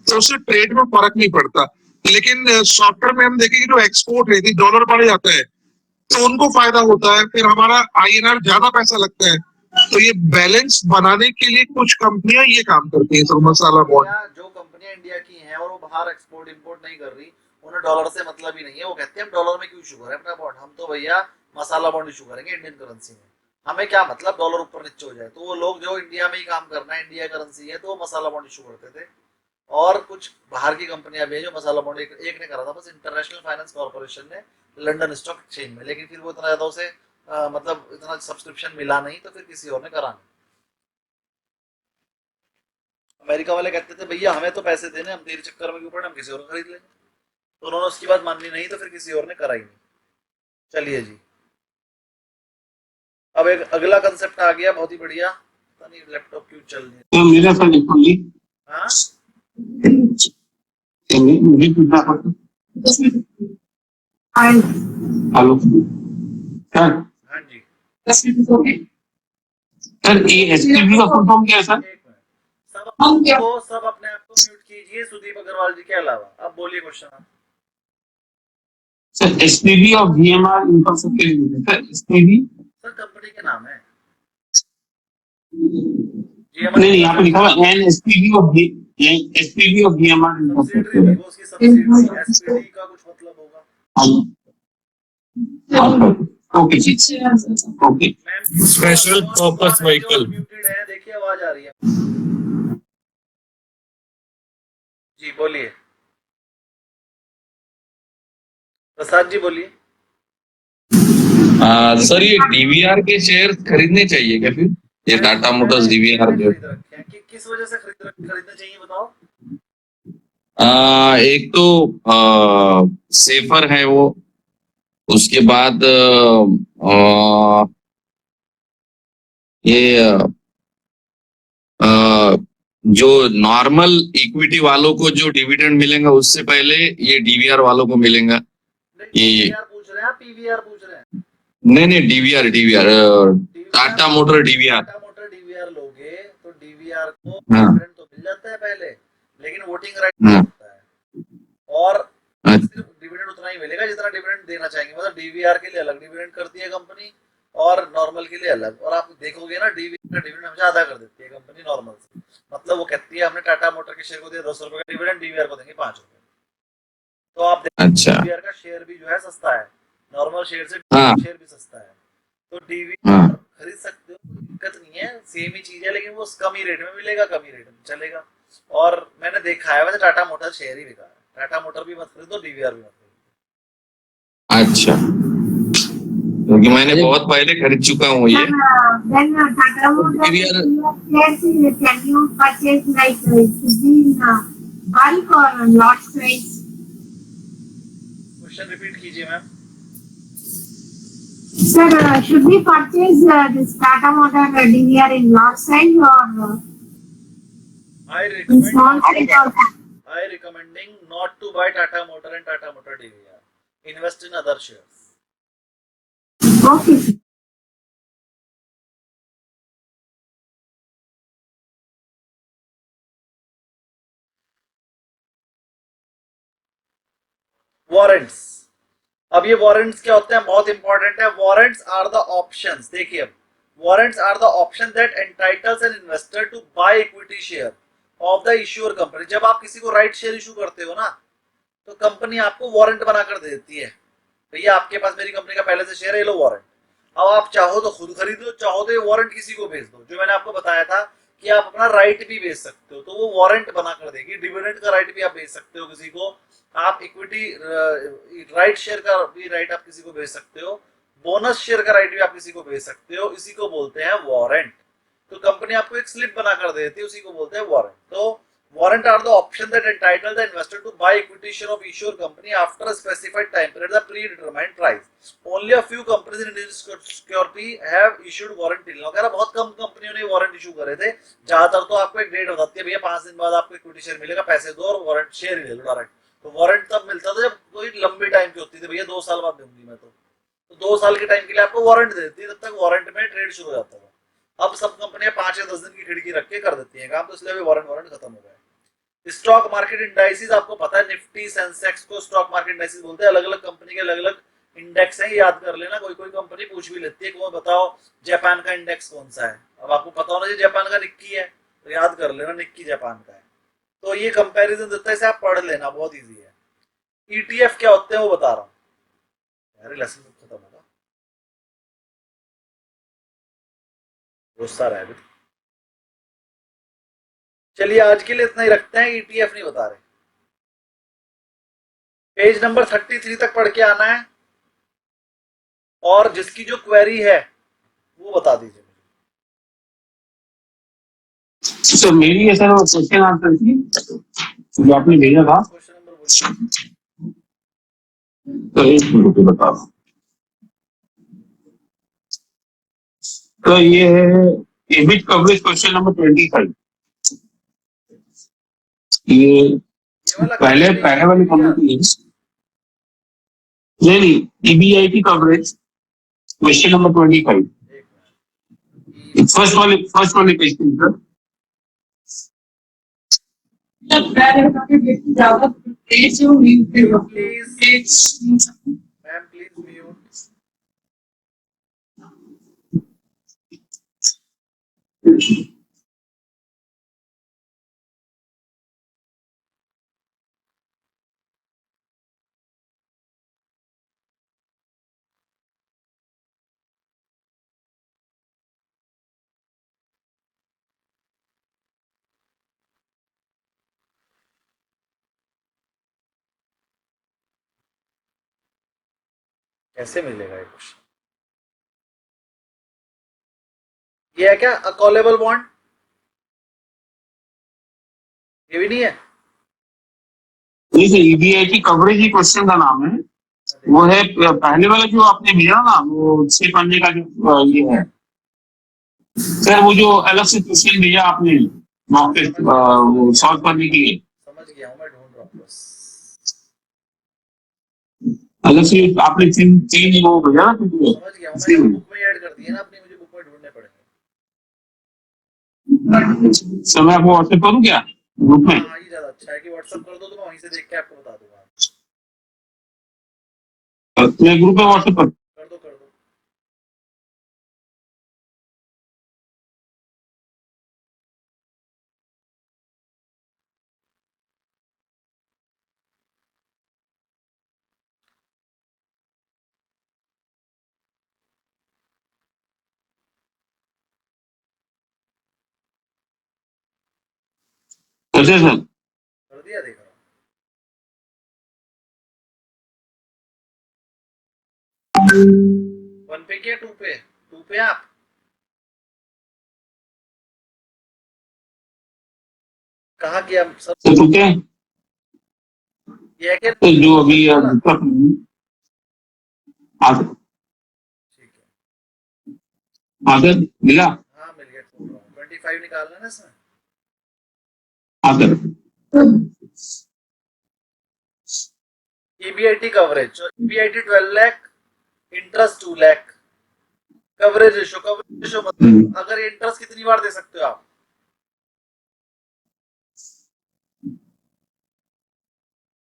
J: तो उससे ट्रेड में फर्क नहीं पड़ता। लेकिन सॉफ्टवेयर में हम देखेंगे जो एक्सपोर्ट है, डॉलर बढ़ जाता है तो उनको फायदा होता है, फिर हमारा आईएनआर ज्यादा पैसा लगता है। तो ये बैलेंस बनाने के लिए कुछ कंपनियां ये काम करती हैं, सर मसाला बॉन्ड।
B: जो कंपनियां इंडिया की हैं और वो बाहर एक्सपोर्ट इंपोर्ट नहीं कर रही, उन्हें डॉलर से मतलब ही नहीं है। वो कहते हैं हम डॉलर में क्यों इशू करें अपना बॉन्ड, हम तो भैया मसाला बॉन्ड इशू करेंगे इंडियन करेंसी में, हमें क्या मतलब डॉलर ऊपर नीचे हो जाए। तो वो लोग जो इंडिया में ही काम करना है, इंडिया करेंसी है, तो वो मसाला बॉन्ड इशू करते थे। और कुछ बाहर की कंपनियां भी है जो मसाला बॉन्ड एक ने करा था बस, इंटरनेशनल फाइनेंस कॉर्पोरेशन ने लंदन स्टॉक एक्सचेंज में, लेकिन फिर वो इतना ज्यादा उसे मतलब इतना सब्सक्रिप्शन मिला नहीं, तो फिर किसी और ने करा नहीं। अमेरिका वाले कहते थे भैया हमें तो पैसे देने, हम तेरे चक्कर में क्यों पड़े, हम किसी और को खरीद लेंगे। तो उन्होंने उसकी बात माननी नहीं, तो फिर किसी और ने करा ही नहीं। चलिए जी, अब एक अगला कंसेप्ट आ गया बहुत ही बढ़िया। पता नहीं लैपटॉप क्यों चल नहीं
C: तो मेरा सर लिखूंगी
B: हाँ
C: मुझे पूछना पड़ता। हेलो सर,
B: हाँ जी,
C: सर ये एसपीवी का फुल फॉर्म क्या है सर?
B: एक मिनट, सब अपने आप को म्यूट कीजिए, सुदीप अग्रवाल जी के अलावा। अब बोलिए क्वेश्चन।
C: सर एसपीवी और VMR infrastructure limited, sir SPV
B: sir company के नाम है
C: नहीं, यहाँ पे लिखा हुआ एनएसपीवी और एसपीवी और वीएमआर
B: सब्सिडरी,
C: इंफ्रास्ट्रक्चर।
B: वो उसकी सब्सिडरी, एसपीडी का कुछ मतलब होगा।
C: ओके जी, okay.
D: Special purpose vehicle.
B: Muted है, देखिए आवाज आ रही है जी, बोलिए प्रसाद जी, बोलिए।
C: सर ये डीवीआर के शेयर खरीदने चाहिए क्या फिर? ये टाटा मोटर्स डीवीआर जो
B: खरीद रखे हैं कि किस वजह से खरीदना चाहिए बताओ।
C: एक तो सेफर है वो, उसके बाद ये जो नॉर्मल इक्विटी वालों को जो डिविडेंड मिलेगा उससे पहले ये डीवीआर वालों को मिलेगा। ये
B: पूछ रहे हैं, पीवीआर पूछ रहे हैं?
C: नहीं DVR Tata motor DVR.
B: Tata motor DVR लोगे तो डीवीआर को
C: हाँ।
B: डिविडेंड तो मिल जाता है पहले, लेकिन वोटिंग राइट नहीं होता है। और सिर्फ डिविडेंड उतना ही मिलेगा जितना डिविडेंड देना चाहेंगे, मतलब डीवीआर के लिए अलग डिविडेंड करती है कंपनी और नॉर्मल के लिए अलग। और आप देखोगे ना डीवीआर का डिविडेंड हमेशा आधा कर देती है कंपनी नॉर्मल से। मतलब वो कहती है हमने टाटा मोटर के शेयर को दिया 200 रुपए का डिविडेंड, डीवीआर को देंगे 5 रुपए। तो आप
C: अच्छा।
B: डीवीआर का शेयर भी जो है सस्ता है, नॉर्मल शेयर से
C: हाँ।
B: शेयर भी सस्ता है। तो डीवीआर खरीद सकते हो, दिक्कत नहीं है, सेम ही चीज है, लेकिन वो कम ही रेट में मिलेगा, कम ही रेट में चलेगा। और मैंने देखा है वैसे टाटा मोटर शेयर ही बिका है, टाटा मोटर भी मत खरीदो, डीवीआर भी मत खरीदो।
C: अच्छा, क्योंकि मैंने बहुत पहले खरीद चुका हूँ ये।
F: Then Tata Motors shares can you purchase like in bulk or lot size?
B: Question repeat कीजिए ma'am.
F: Sir, should we purchase this Tata Motor DVR in lot size or in small size also?
B: I recommending not to buy Tata Motor and Tata Motor DVR. Invest in other shares.
F: Okay, sir.
B: Warrants. अब ये warrants क्या होते हैं, बहुत important है। Warrants are the options, देखिए अब warrants are the option that entitles an investor to buy equity share of the issuer company. जब आप किसी को राइट शेयर इशू करते हो ना, तो कंपनी आपको वारंट बनाकर दे देती है, भैया आपके पास मेरी कंपनी का पहले से शेयर है, लो वारंट। अब आप चाहो तो खुद खरीद लो, चाहो तो ये वारंट किसी को भेज दो। जो मैंने आपको बताया था कि आप अपना राइट भी बेच सकते हो, तो वो वारंट बना कर देगी। डिविडेंड का राइट भी आप बेच सकते हो किसी को, आप इक्विटी राइट शेयर का भी राइट आप किसी को बेच सकते हो, बोनस शेयर का राइट भी आप किसी को बेच सकते हो। इसी को बोलते हैं वारंट। तो कंपनी आपको एक स्लिप बना कर देती है, उसी को बोलते हैं वारंट। तो Warrant are the option that entitle the investor to buy equity share of issuer company after a specified time period at a predetermined price. Only a few companies in Indian security have issued warrant till now. बहुत कम कंपनियों ने warrant issue करे थे. ज्यादातर तो आपको एक date बताती है भैया 5 दिन बाद आपको इक्विटी शेयर मिलेगा, पैसे दो और वारंट शेयर ही ले लो डायरेक्ट. तो वारंट तब मिलता था जब कोई लंबी टाइम की होती थी, भैया 2 साल बाद दूंगी मैं, तो 2 साल के टाइम के लिए आपको वारंट दे देती है, तब तक वारंट में ट्रेड शुरू हो जाता था. अब सब कंपनियां 5 या 10 दिन की खिड़की रख के कर देती हैं काम, तो इसलिए भी वारंट खत्म हो गया. स्टॉक मार्केट इंडाइसिस आपको पता है, निफ्टी सेंसेक्स को स्टॉक मार्केट इंडाइसिस बोलते हैं. अलग अलग कंपनी के अलग अलग इंडेक्स हैं, याद कर लेना. कोई कोई कंपनी पूछ भी लेती है कि वो बताओ जापान का इंडेक्स कौन सा है. अब आपको पता होना चाहिए जापान का निक्की है, तो याद कर लेना निक्की जापान का है. तो ये कंपैरिजन देता है, इसे आप पढ़ लेना, बहुत इजी है. ईटीएफ क्या होते हैं वो बता रहा हूँ यार, लेसन खत्म होगा, गुस्सा रहा है. चलिए आज के लिए इतना ही रखते हैं, ईटीएफ नहीं बता रहे. पेज नंबर 33 तक पढ़ के आना है, और जिसकी जो क्वेरी है वो बता दीजिए.
D: सर मेरी है सर क्वेश्चन आंसर की जो आपने भेजा था.
B: क्वेश्चन नंबर बोलिए.
D: तो एक मिनट बता. तो ये है एबिट कवरेज क्वेश्चन नंबर 25. ये पहले वाली कम्युनिटी नहीं, EBIT coverage question number 25. First वाले पेज पे
B: मैम प्लीज म्यूट. कैसे मिलेगा ये क्वेश्चन? ये है क्या अकॉलेबल बॉन्ड? ये भी नहीं है.
D: ईबीआईटी कवरेज ही क्वेश्चन का नाम है. वो है पहले वाला जो आपने भेजा ना, वो 6 पन्ने का जो ये है सर, वो जो अलग से क्वेश्चन भेजा आपने मॉक टेस्ट वो सॉल्व करने के लिए.
B: समझ गया हूँ, मैं ढूंढ रहा हूँ बस.
D: अलग से आपने तीन वो भेजा ना.
B: समझ गया हूँ, मैंने बुक में ऐड कर दिया ना अपनी, मुझे बुक में ढूंढने पड़ेंगे.
D: सर मैं आपको व्हाट्सएप करूँ क्या ग्रुप में?
B: हाँ ये ज्यादा अच्छा है कि व्हाट्सएप कर दो, तो मैं वहीं से देख के आपको बता दूंगा.
D: मैं ग्रुप में व्हाट्सएप कर.
B: कर दो.
D: कैसे सर?
B: कर दिया, देख रहा हूँ. 1 पे क्या 2 पे? 2 पे आप कहाँ किया सर?
D: ठीक है.
B: ये है क्या?
D: तो जो अभी
B: ठीक है.
D: आदर मिला.
B: हाँ मिल गया. 25 निकालना है ना इसमें.
D: आदर
B: EBIT coverage, EBIT 12 lakh, interest 2 lakh. Coverage ratio मतलब अगर इंटरेस्ट कितनी बार दे सकते हो आप?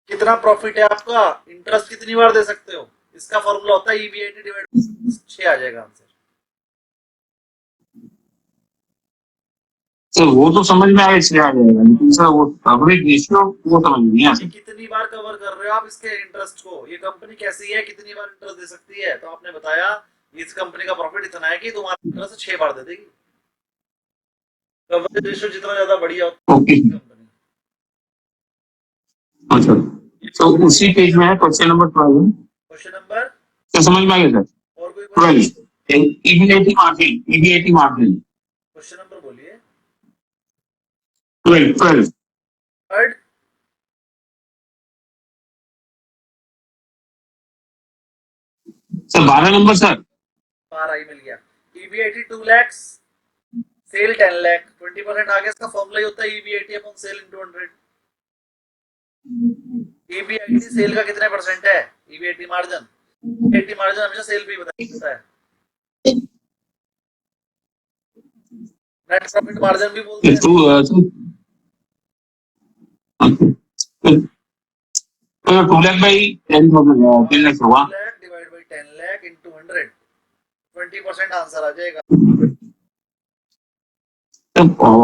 B: कितना प्रॉफिट है आपका, इंटरेस्ट कितनी बार दे सकते हो, इसका फॉर्मूला होता है EBIT डिवाइडेड 6 आ जाएगा आंसर.
D: सर वो तो समझ में आया, इसलिए आ जाएगा, लेकिन सर वो कवरेज रेशियो वो समझ नहीं आया.
B: कितनी बार कवर कर रहे हो आप इसके इंटरेस्ट को, ये कंपनी कैसी है, कितनी बार इंटरेस्ट दे सकती है. तो आपने बताया इस कंपनी का प्रॉफिट इतना है कि तुम्हारा इंटरेस्ट 6 बार दे देगी. कवरेज रेशियो जितना ज्यादा बढ़िया होता है कंपनी.
D: अच्छा, तो उसी पेज में है क्वेश्चन नंबर 12.
B: क्वेश्चन नंबर
D: तो समझ में आ गया सर?
B: और कोई
D: 12 ईबीआईटी मार्जिन.
B: क्वेश्चन नंबर बोलिए.
D: 12
B: थर्ड
D: सर 12 नंबर सर
B: 12 ही मिल गया। EBIT 2 लाख, सेल 10 लाख, 20% आगे इसका फॉर्मूला ही होता है EBIT upon sale into 100। EBIT sale का कितने परसेंट है? EBIT मार्जिन, EBIT मार्जिन हमेशा सेल पे ही होता है। नेट प्रॉफिट मार्जिन भी बोलते हैं।
D: 2 लाख बाई 10,000 10 लाख हुआ।
B: 2 lakh divide by 10 lakh into 100, 20% answer आ जाएगा।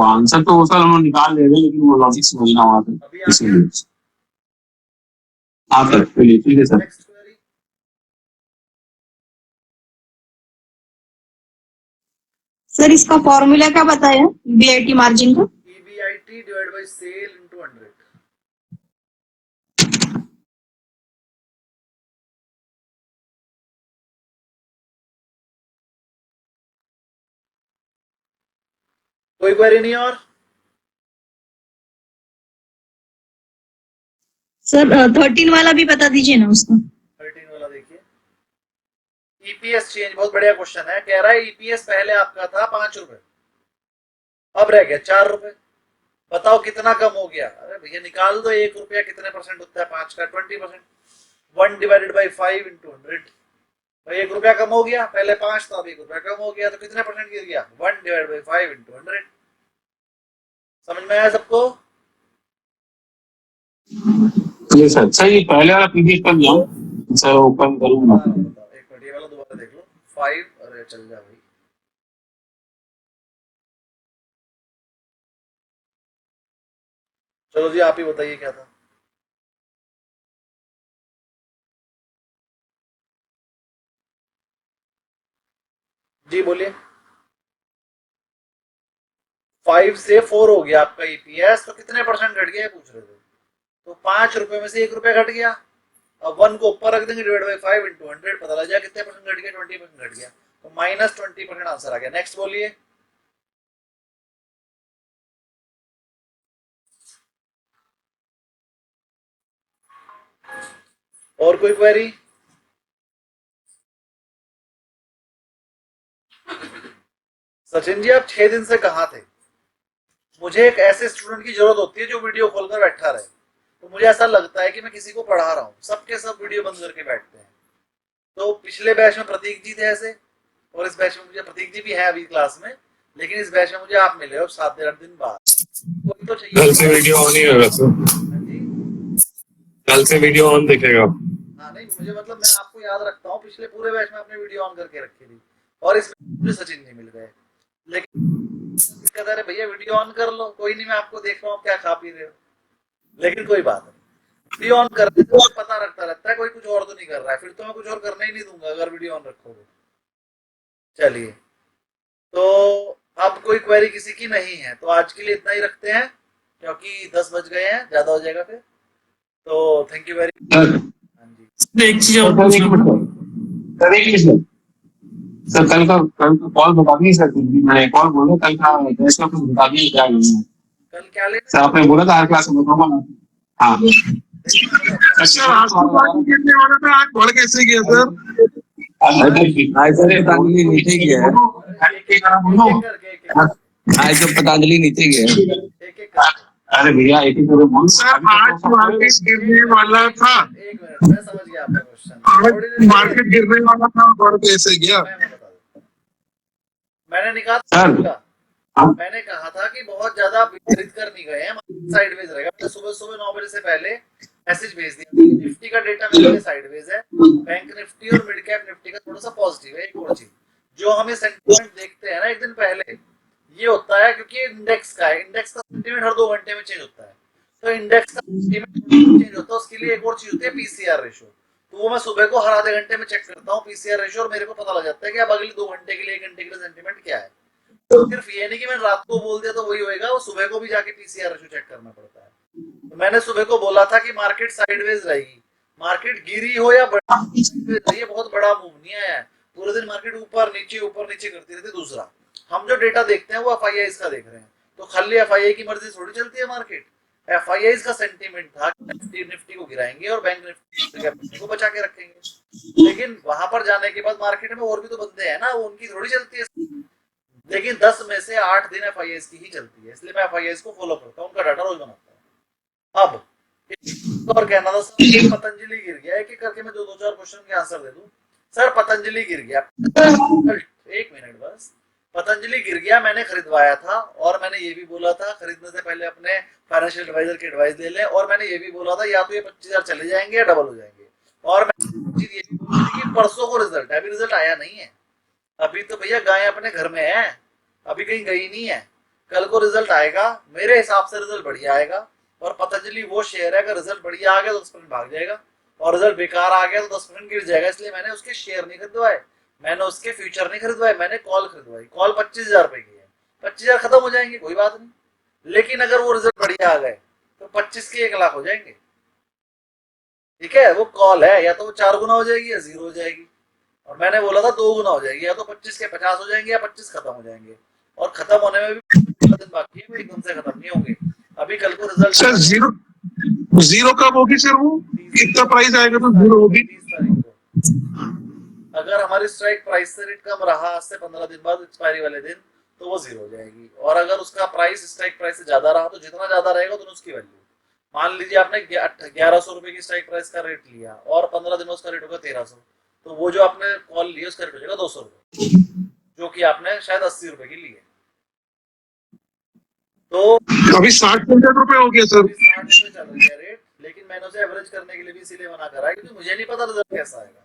D: आंसर तो सर हम निकाल ले रहे हैं, लेकिन वो लॉजिक समझना होगा
B: अभी आ गया।
D: हाँ सर चलिए ठीक है सर।
B: Next query.
I: सर इसका फॉर्मूला क्या बताया बीआईटी मार्जिन का?
B: EBIT divide by sale into 100। कोई क्वेरी नहीं और?
I: सर 13 वाला भी बता दीजिए ना उसका।
B: 13 वाला देखिए। EPS चेंज, बहुत बढ़िया क्वेश्चन है। कह रहा है EPS पहले आपका था 5 रुपए, अब रह गया 4 रुपए। बताओ कितना कम हो गया? अरे भैया निकाल दो, 1 रुपया कितने परसेंट होता है 5 का? 20%। 1 डिवाइडेड बाई 5 इंटू 100। भाई 1 रुपया कम हो गया, पहले 5 था अब 1 रुपया कम हो गया, तो कितने परसेंट गिर गया? 1 डिवाइड बाई 5 इंटू 100। समझ में आया सबको?
D: ये सर सर ये पहले वाला पीडीएफ कर दिया सर, ओपन करूंगा।
B: बताओ एक मिनट, ये वाला दोबारा देख लो। 5, अरे चल जा भाई। चलो जी आप ही बताइए क्या था। जी बोलिए। 5 से 4 हो गया आपका EPS, तो कितने परसेंट घट गया पूछ रहे थे। तो 5 रुपए में से 1 रुपया घट गया। अब 1 को ऊपर रख देंगे, डिवाइड बाई 5 इंटू 100, पता लग जाए कितने परसेंट घट गया। 20% घट गया, तो माइनस 20% आंसर आ गया। नेक्स्ट बोलिए। और कोई क्वेरी? सचिन जी आप 6 दिन से कहाँ थे? मुझे एक ऐसे स्टूडेंट की जरूरत होती है जो वीडियो खोलकर बैठा रहे। तो मुझे ऐसा लगता है कि मैं किसी को पढ़ा रहा हूँ, सबके सब वीडियो बंद करके बैठते हैं। तो पिछले बैच में प्रतीक जी थे ऐसे, और इस बैच में मुझे प्रतीक जी भी है अभी क्लास में, लेकिन इस बैच में मुझे आप मिले हो 7-8 दिन बाद। कोई तो चाहिए।
D: कल से वीडियो ऑन ही होगा सर,
B: हाँ जी।
D: कल से वीडियो ऑन दिखेगा।
B: हाँ नहीं, मुझे मतलब मैं आपको याद रखता हूँ, पिछले पूरे बैच में आपने वीडियो ऑन करके रखी थी, और इस मुझे सचिन जी मिल गए। लेकिन कहता है भैया वीडियो ऑन कर लो, कोई नहीं मैं आपको देख रहा हूँ क्या खा पी रहे हो। लेकिन कोई बात नहीं, वीडियो ऑन करते तो पता रखता रहता है कोई कुछ और तो नहीं कर रहा है, फिर तो मैं कुछ और करने ही नहीं दूंगा अगर वीडियो ऑन रखोगे। चलिए, तो अब कोई क्वेरी किसी की नहीं है, तो आज के लिए इतना ही रखते हैं, क्योंकि 10 बज गए हैं, ज्यादा हो जाएगा फिर। तो थैंक यू वेरी मच। हाँ जी।
E: एक चीज और पूछना।
D: सर कल का कॉल बता दीजिए सर, मैंने कॉल बोला कल का टेस्ट का कुछ बता दीजिए क्या है।
B: कल क्या लेना
D: सर आपने बोला था हर क्लास में बताऊंगा। हाँ
J: सर आज तो पार्टी गिरने वाला था, आज बढ़ कैसे गया सर?
H: आज सर पतंजलि नीचे गया है। आज तो पतंजलि नीचे गया है।
B: एक
D: अरे भैया एक ही करो बोल।
J: सर आज मार्केट गिरने वाला था,
B: एक मिनट, मैं समझ गया आपका क्वेश्चन।
J: आज मार्केट गिरने वाला था, बढ़ कैसे गया?
B: मैं बता देता हूँ। मैंने निकाला
D: सर
B: मैंने कहा था कि बहुत ज्यादा विचलित कर नहीं गए हैं, साइडवेज रहेगा। मैंने सुबह 9 बजे से पहले मैसेज भेज दिया। निफ्टी का डेटा मेरे लिए साइडवेज है, बैंक निफ्टी और मिड कैप निफ्टी का थोड़ा सा पॉजिटिव है। एक और चीज जो हमें सेंटिमेंट देखते हैं ना एक दिन पहले, ये होता है क्योंकि इंडेक्स का सेंटिमेंट हर 2 घंटे में चेंज होता है। तो इंडेक्स का सेंटिमेंट चेंज होता है, उसके लिए एक और चीज होती है पीसीआर रेशो। तो वो मैं सुबह को हर आधे घंटे में चेक करता हूँ पीसीआर रेशो, और मेरे को पता लग जाता है कि अब अगले 2 घंटे के लिए 1 घंटे के लिए सेंटिमेंट क्या है। तो सिर्फ ये नहीं कि मैंने रात को बोल दिया तो वही होएगा, वो सुबह को भी जाके पीसीआर रेशो चेक करना पड़ता है। तो मैंने सुबह को बोला था कि मार्केट साइडवेज रहेगी, मार्केट गिरी हो या बड़ा, ये बहुत बड़ा मूव नहीं आया है। पूरे दिन मार्केट ऊपर नीचे करती रहती है। दूसरा, हम जो डेटा देखते हैं वो एफआईआई का देख रहे हैं, तो खाली एफआईआई की मर्जी थोड़ी चलती है मार्केट। एफआईआईज का सेंटीमेंट था निफ्टी को गिराएंगे और बैंक निफ्टी को बचा के रखेंगे, लेकिन वहां पर जाने के बाद मार्केट में और भी तो बंदे हैं ना, वो उनकी थोड़ी चलती है, लेकिन 10 में से 8 दिन एफआईआईज की ही चलती है, इसलिए मैं एफआईआईज को फॉलो करता हूँ, उनका डाटा रोज बनाता हूँ। अब और कहना था सर पतंजलि गिर गया, एक एक करके मैं दो चार क्वेश्चन के आंसर दे दूं। सर पतंजलि गिर गया, एक मिनट बस, पतंजलि गिर गया, मैंने खरीदवाया था और मैंने ये भी बोला था खरीदने से पहले अपने फाइनेंशियल एडवाइजर की एडवाइस ले लें, और मैंने ये भी बोला था या तो ये 25,000 चले जाएंगे या डबल हो जाएंगे, और मैं ये भी बोली थी कि परसों को रिजल्ट है, अभी रिजल्ट आया नहीं है, अभी तो भैया गाय अपने घर में है, अभी कहीं गई नहीं है, कल को रिजल्ट आएगा, मेरे हिसाब से रिजल्ट बढ़िया आएगा, और पतंजलि वो शेयर है अगर रिजल्ट बढ़िया आ गया तो 10% भाग जाएगा, और रिजल्ट बेकार आ गया तो 10% गिर जाएगा, इसलिए मैंने उसके शेयर नहीं खरीदवाए, मैंने उसके फ्यूचर नहीं खरीदवाए, मैंने कॉल खरीदवाई, कॉल 25,000 रुपए की है, 25,000 खत्म हो जाएंगे कोई बात नहीं, लेकिन अगर वो रिजल्ट बढ़िया आ गए तो 25 के 1 लाख हो जाएंगे, ठीक है, वो कॉल है, या तो वो 4 गुना हो जाएगी या 0 हो जाएगी, और मैंने बोला था 2 गुना हो जाएगी, या तो 25 के 50 हो जाएंगे या 25 खत्म हो जाएंगे, और खत्म होने में भी दिन बाकी है, एकदम से खत्म नहीं होंगे, अभी कल को रिजल्ट
J: सर जीरो कब होगी सर, वो कितना प्राइस आएगा तो जीरो होगी?
B: 30 तारीख को अगर हमारी स्ट्राइक प्राइस से रेट कम रहा आज से 15 दिन बाद एक्सपायरी वाले दिन तो वो 0 हो जाएगी, और अगर उसका प्राइस स्ट्राइक प्राइस से ज्यादा रहा तो जितना ज्यादा रहेगा तो उसकी वैल्यू, मान लीजिए आपने 1100 रुपए की स्ट्राइक प्राइस का रेट लिया और 15 दिन में उसका रेट होगा 1300, तो वो जो आपने कॉल लिया उसका रेट हो जाएगा 200 रुपए, जो कि आपने शायद 80 रुपए की ली है, तो
J: अभी 60-65 रुपए हो गया सर,
B: 60 रुपए चल रही है रेट, लेकिन मैंने उसे एवरेज करने के लिए भी इसीलिए मना करा है क्योंकि मुझे नहीं पता रिजल्ट कैसा आएगा,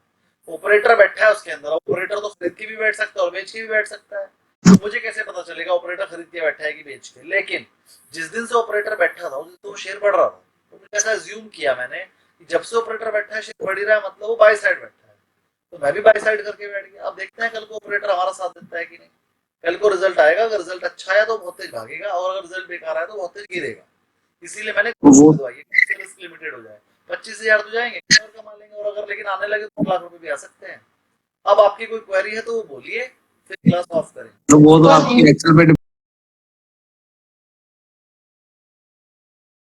B: ऑपरेटर बैठा है उसके अंदर, ऑपरेटर तो खरीद के भी बैठ सकता है और बेच के भी बैठ सकता है, तो मुझे कैसे पता चलेगा ऑपरेटर खरीद के बैठा है कि बेच के, लेकिन जिस दिन से ऑपरेटर बैठा था उस दिन तो शेयर बढ़ रहा था, तो मुझे ऐसा अज्यूम किया मैंने कि जब से ऑपरेटर बैठा है शेयर बढ़ ही रहा है, मतलब वो बाय साइड बैठा है, तो मैं भी बाय साइड करके बैठ गया। अब देखते हैं कल को ऑपरेटर हमारा साथ देता है कि नहीं, कल को रिजल्ट आएगा, अगर रिजल्ट अच्छा आया तो बहुत तेज भागेगा, और अगर रिजल्ट बेकार आया तो बहुत तेज गिरेगा, इसीलिए मैंने रिस्क लिमिटेड हो जाए, 25,000 तो जाएंगे और कमा लेंगे, और अगर लेकिन आने लगे तो 2 लाख रुपए भी आ सकते हैं। अब आपकी कोई क्वेरी है तो वो बोलिए, फिर क्लास ऑफ करें।
H: तो वो तो आपकी एक्सेल पे